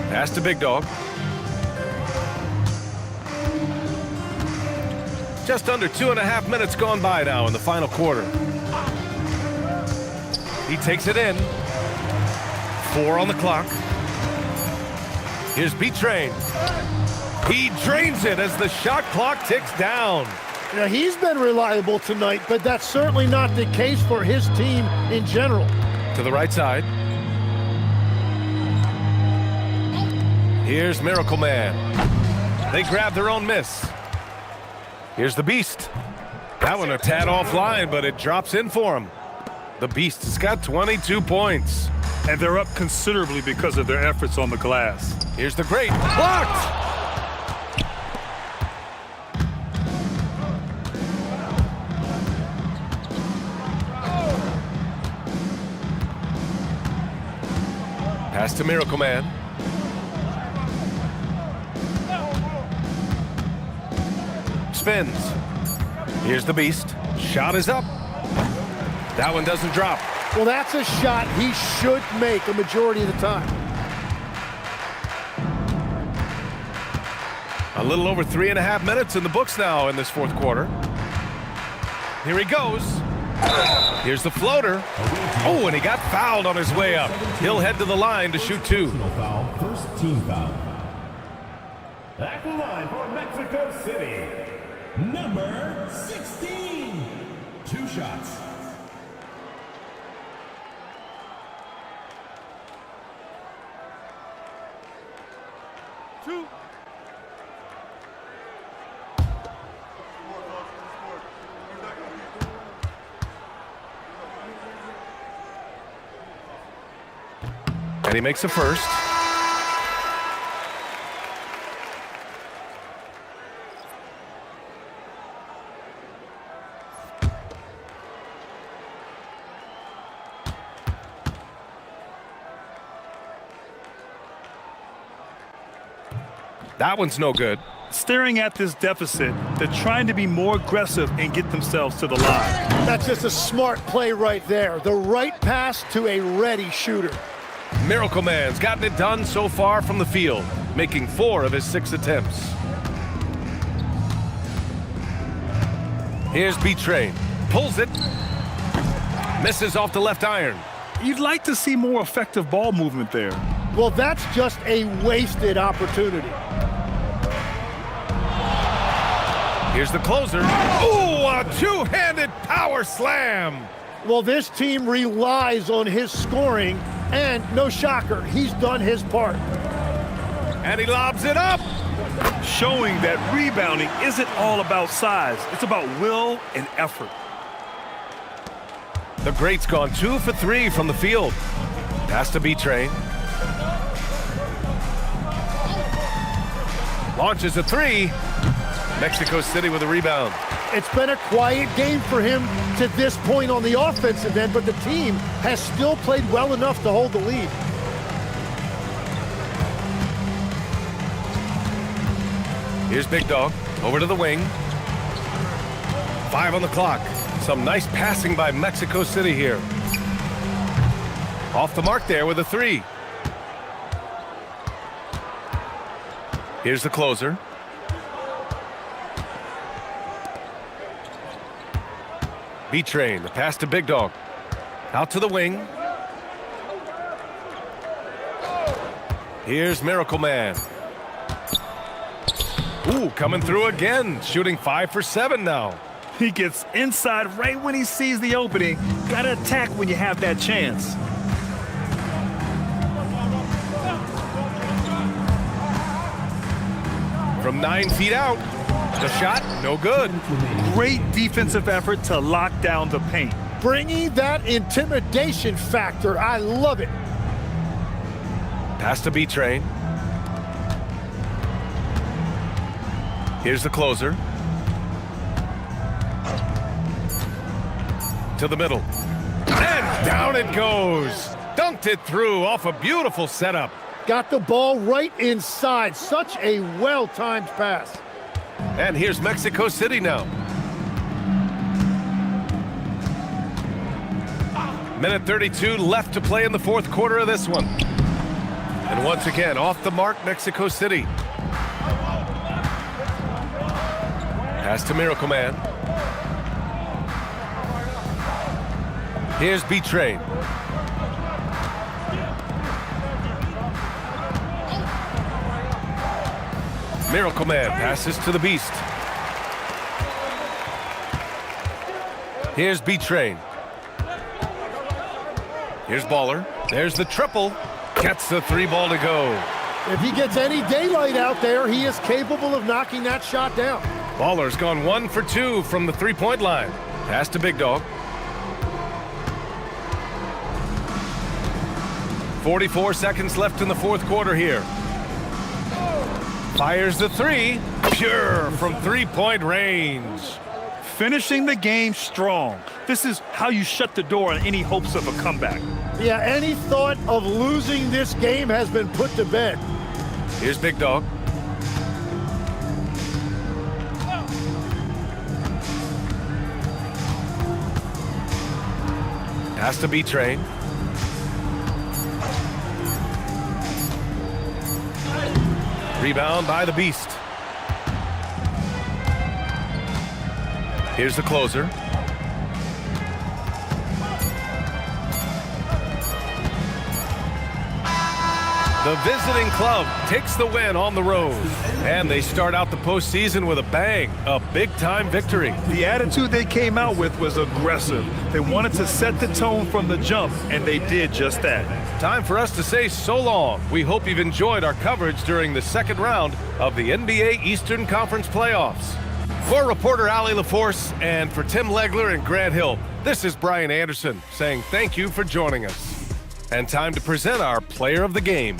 Pass to Big Dog. Just under 2.5 minutes gone by now in the final quarter. He takes it in. 4 on the clock. Here's B-Train. He drains it as the shot clock ticks down. Now, he's been reliable tonight, but that's certainly not the case for his team in general. To the right side. Here's Miracle Man. They grab their own miss. Here's the Beast. That one a tad offline, but it drops in for him. The Beast has got 22 points. And they're up considerably because of their efforts on the glass. Here's the Great. Blocked! Pass to Miracle Man. Spins. Here's the Beast. Shot is up. That one doesn't drop. Well, that's a shot he should make a majority of the time. A little over 3.5 minutes in the books now in this fourth quarter. Here he goes. Here's the floater. Oh, and he got fouled on his way up. He'll head to the line to shoot 2. Foul, first team foul. At the line for Mexico City, number 16. 2 shots. And he makes a first. That one's no good. Staring at this deficit, they're trying to be more aggressive and get themselves to the line. That's just a smart play right there. The right pass to a ready shooter. Miracle Man's gotten it done so far from the field, making 4 of his 6 attempts. Here's B-Train. Pulls it. Misses off the left iron. You'd like to see more effective ball movement there. Well, that's just a wasted opportunity. Here's the closer. Ooh, a two-handed power slam. Well, this team relies on his scoring, and no shocker, he's done his part. And he lobs it up. showing that rebounding isn't all about size. It's about will and effort. The great's gone 2 for 3 from the field. Pass to B-Train. Launches a 3. Mexico City with a rebound. It's been a quiet game for him to this point on the offensive end, but the team has still played well enough to hold the lead. Here's Big Dog, over to the wing. 5 on the clock. Some nice passing by Mexico City here. Off the mark there with a 3. Here's the closer. B-Train, the pass to Big Dog. Out to the wing. Here's Miracle Man. Ooh, coming through again. Shooting 5 for 7 now. He gets inside right when he sees the opening. Gotta attack when you have that chance. From 9 feet out. The shot, no good. Great defensive effort to lock down the paint. Bringing that intimidation factor. I love it. Pass to B-Train. Here's the closer. To the middle. And down it goes. Dunked it through off a beautiful setup. Got the ball right inside. Such a well-timed pass. And here's Mexico City now. Minute 32 left to play in the fourth quarter of this one. And once again, off the mark, Mexico City. Pass to Miracle Man. Here's B-Train. Miracle Man passes to the Beast. Here's B-Train. Here's Baller. There's the triple. Gets the 3 ball to go. If he gets any daylight out there, he is capable of knocking that shot down. Baller's gone 1 for 2 from the 3-point line. Pass to Big Dog. 44 seconds left in the fourth quarter here. Fires the 3. Pure from 3-point range. Finishing the game strong. This is how you shut the door on any hopes of a comeback. Yeah, any thought of losing this game has been put to bed. Here's Big Dog. Pass to B-Train. Rebound by the Beast. Here's the closer. The visiting club takes the win on the road. And they start out the postseason with a bang, a big-time victory. The attitude they came out with was aggressive. They wanted to set the tone from the jump, and they did just that. Time for us to say so long. We hope you've enjoyed our coverage during the second round of the NBA Eastern Conference playoffs. For reporter Allie LaForce and for Tim Legler and Grant Hill, this is Brian Anderson saying thank you for joining us. And time to present our player of the game.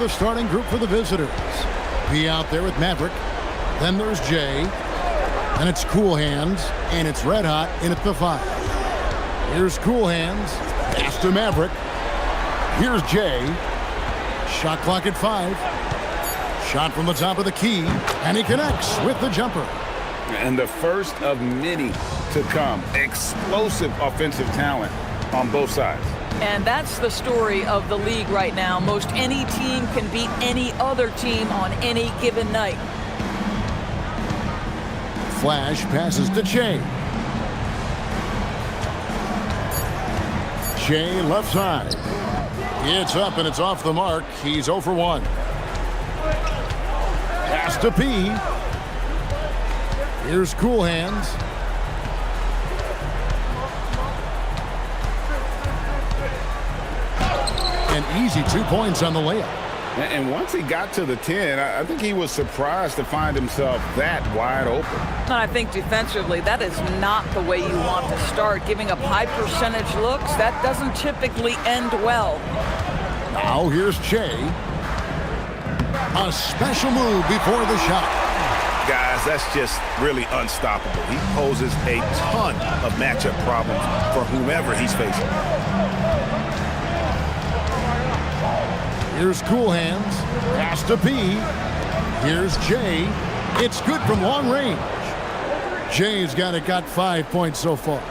the starting group for the visitors. P out there with Maverick. Then there's Jay. And it's Cool Hands. And it's Red Hot in at the 5. Here's Cool Hands. Pass to Maverick. Here's Jay. Shot clock at 5. Shot from the top of the key. And he connects with the jumper. And the first of many to come. Explosive offensive talent on both sides. And that's the story of the league right now. Most any team can beat any other team on any given night. Flash passes to Jay. Jay left side. It's up and it's off the mark. He's 0 for 1. Pass to P. Here's Cool Hands. An easy 2 points on the layup. And once he got to the 10, I think he was surprised to find himself that wide open. And I think defensively, that is not the way you want to start. Giving up high percentage looks, that doesn't typically end well. Now here's Jay. A special move before the shot. Guys, that's just really unstoppable. He poses a ton of matchup problems for whomever he's facing. Here's Cool Hands. Pass to P. Here's Jay. It's good from long range. Jay's got 5 points so far.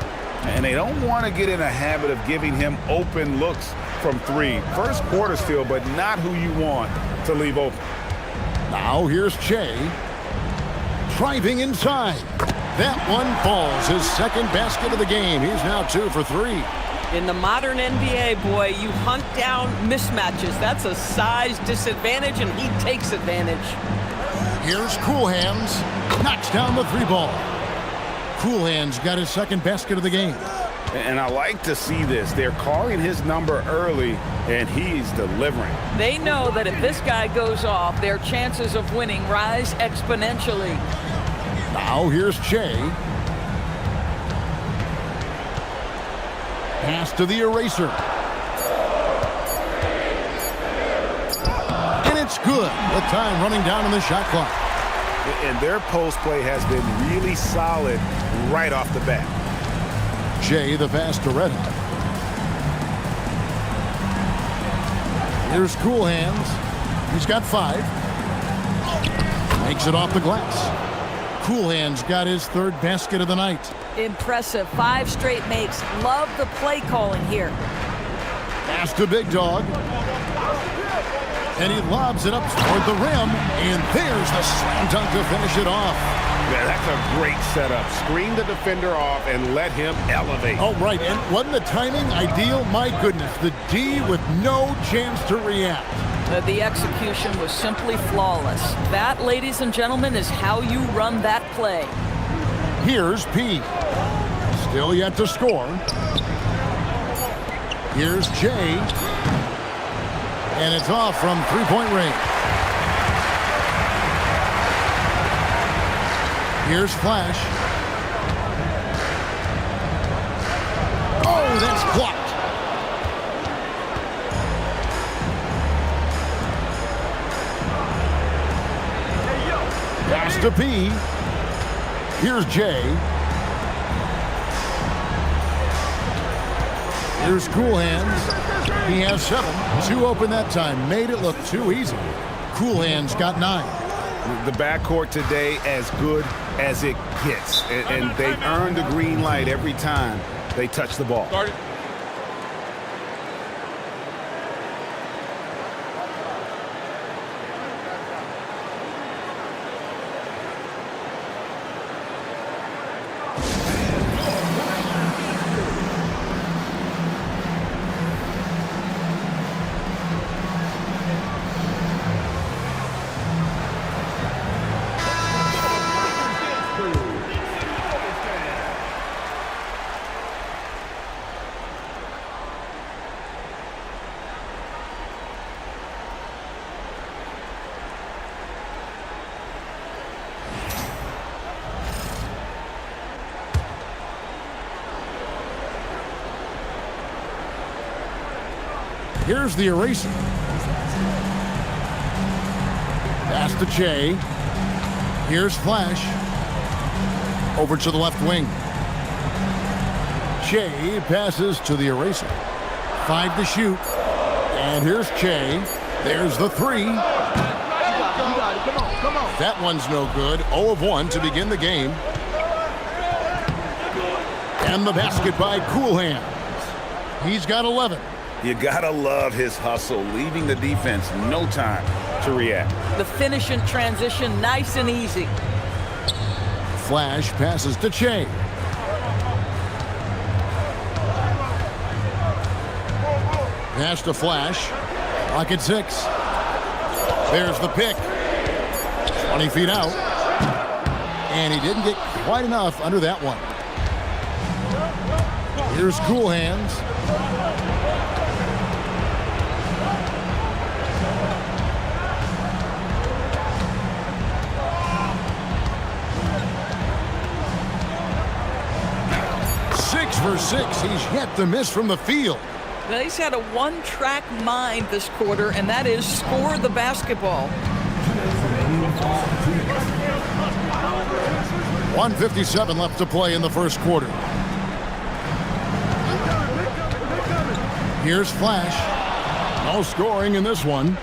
And they don't want to get in a habit of giving him open looks from 3. First quarter still, but not who you want to leave open. Now here's Jay. Driving inside. That one falls. His second basket of the game. He's now 2 for 3. In the modern NBA, boy, you hunt down mismatches. That's a size disadvantage, and he takes advantage. Here's Cool Hands. Knocks down the 3 ball. Cool Hands got his second basket of the game. And I like to see this. They're calling his number early, and he's delivering. They know that if this guy goes off, their chances of winning rise exponentially. Now here's Jay. Pass to the eraser. And it's good with time running down on the shot clock. And their post play has been really solid right off the bat. Jay the pass to Red Hot. Here's Cool Hands. He's got 5. Makes it off the glass. Cool Hands got his 3rd basket of the night. Impressive. 5 straight makes. Love the play calling here. Pass to Big Dog. And he lobs it up toward the rim. And there's the slam dunk to finish it off. Yeah, that's a great setup. Screen the defender off and let him elevate. Oh, right. And wasn't the timing ideal? My goodness. The D with no chance to react. The execution was simply flawless. That, ladies and gentlemen, is how you run that play. Here's P. Still yet to score. Here's Jay. And it's off from 3-point range. Here's Flash. Oh, that's blocked. Pass to P. Here's Jay. Here's Cool Hands. He has 7. 2 open that time. Made it look too easy. Cool Hands got 9. The backcourt today as good as it gets. And they've earned the green light every time they touch the ball. Here's the eraser. Pass to Che. Here's Flash. Over to the left wing. Che passes to the eraser. 5 to shoot. And here's Che. There's the 3. That one's no good. 0 of 1 to begin the game. And the basket by Cool Hands. He's got 11. You gotta love his hustle, leaving the defense no time to react. The finish in transition, nice and easy. Flash passes to Che. Pass to Flash. Rocket 6. There's the pick. 20 feet out. And he didn't get quite enough under that one. Here's Cool Hands. For 6. He's yet to miss from the field. Well, he's had a one-track mind this quarter, and that is score the basketball. 1:57 left to play in the first quarter. Here's Flash. No scoring in this one.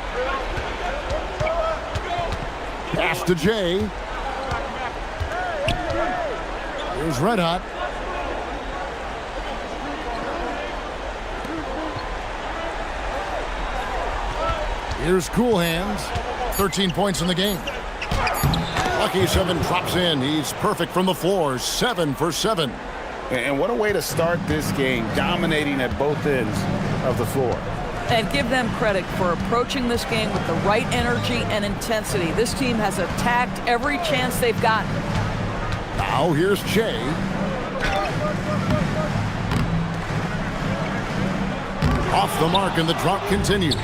Pass to Jay. Here's Red Hot. Here's Cool Hands. 13 points in the game. Lucky 7 drops in. He's perfect from the floor. 7 for 7. And what a way to start this game, dominating at both ends of the floor. And give them credit for approaching this game with the right energy and intensity. This team has attacked every chance they've gotten. Now here's Che. Off the mark, and the drought continues.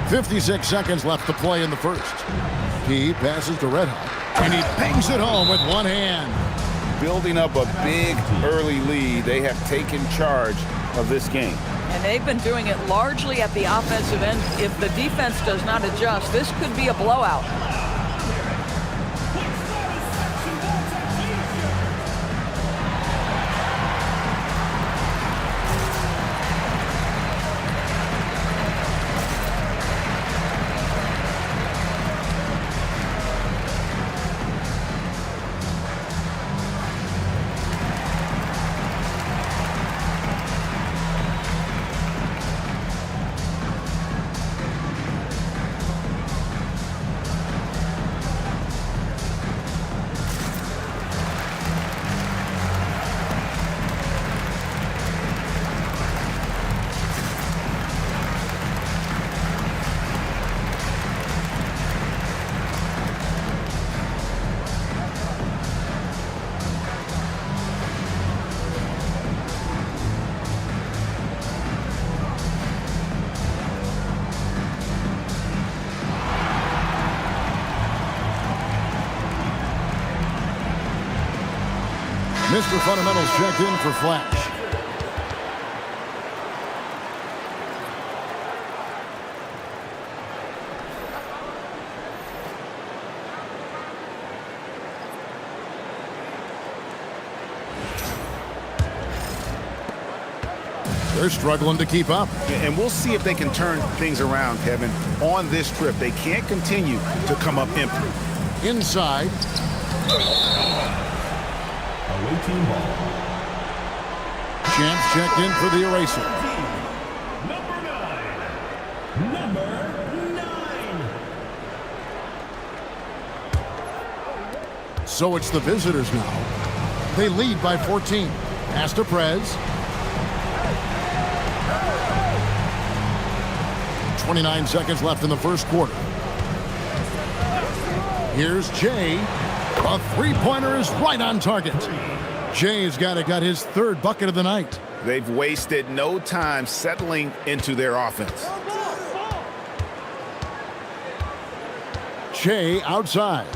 56 seconds left to play in the first. He passes to Red Hot, and he bangs it home with one hand. Building up a big early lead, they have taken charge of this game. And they've been doing it largely at the offensive end. If the defense does not adjust, this could be a blowout. Mr. Fundamentals checked in for Flash. They're struggling to keep up. And we'll see if they can turn things around, Kevin, on this trip. They can't continue to come up empty. Inside. Away team ball. Champs checked in for the eraser. Number 9. So it's the visitors now. They lead by 14. Pass to Prez. 29 seconds left in the first quarter. Here's Jay. A three-pointer is right on target. Jay's got his third bucket of the night. They've wasted no time settling into their offense. Jay outside.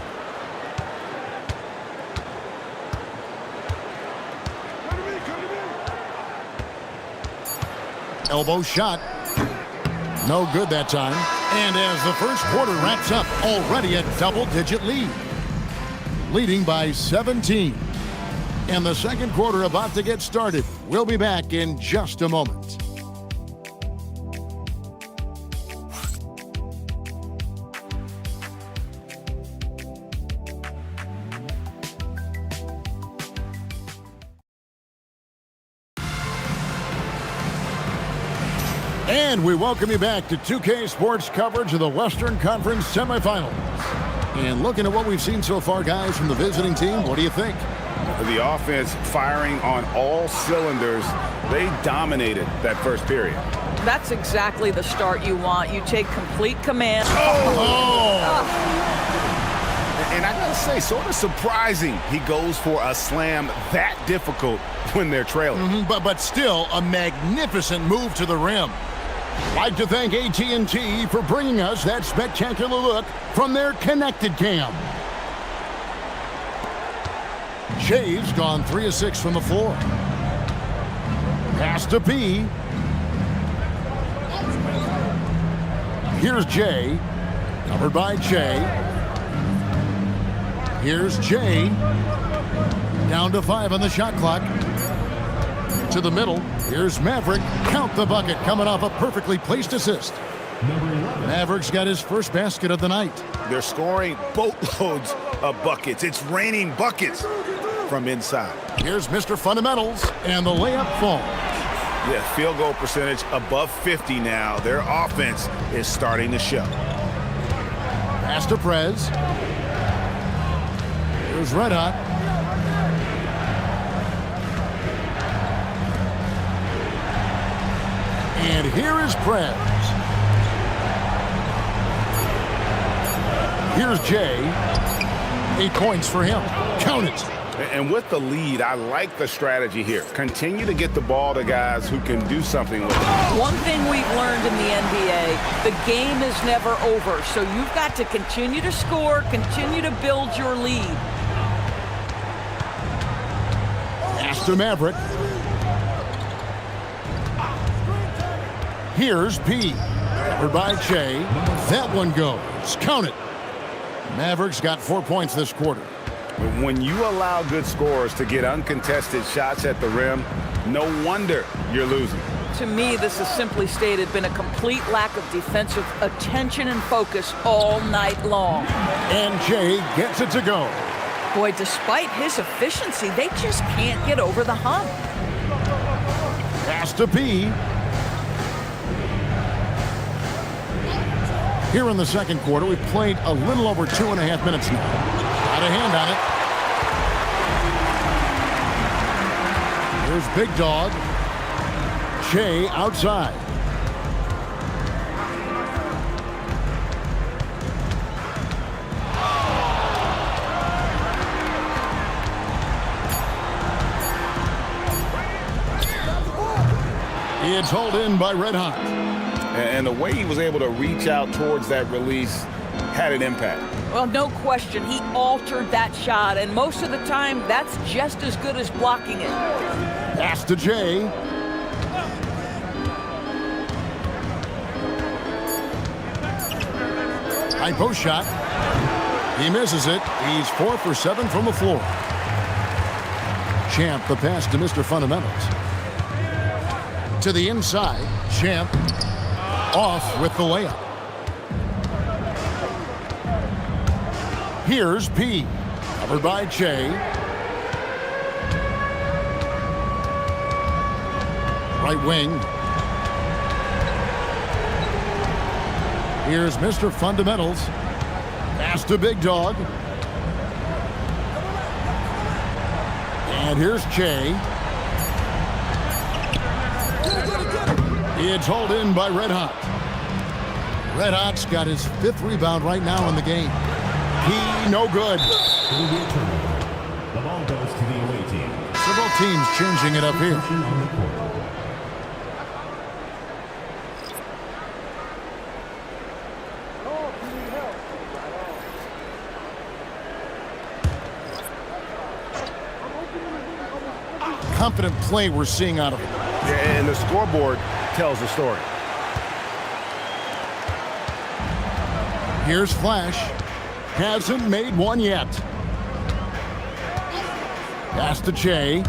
Elbow shot. No good that time. And as the first quarter wraps up, already a double-digit lead. Leading by 17. And the second quarter about to get started. We'll be back in just a moment. And we welcome you back to 2K Sports coverage of the Western Conference semifinals. And looking at what we've seen so far, guys, from the visiting team, what do you think? The offense firing on all cylinders. They dominated that first period. That's exactly the start you want. You take complete command. And I gotta say, sort of surprising he goes for a slam that difficult when they're trailing. But still a magnificent move to the rim. Like to thank AT&T for bringing us that spectacular look from their connected cam. Shay's gone 3 of 6 from the floor. Pass to P. Here's Jay. Covered by Jay. Here's Jay. Down to 5 on the shot clock. To the middle. Here's Maverick. Count the bucket coming off a perfectly placed assist. Maverick's got his first basket of the night. They're scoring boatloads of buckets. It's raining buckets from inside. Here's Mr. Fundamentals, and the layup falls. Yeah, field goal percentage above 50 now. Their offense is starting to show. Pass to Prez. Here's Red Hot. And here is Prez. Here's Jay. 8 points for him. Count it. And with the lead, I like the strategy here. Continue to get the ball to guys who can do something with it. One thing we've learned in the NBA, the game is never over. So you've got to continue to score, continue to build your lead. Pass to Maverick. Here's P. Covered by Jay. That one goes. Count it. Mavericks got 4 points this quarter. When you allow good scorers to get uncontested shots at the rim, no wonder you're losing. To me, this has simply stated been a complete lack of defensive attention and focus all night long. And Jay gets it to go. Boy, despite his efficiency, they just can't get over the hump. Pass to P. Here in the second quarter, we've played a little over 2.5 minutes now. Got a hand on it. Here's Big Dog. Jay outside. It's hauled in by Red Hot. And the way he was able to reach out towards that release had an impact. Well, no question. He altered that shot, and most of the time, that's just as good as blocking it. Pass to Jay. High post shot. He misses it. He's 4 for 7 from the floor. Champ, the pass to Mr. Fundamentals. To the inside. Champ off with the layup. Here's P. Covered by Jay. Right wing. Here's Mr. Fundamentals. Pass to Big Dog. And here's Jay. It's hauled in by Red Hot. Red Hot's got his 5th rebound right now in the game. He no good. The ball goes to the away team. Several teams changing it up here. Confident play we're seeing out of him. And the scoreboard tells the story. Here's Flash. Hasn't made one yet. Pass to Che.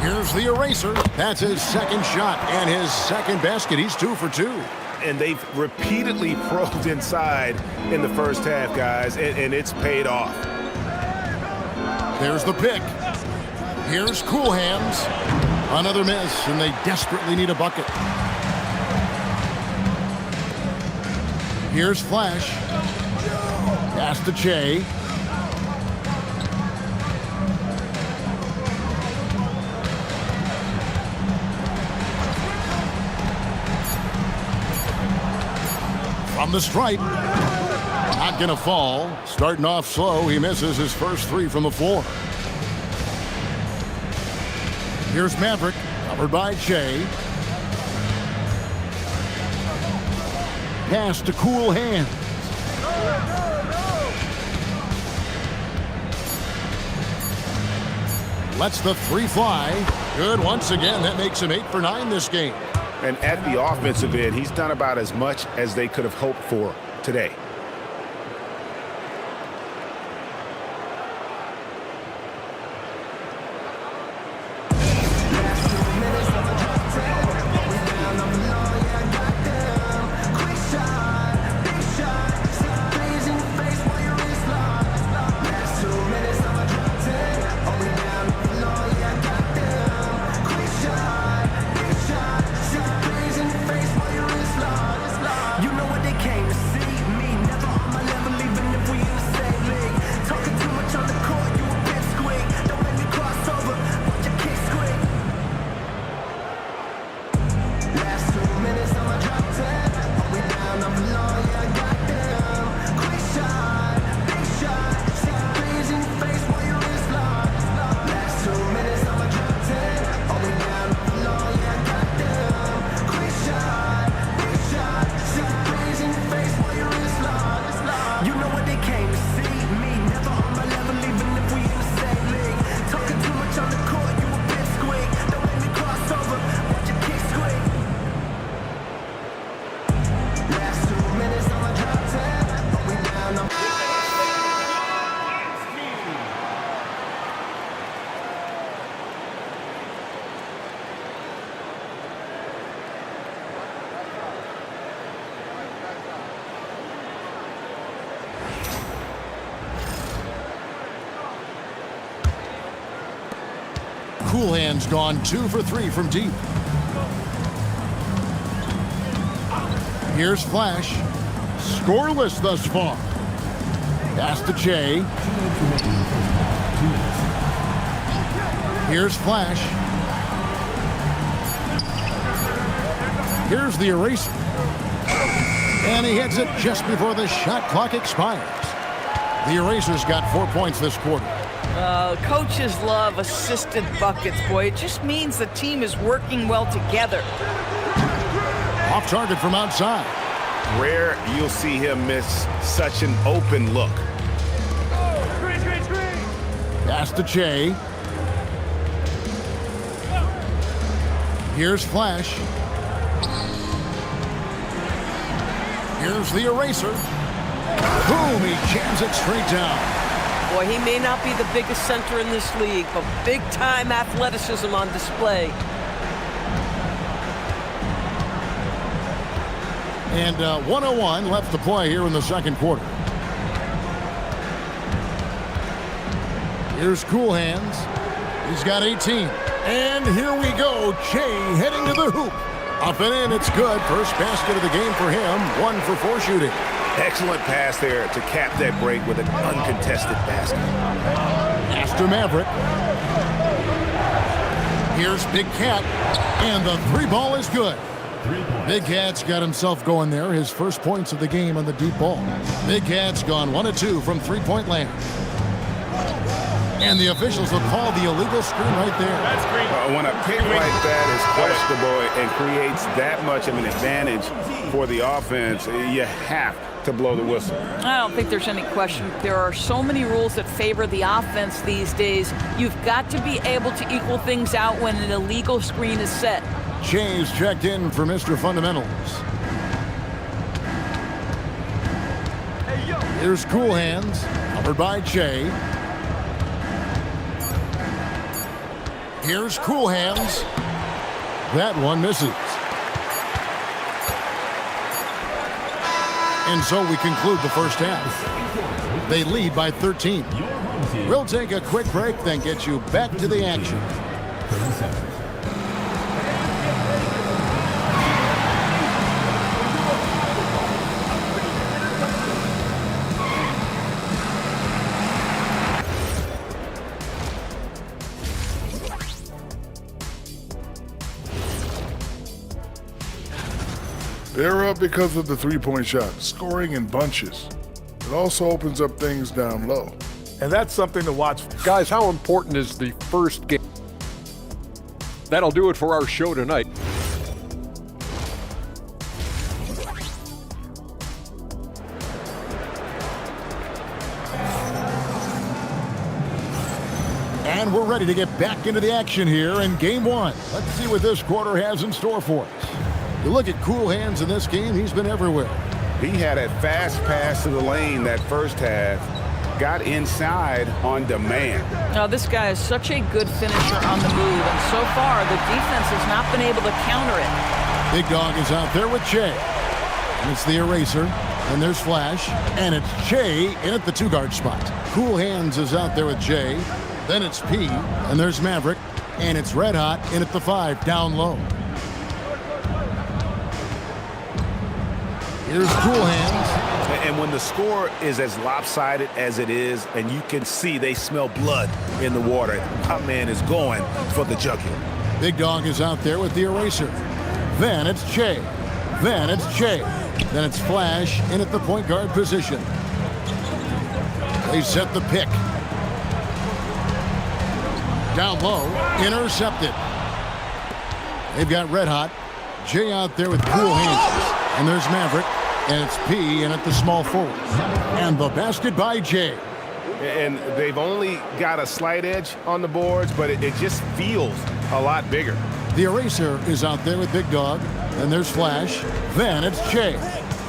Here's the eraser. That's his second shot and his second basket. He's 2 for 2. And they've repeatedly probed inside in the first half, guys, and it's paid off. There's the pick. Here's Cool Hands. Another miss, and they desperately need a bucket. Here's Flash. Pass to Che. From the stripe. Not gonna fall. Starting off slow, he misses his first 3 from the floor. Here's Maverick, covered by Che. Pass to Cool Hands. Lets the 3 fly. Good once again. That makes him 8 for 9 this game. And at the offensive end, he's done about as much as they could have hoped for today. Cool Hands gone 2 for 3 from deep. Here's Flash. Scoreless thus far. Pass to Che. Here's Flash. Here's the eraser. And he hits it just before the shot clock expires. The eraser's got 4 points this quarter. Coaches love assisted buckets, boy. It just means the team is working well together. Off target from outside. Rare you'll see him miss such an open look. Pass to Che. Here's Flash. Here's the eraser. Boom, he jams it straight down. Boy, he may not be the biggest center in this league, but big-time athleticism on display. And 1:01 left to play here in the second quarter. Here's Cool Hands. He's got 18. And here we go. Che heading to the hoop. Up and in, it's good. First basket of the game for him. 1 for 4 shooting. Excellent pass there to cap that break with an uncontested basket. Astor Maverick. Here's Big Cat. And the 3 ball is good. Big Cat's got himself going there. His first points of the game on the deep ball. Big Cat's gone 1 of 2 from 3-point land. And the officials will call the illegal screen right there. When a pick like that is questionable and creates that much of an advantage for the offense, you have to blow the whistle. I don't think there's any question. There are so many rules that favor the offense these days. You've got to be able to equal things out when an illegal screen is set. Che's checked in for Mr. Fundamentals. Here's Cool Hands, covered by Che. Here's Cool Hands. That one misses. And so we conclude the first half. They lead by 13. We'll take a quick break, then get you back to the action. They're up because of the three-point shot, scoring in bunches. It also opens up things down low. And that's something to watch. Guys, how important is the first game? That'll do it for our show tonight. And we're ready to get back into the action here in game one. Let's see what this quarter has in store for us. You look at Cool Hands in this game, he's been everywhere. He had a fast pass to the lane that first half, got inside on demand. Now, this guy is such a good finisher on the move, and so far, the defense has not been able to counter it. Big Dog is out there with Che. And it's the eraser, and there's Flash, and it's Che in at the two-guard spot. Cool Hands is out there with Che, then it's P, and there's Maverick, and it's Red Hot in at the 5, down low. Here's Cool Hands. And when the score is as lopsided as it is, and you can see they smell blood in the water, my man is going for the jugular. Big Dog is out there with the eraser. Then it's Che. Then it's Che. Then it's Flash in at the point guard position. They set the pick. Down low, intercepted. They've got Red Hot. Jay out there with Cool Hands. And there's Maverick. And it's P in at the small forward. And the basket by Jay. And they've only got a slight edge on the boards, but it just feels a lot bigger. The eraser is out there with Big Dog. And there's Flash. Then it's Che.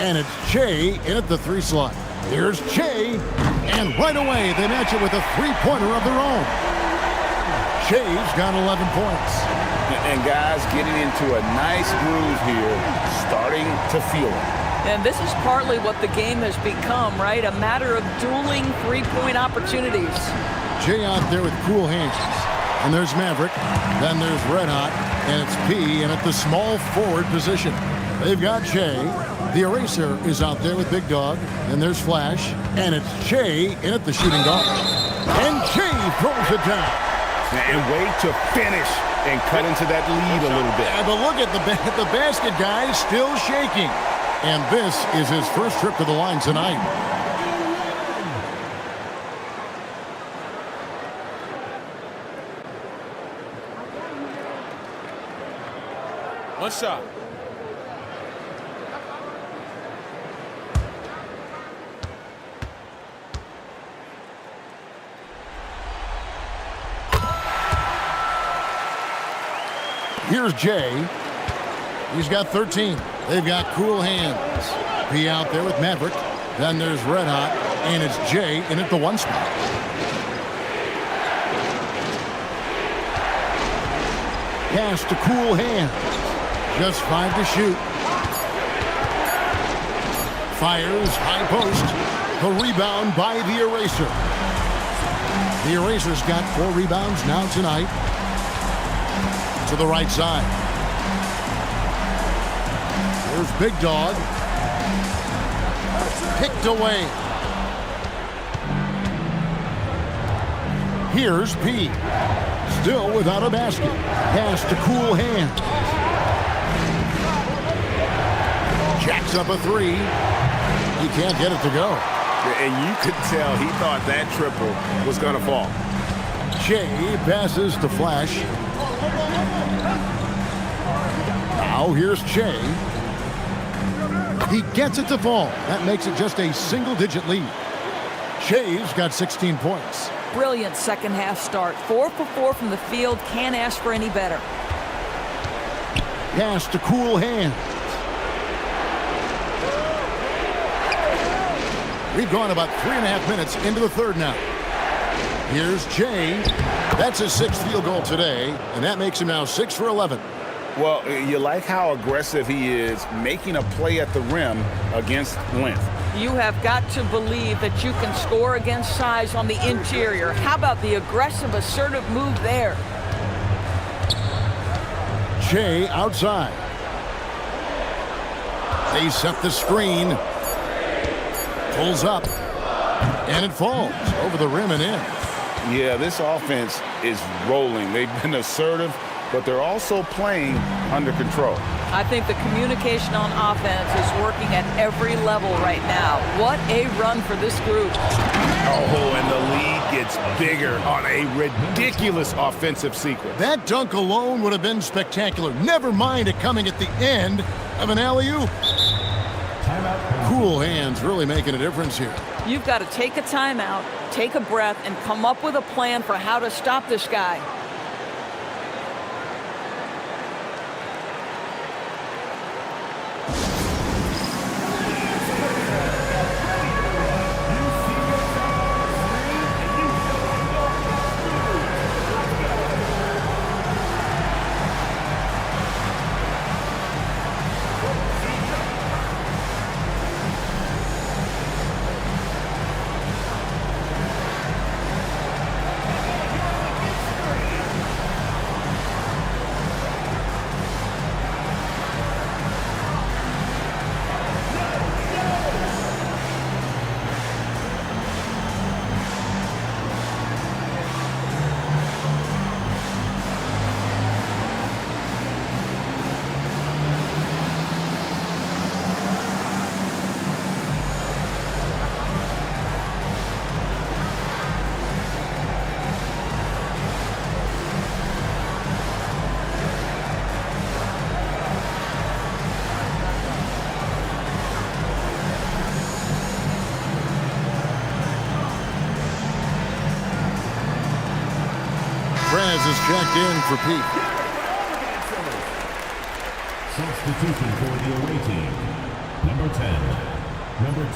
And it's Che in at the 3 slot. Here's Che. And right away, they match it with a three-pointer of their own. Che's got 11 points. And guys getting into a nice groove here, starting to feel it. And this is partly what the game has become, right? A matter of dueling three-point opportunities. Jay out there with Cool Hands. And there's Maverick. Then there's Red Hot. And it's P in at the small forward position. They've got Che. The eraser is out there with Big Dog. And there's Flash. And it's Che in at the shooting guard. And Che throws it down. And way to finish and cut into that lead a little bit. But look at the basket guy still shaking. And this is his first trip to the line tonight. One shot. Here's Jay. He's got 13. They've got Cool Hands. P out there with Maverick. Then there's Red Hot. And it's Jay in at the 1 spot. Pass to Cool Hands. Just 5 to shoot. Fires high post. The rebound by the eraser. The eraser's got 4 rebounds now tonight. To the right side. There's Big Dog. Picked away. Here's P. Still without a basket. Pass to Cool Hands. Jacks up a 3. He can't get it to go. And you could tell he thought that triple was going to fall. Che passes to Flash. Now here's Che. He gets it to fall. That makes it just a single-digit lead. Che's got 16 points. Brilliant second half start. 4 for 4 from the field. Can't ask for any better. Pass to Cool Hands. We've gone about 3.5 minutes into the third now. Here's Jay. That's his 6th field goal today, and that makes him now 6 for 11. Well, you like how aggressive he is making a play at the rim against length. You have got to believe that you can score against size on the interior. How about the aggressive, assertive move there? Jay outside. They set the screen. Pulls up. And it falls over the rim and in. Yeah, this offense is rolling. They've been assertive, but they're also playing under control. I think the communication on offense is working at every level right now. What a run for this group. Oh, and the lead gets bigger on a ridiculous offensive sequence. That dunk alone would have been spectacular. Never mind it coming at the end of an alley-oop. Cool Hands really making a difference here. You've got to take a timeout, take a breath, and come up with a plan for how to stop this guy. Perez is checked in for Pete. Substitution for the away team. Number 10. Number 10.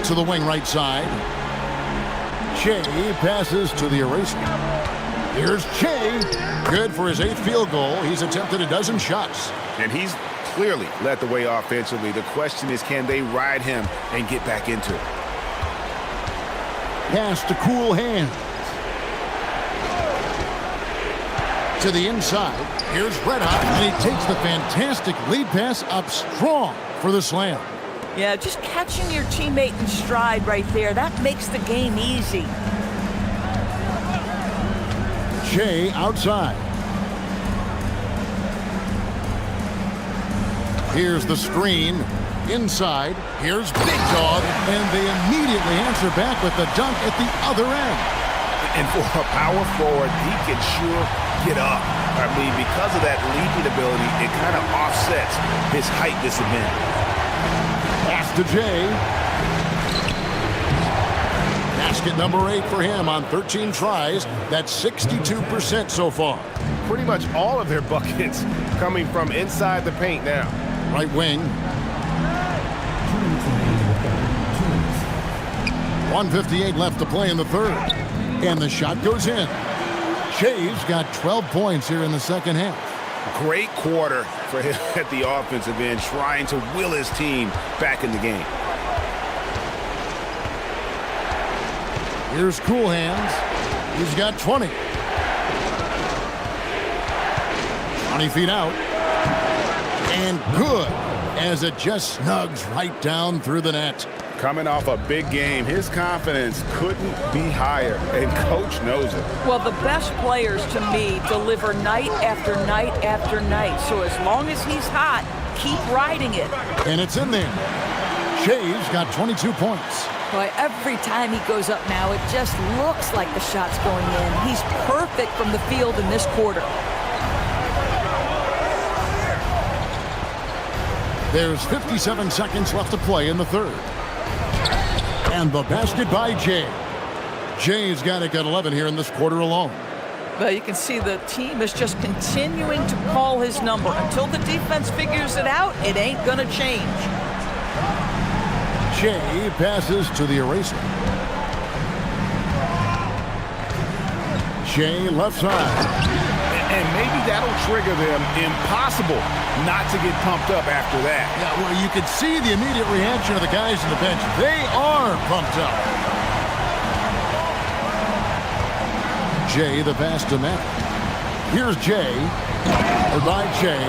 To the wing right side. Che passes to the eraser. Here's Che. Good for his 8th field goal. He's attempted a dozen shots. And he's clearly led the way offensively. The question is, can they ride him and get back into it? Pass to Cool Hands. To the inside. Here's Red Hot. And he takes the fantastic lead pass up strong for the slam. Yeah, just catching your teammate in stride right there. That makes the game easy. Che outside. Here's the screen. Inside. Here's Big Dog. And they immediately answer back with the dunk at the other end. And for a power forward, he can sure get up. I mean, because of that leaping ability, it kind of offsets his height disadvantage. Pass to Jay. Basket number 8 for him on 13 tries. That's 62% so far. Pretty much all of their buckets coming from inside the paint now. Right wing. 1:58 left to play in the third. And the shot goes in. Jay's got 12 points here in the second half. Great quarter for him at the offensive end, trying to will his team back in the game. Here's Cool Hands. He's got 20. 20 feet out. And good, as it just snugs right down through the net. Coming off a big game, his confidence couldn't be higher, and Coach knows it. Well, the best players, to me, deliver night after night after night. So as long as he's hot, keep riding it. And it's in there. Shea's got 22 points. Boy, every time he goes up now, it just looks like the shot's going in. He's perfect from the field in this quarter. There's 57 seconds left to play in the third. And the basket by Jay. Jay's got it at 11 here in this quarter alone. Well, you can see the team is just continuing to call his number. Until the defense figures it out, it ain't going to change. Jay passes to the eraser. Jay left side. And maybe that'll trigger them. Impossible not to get pumped up after that. Yeah, well, you can see the immediate reaction of the guys on the bench. They are pumped up. Jay, the pass to Matt. Here's Jay. By Jay.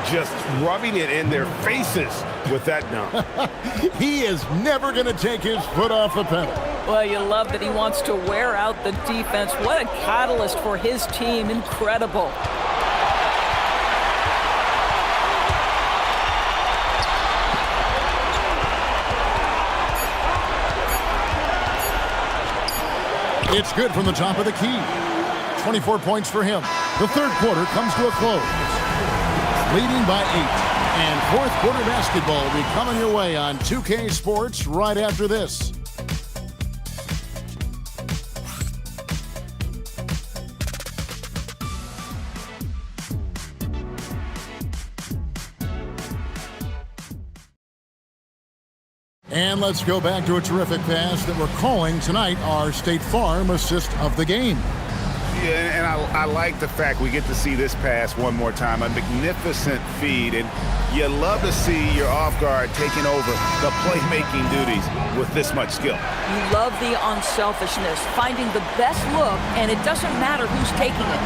Just rubbing it in their faces with that dunk. He is never going to take his foot off the pedal. Well, you love that he wants to wear out the defense. What a catalyst for his team. Incredible. It's good from the top of the key. 24 points for him. The third quarter comes to a close. Leading by 8. And fourth quarter basketball will be coming your way on 2K Sports right after this. And let's go back to a terrific pass that we're calling tonight our State Farm assist of the game. Yeah, and I like the fact we get to see this pass one more time. A magnificent feed, and you love to see your off guard taking over the playmaking duties with this much skill. You love the unselfishness, finding the best look, and it doesn't matter who's taking it.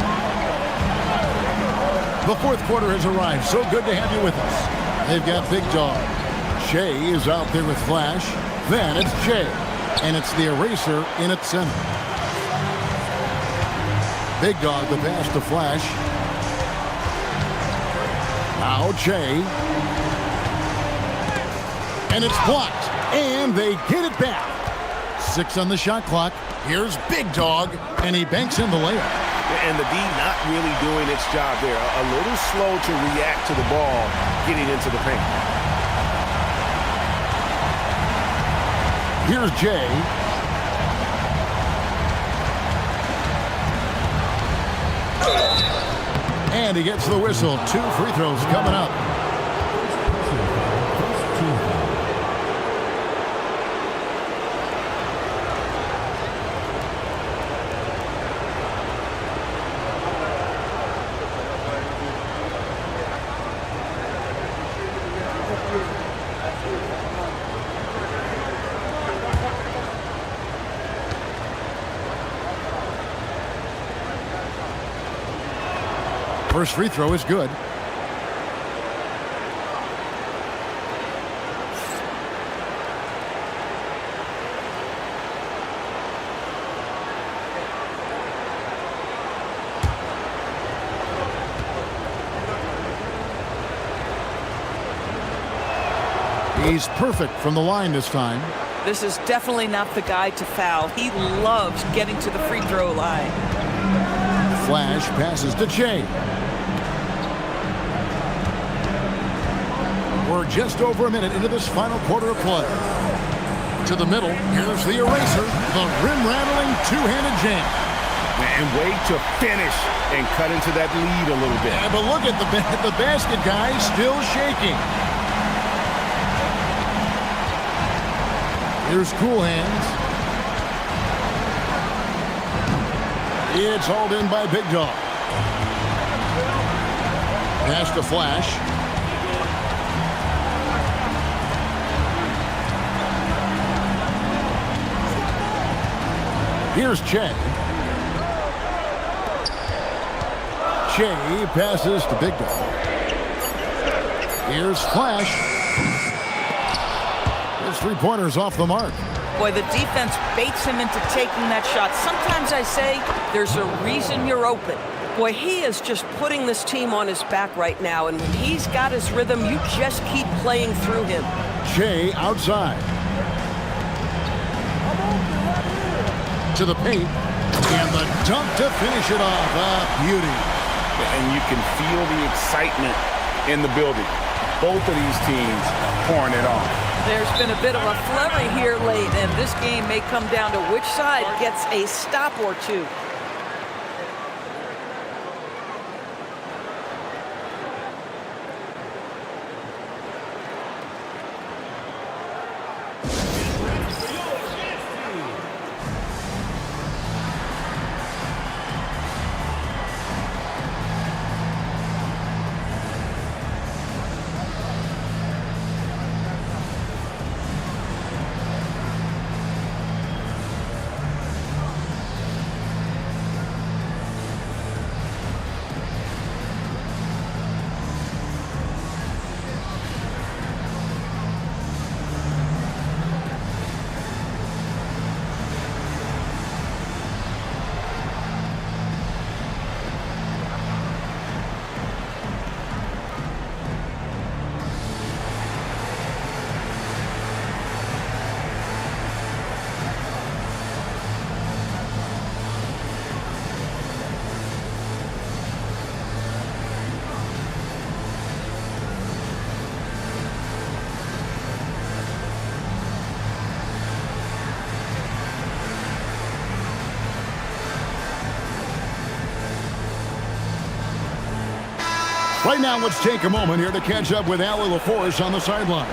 The fourth quarter has arrived. So good to have you with us. They've got Big Dog. Jay is out there with Flash. Then it's Jay, and it's the eraser in its center. Big Dog, the pass to Flash. Now Jay. And it's blocked. And they get it back. 6 on the shot clock. Here's Big Dog, and he banks in the layup. And the D not really doing its job there. A little slow to react to the ball getting into the paint. Here's Jay. And he gets the whistle. 2 free throws coming up. First free throw is good. He's perfect from the line this time. This is definitely not the guy to foul. He loves getting to the free throw line. Flash passes to Jay. We're just over a minute into this final quarter of play. To the middle, here's the eraser, the rim-rattling two-handed jam. And wait to finish and cut into that lead a little bit. Yeah, but look at the basket guy still shaking. Here's Cool Hands. It's hauled in by Big Dog. Pass to Flash. Here's Jay. Jay passes to Big Dog. Here's Flash. His three-pointer's off the mark. Boy, the defense baits him into taking that shot. Sometimes I say there's a reason you're open. Boy, he is just putting this team on his back right now, and when he's got his rhythm, you just keep playing through him. Jay outside. To the paint, and the dunk to finish it off. Beauty. And you can feel the excitement in the building. both of these teams pouring it on. There's been a bit of a flurry here late, and this game may come down to which side gets a stop or two. Right now, let's take a moment here to catch up with Allie LaForce on the sidelines.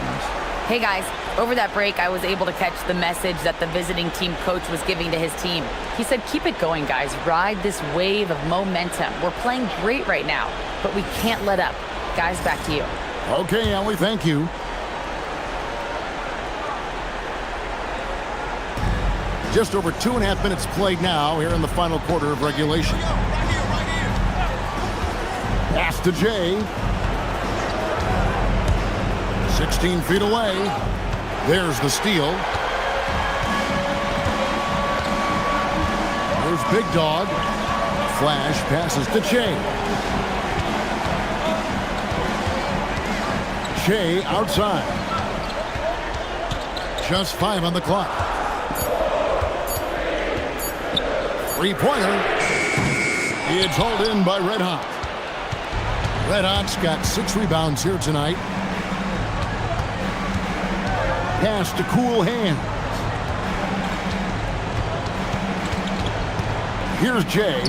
Hey guys, over that break, I was able to catch the message that the visiting team coach was giving to his team. He said, keep it going, guys. Ride this wave of momentum. We're playing great right now, but we can't let up. Guys, back to you. Okay, Allie, thank you. Just over 2.5 minutes played now here in the final quarter of regulation. Pass to Jay. 16 feet away. There's the steal. There's Big Dog. Flash passes to Jay. Jay outside. Just 5 on the clock. Three-pointer. It's hauled in by Red Hot. Red Hot's got 6 rebounds here tonight. Pass to Cool Hands. Here's Jay.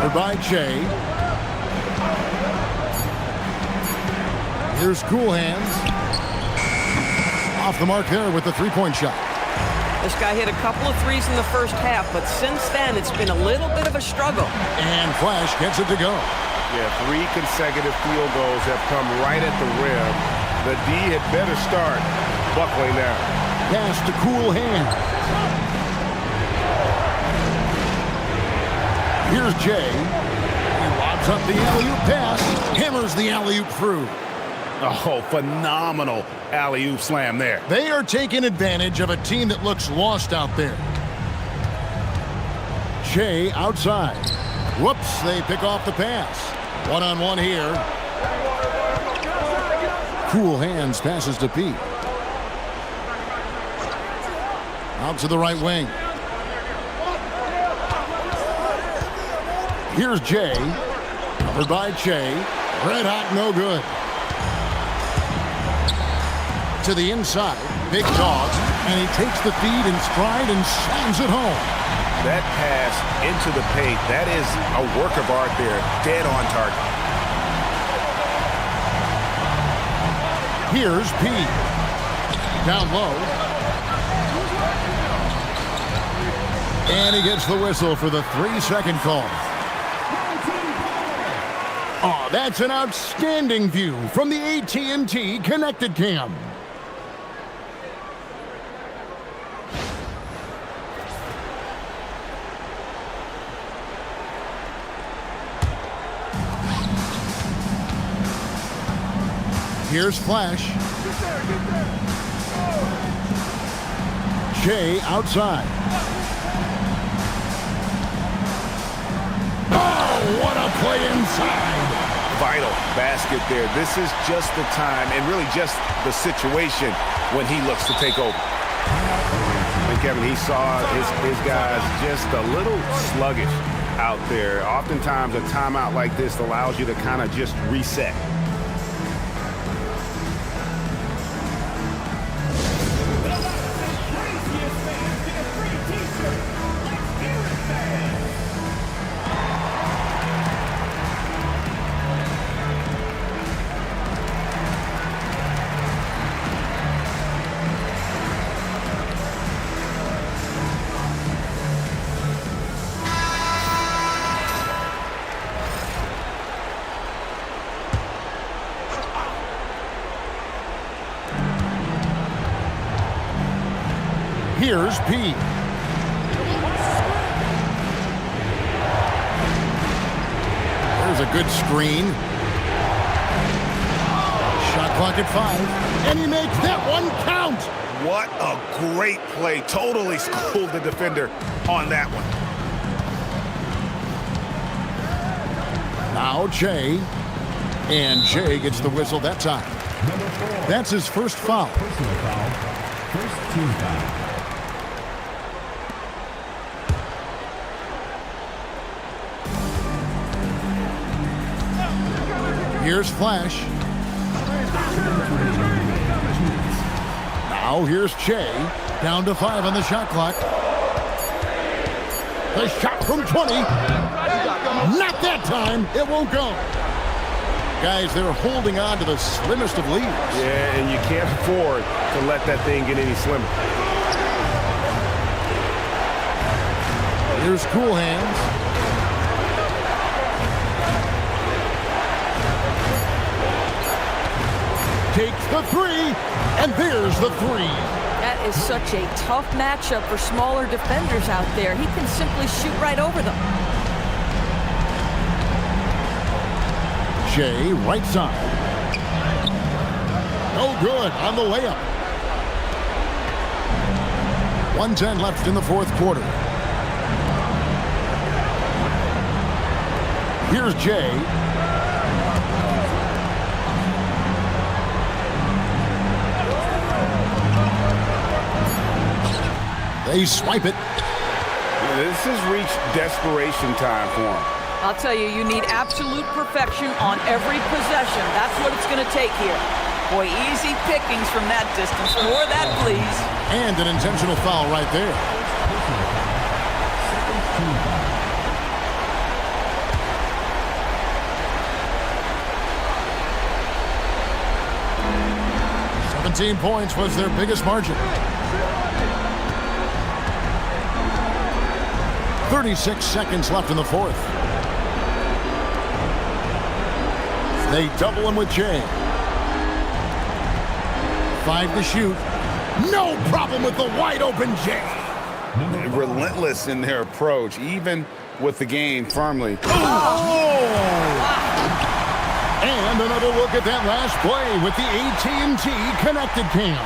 Goodbye, Jay. Here's Cool Hands. Off the mark there with the three-point shot. This guy hit a couple of threes in the first half, but since then it's been a little bit of a struggle. And Flash gets it to go. Yeah, 3 consecutive field goals have come right at the rim. The D had better start buckling now. Pass to Cool Hands. Here's Jay. He lobs up the alley-oop pass. Hammers the alley-oop through. Oh, phenomenal alley-oop slam there. They are taking advantage of a team that looks lost out there. Jay outside. Whoops, they pick off the pass. One-on-one here. Cool Hands passes to Pete. Out to the right wing. Here's Jay. Covered by Jay. Red Hot, no good. To the inside. Big Dog. And he takes the feed in stride and slams it home. That pass into the paint, that is a work of art there. Dead on target. Here's Pete. Down low. And he gets the whistle for the 3-second call. Oh, that's an outstanding view from the AT&T Connected Cam. Here's Flash. Jay outside. Oh, what a play inside. Vital basket there. This is just the time and really just the situation when he looks to take over. And Kevin, he saw his guys just a little sluggish out there. Oftentimes a timeout like this allows you to kind of just reset. Here's P. There's a good screen. Shot clock at 5. And he makes that one count. What a great play. Totally schooled the defender on that one. Now Jay. And Jay gets the whistle that time. That's his first foul. Personal foul. First team foul. Here's Flash. Now here's Jay. Down to 5 on the shot clock. The shot from 20. Not that time. It won't go. Guys, they're holding on to the slimmest of leads. Yeah, and you can't afford to let that thing get any slimmer. Here's Cool Hands. Takes the 3, and there's the 3. That is such a tough matchup for smaller defenders out there. He can simply shoot right over them. Jay, right side. No good on the layup. 1:10 left in the fourth quarter. Here's Jay. They swipe it. This has reached desperation time for him. I'll tell you, you need absolute perfection on every possession. That's what it's going to take here. Boy, easy pickings from that distance. More of that, please. And an intentional foul right there. Seventeen points was their biggest margin. 36 seconds left in the fourth. They double him with Jay. 5 to shoot. No problem with the wide open Jay. Relentless in their approach, even with the game firmly. And another look at that last play with the AT&T Connected Cam.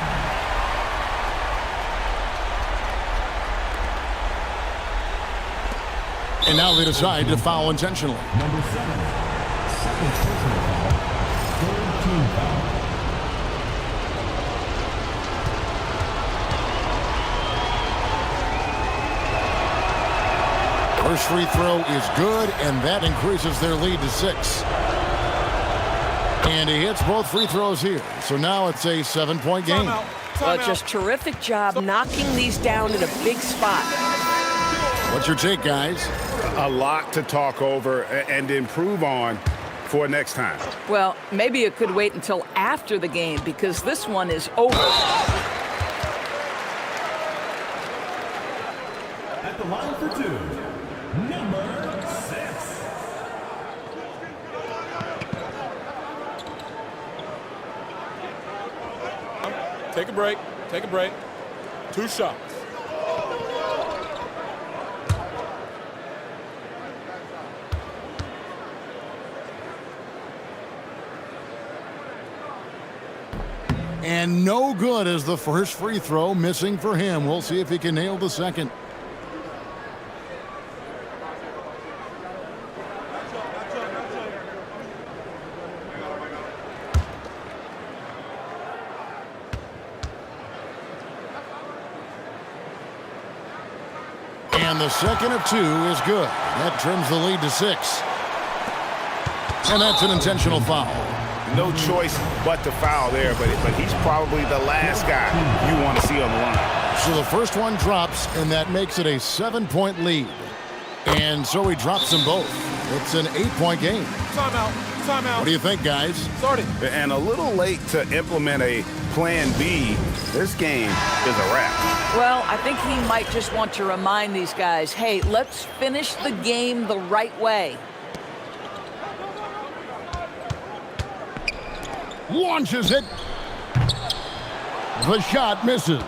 And now they decide to foul intentionally. Number 7. Second personal foul. Third team foul. First free throw is good, and that increases their lead to 6. And he hits both free throws here. So now it's a 7-point game. Well, just terrific job knocking these down in a big spot. What's your take, guys? A lot to talk over and improve on for next time. Well, maybe it could wait until after the game because this one is over. At the line for 2, number 6. Take a break. Take a break. 2 shots. And no good as the first free throw, missing for him. We'll see if he can nail the second. And the second of 2 is good. That trims the lead to 6. And that's an intentional foul. No choice but to foul there, but he's probably the last guy you want to see on the line. So the first one drops, and that makes it a 7-point lead. And so he drops them both. It's an 8-point game. Timeout. Timeout. What do you think, guys? Starting. And a little late to implement a plan B. This game is a wrap. Well, I think he might just want to remind these guys, hey, let's finish the game the right way. Launches it. The shot misses.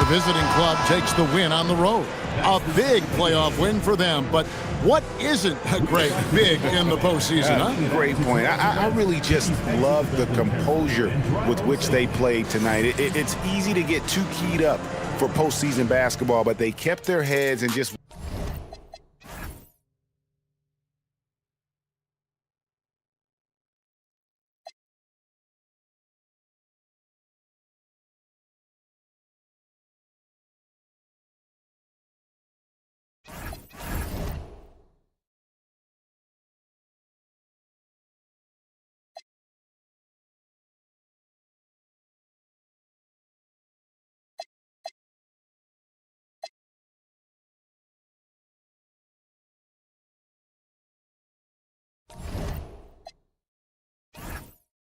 visiting club takes the win on the road. A big playoff win for them, but what isn't a great big in the postseason, huh? Great point. I really just love the composure with which they played tonight. It's easy to get too keyed up for postseason basketball, but they kept their heads and just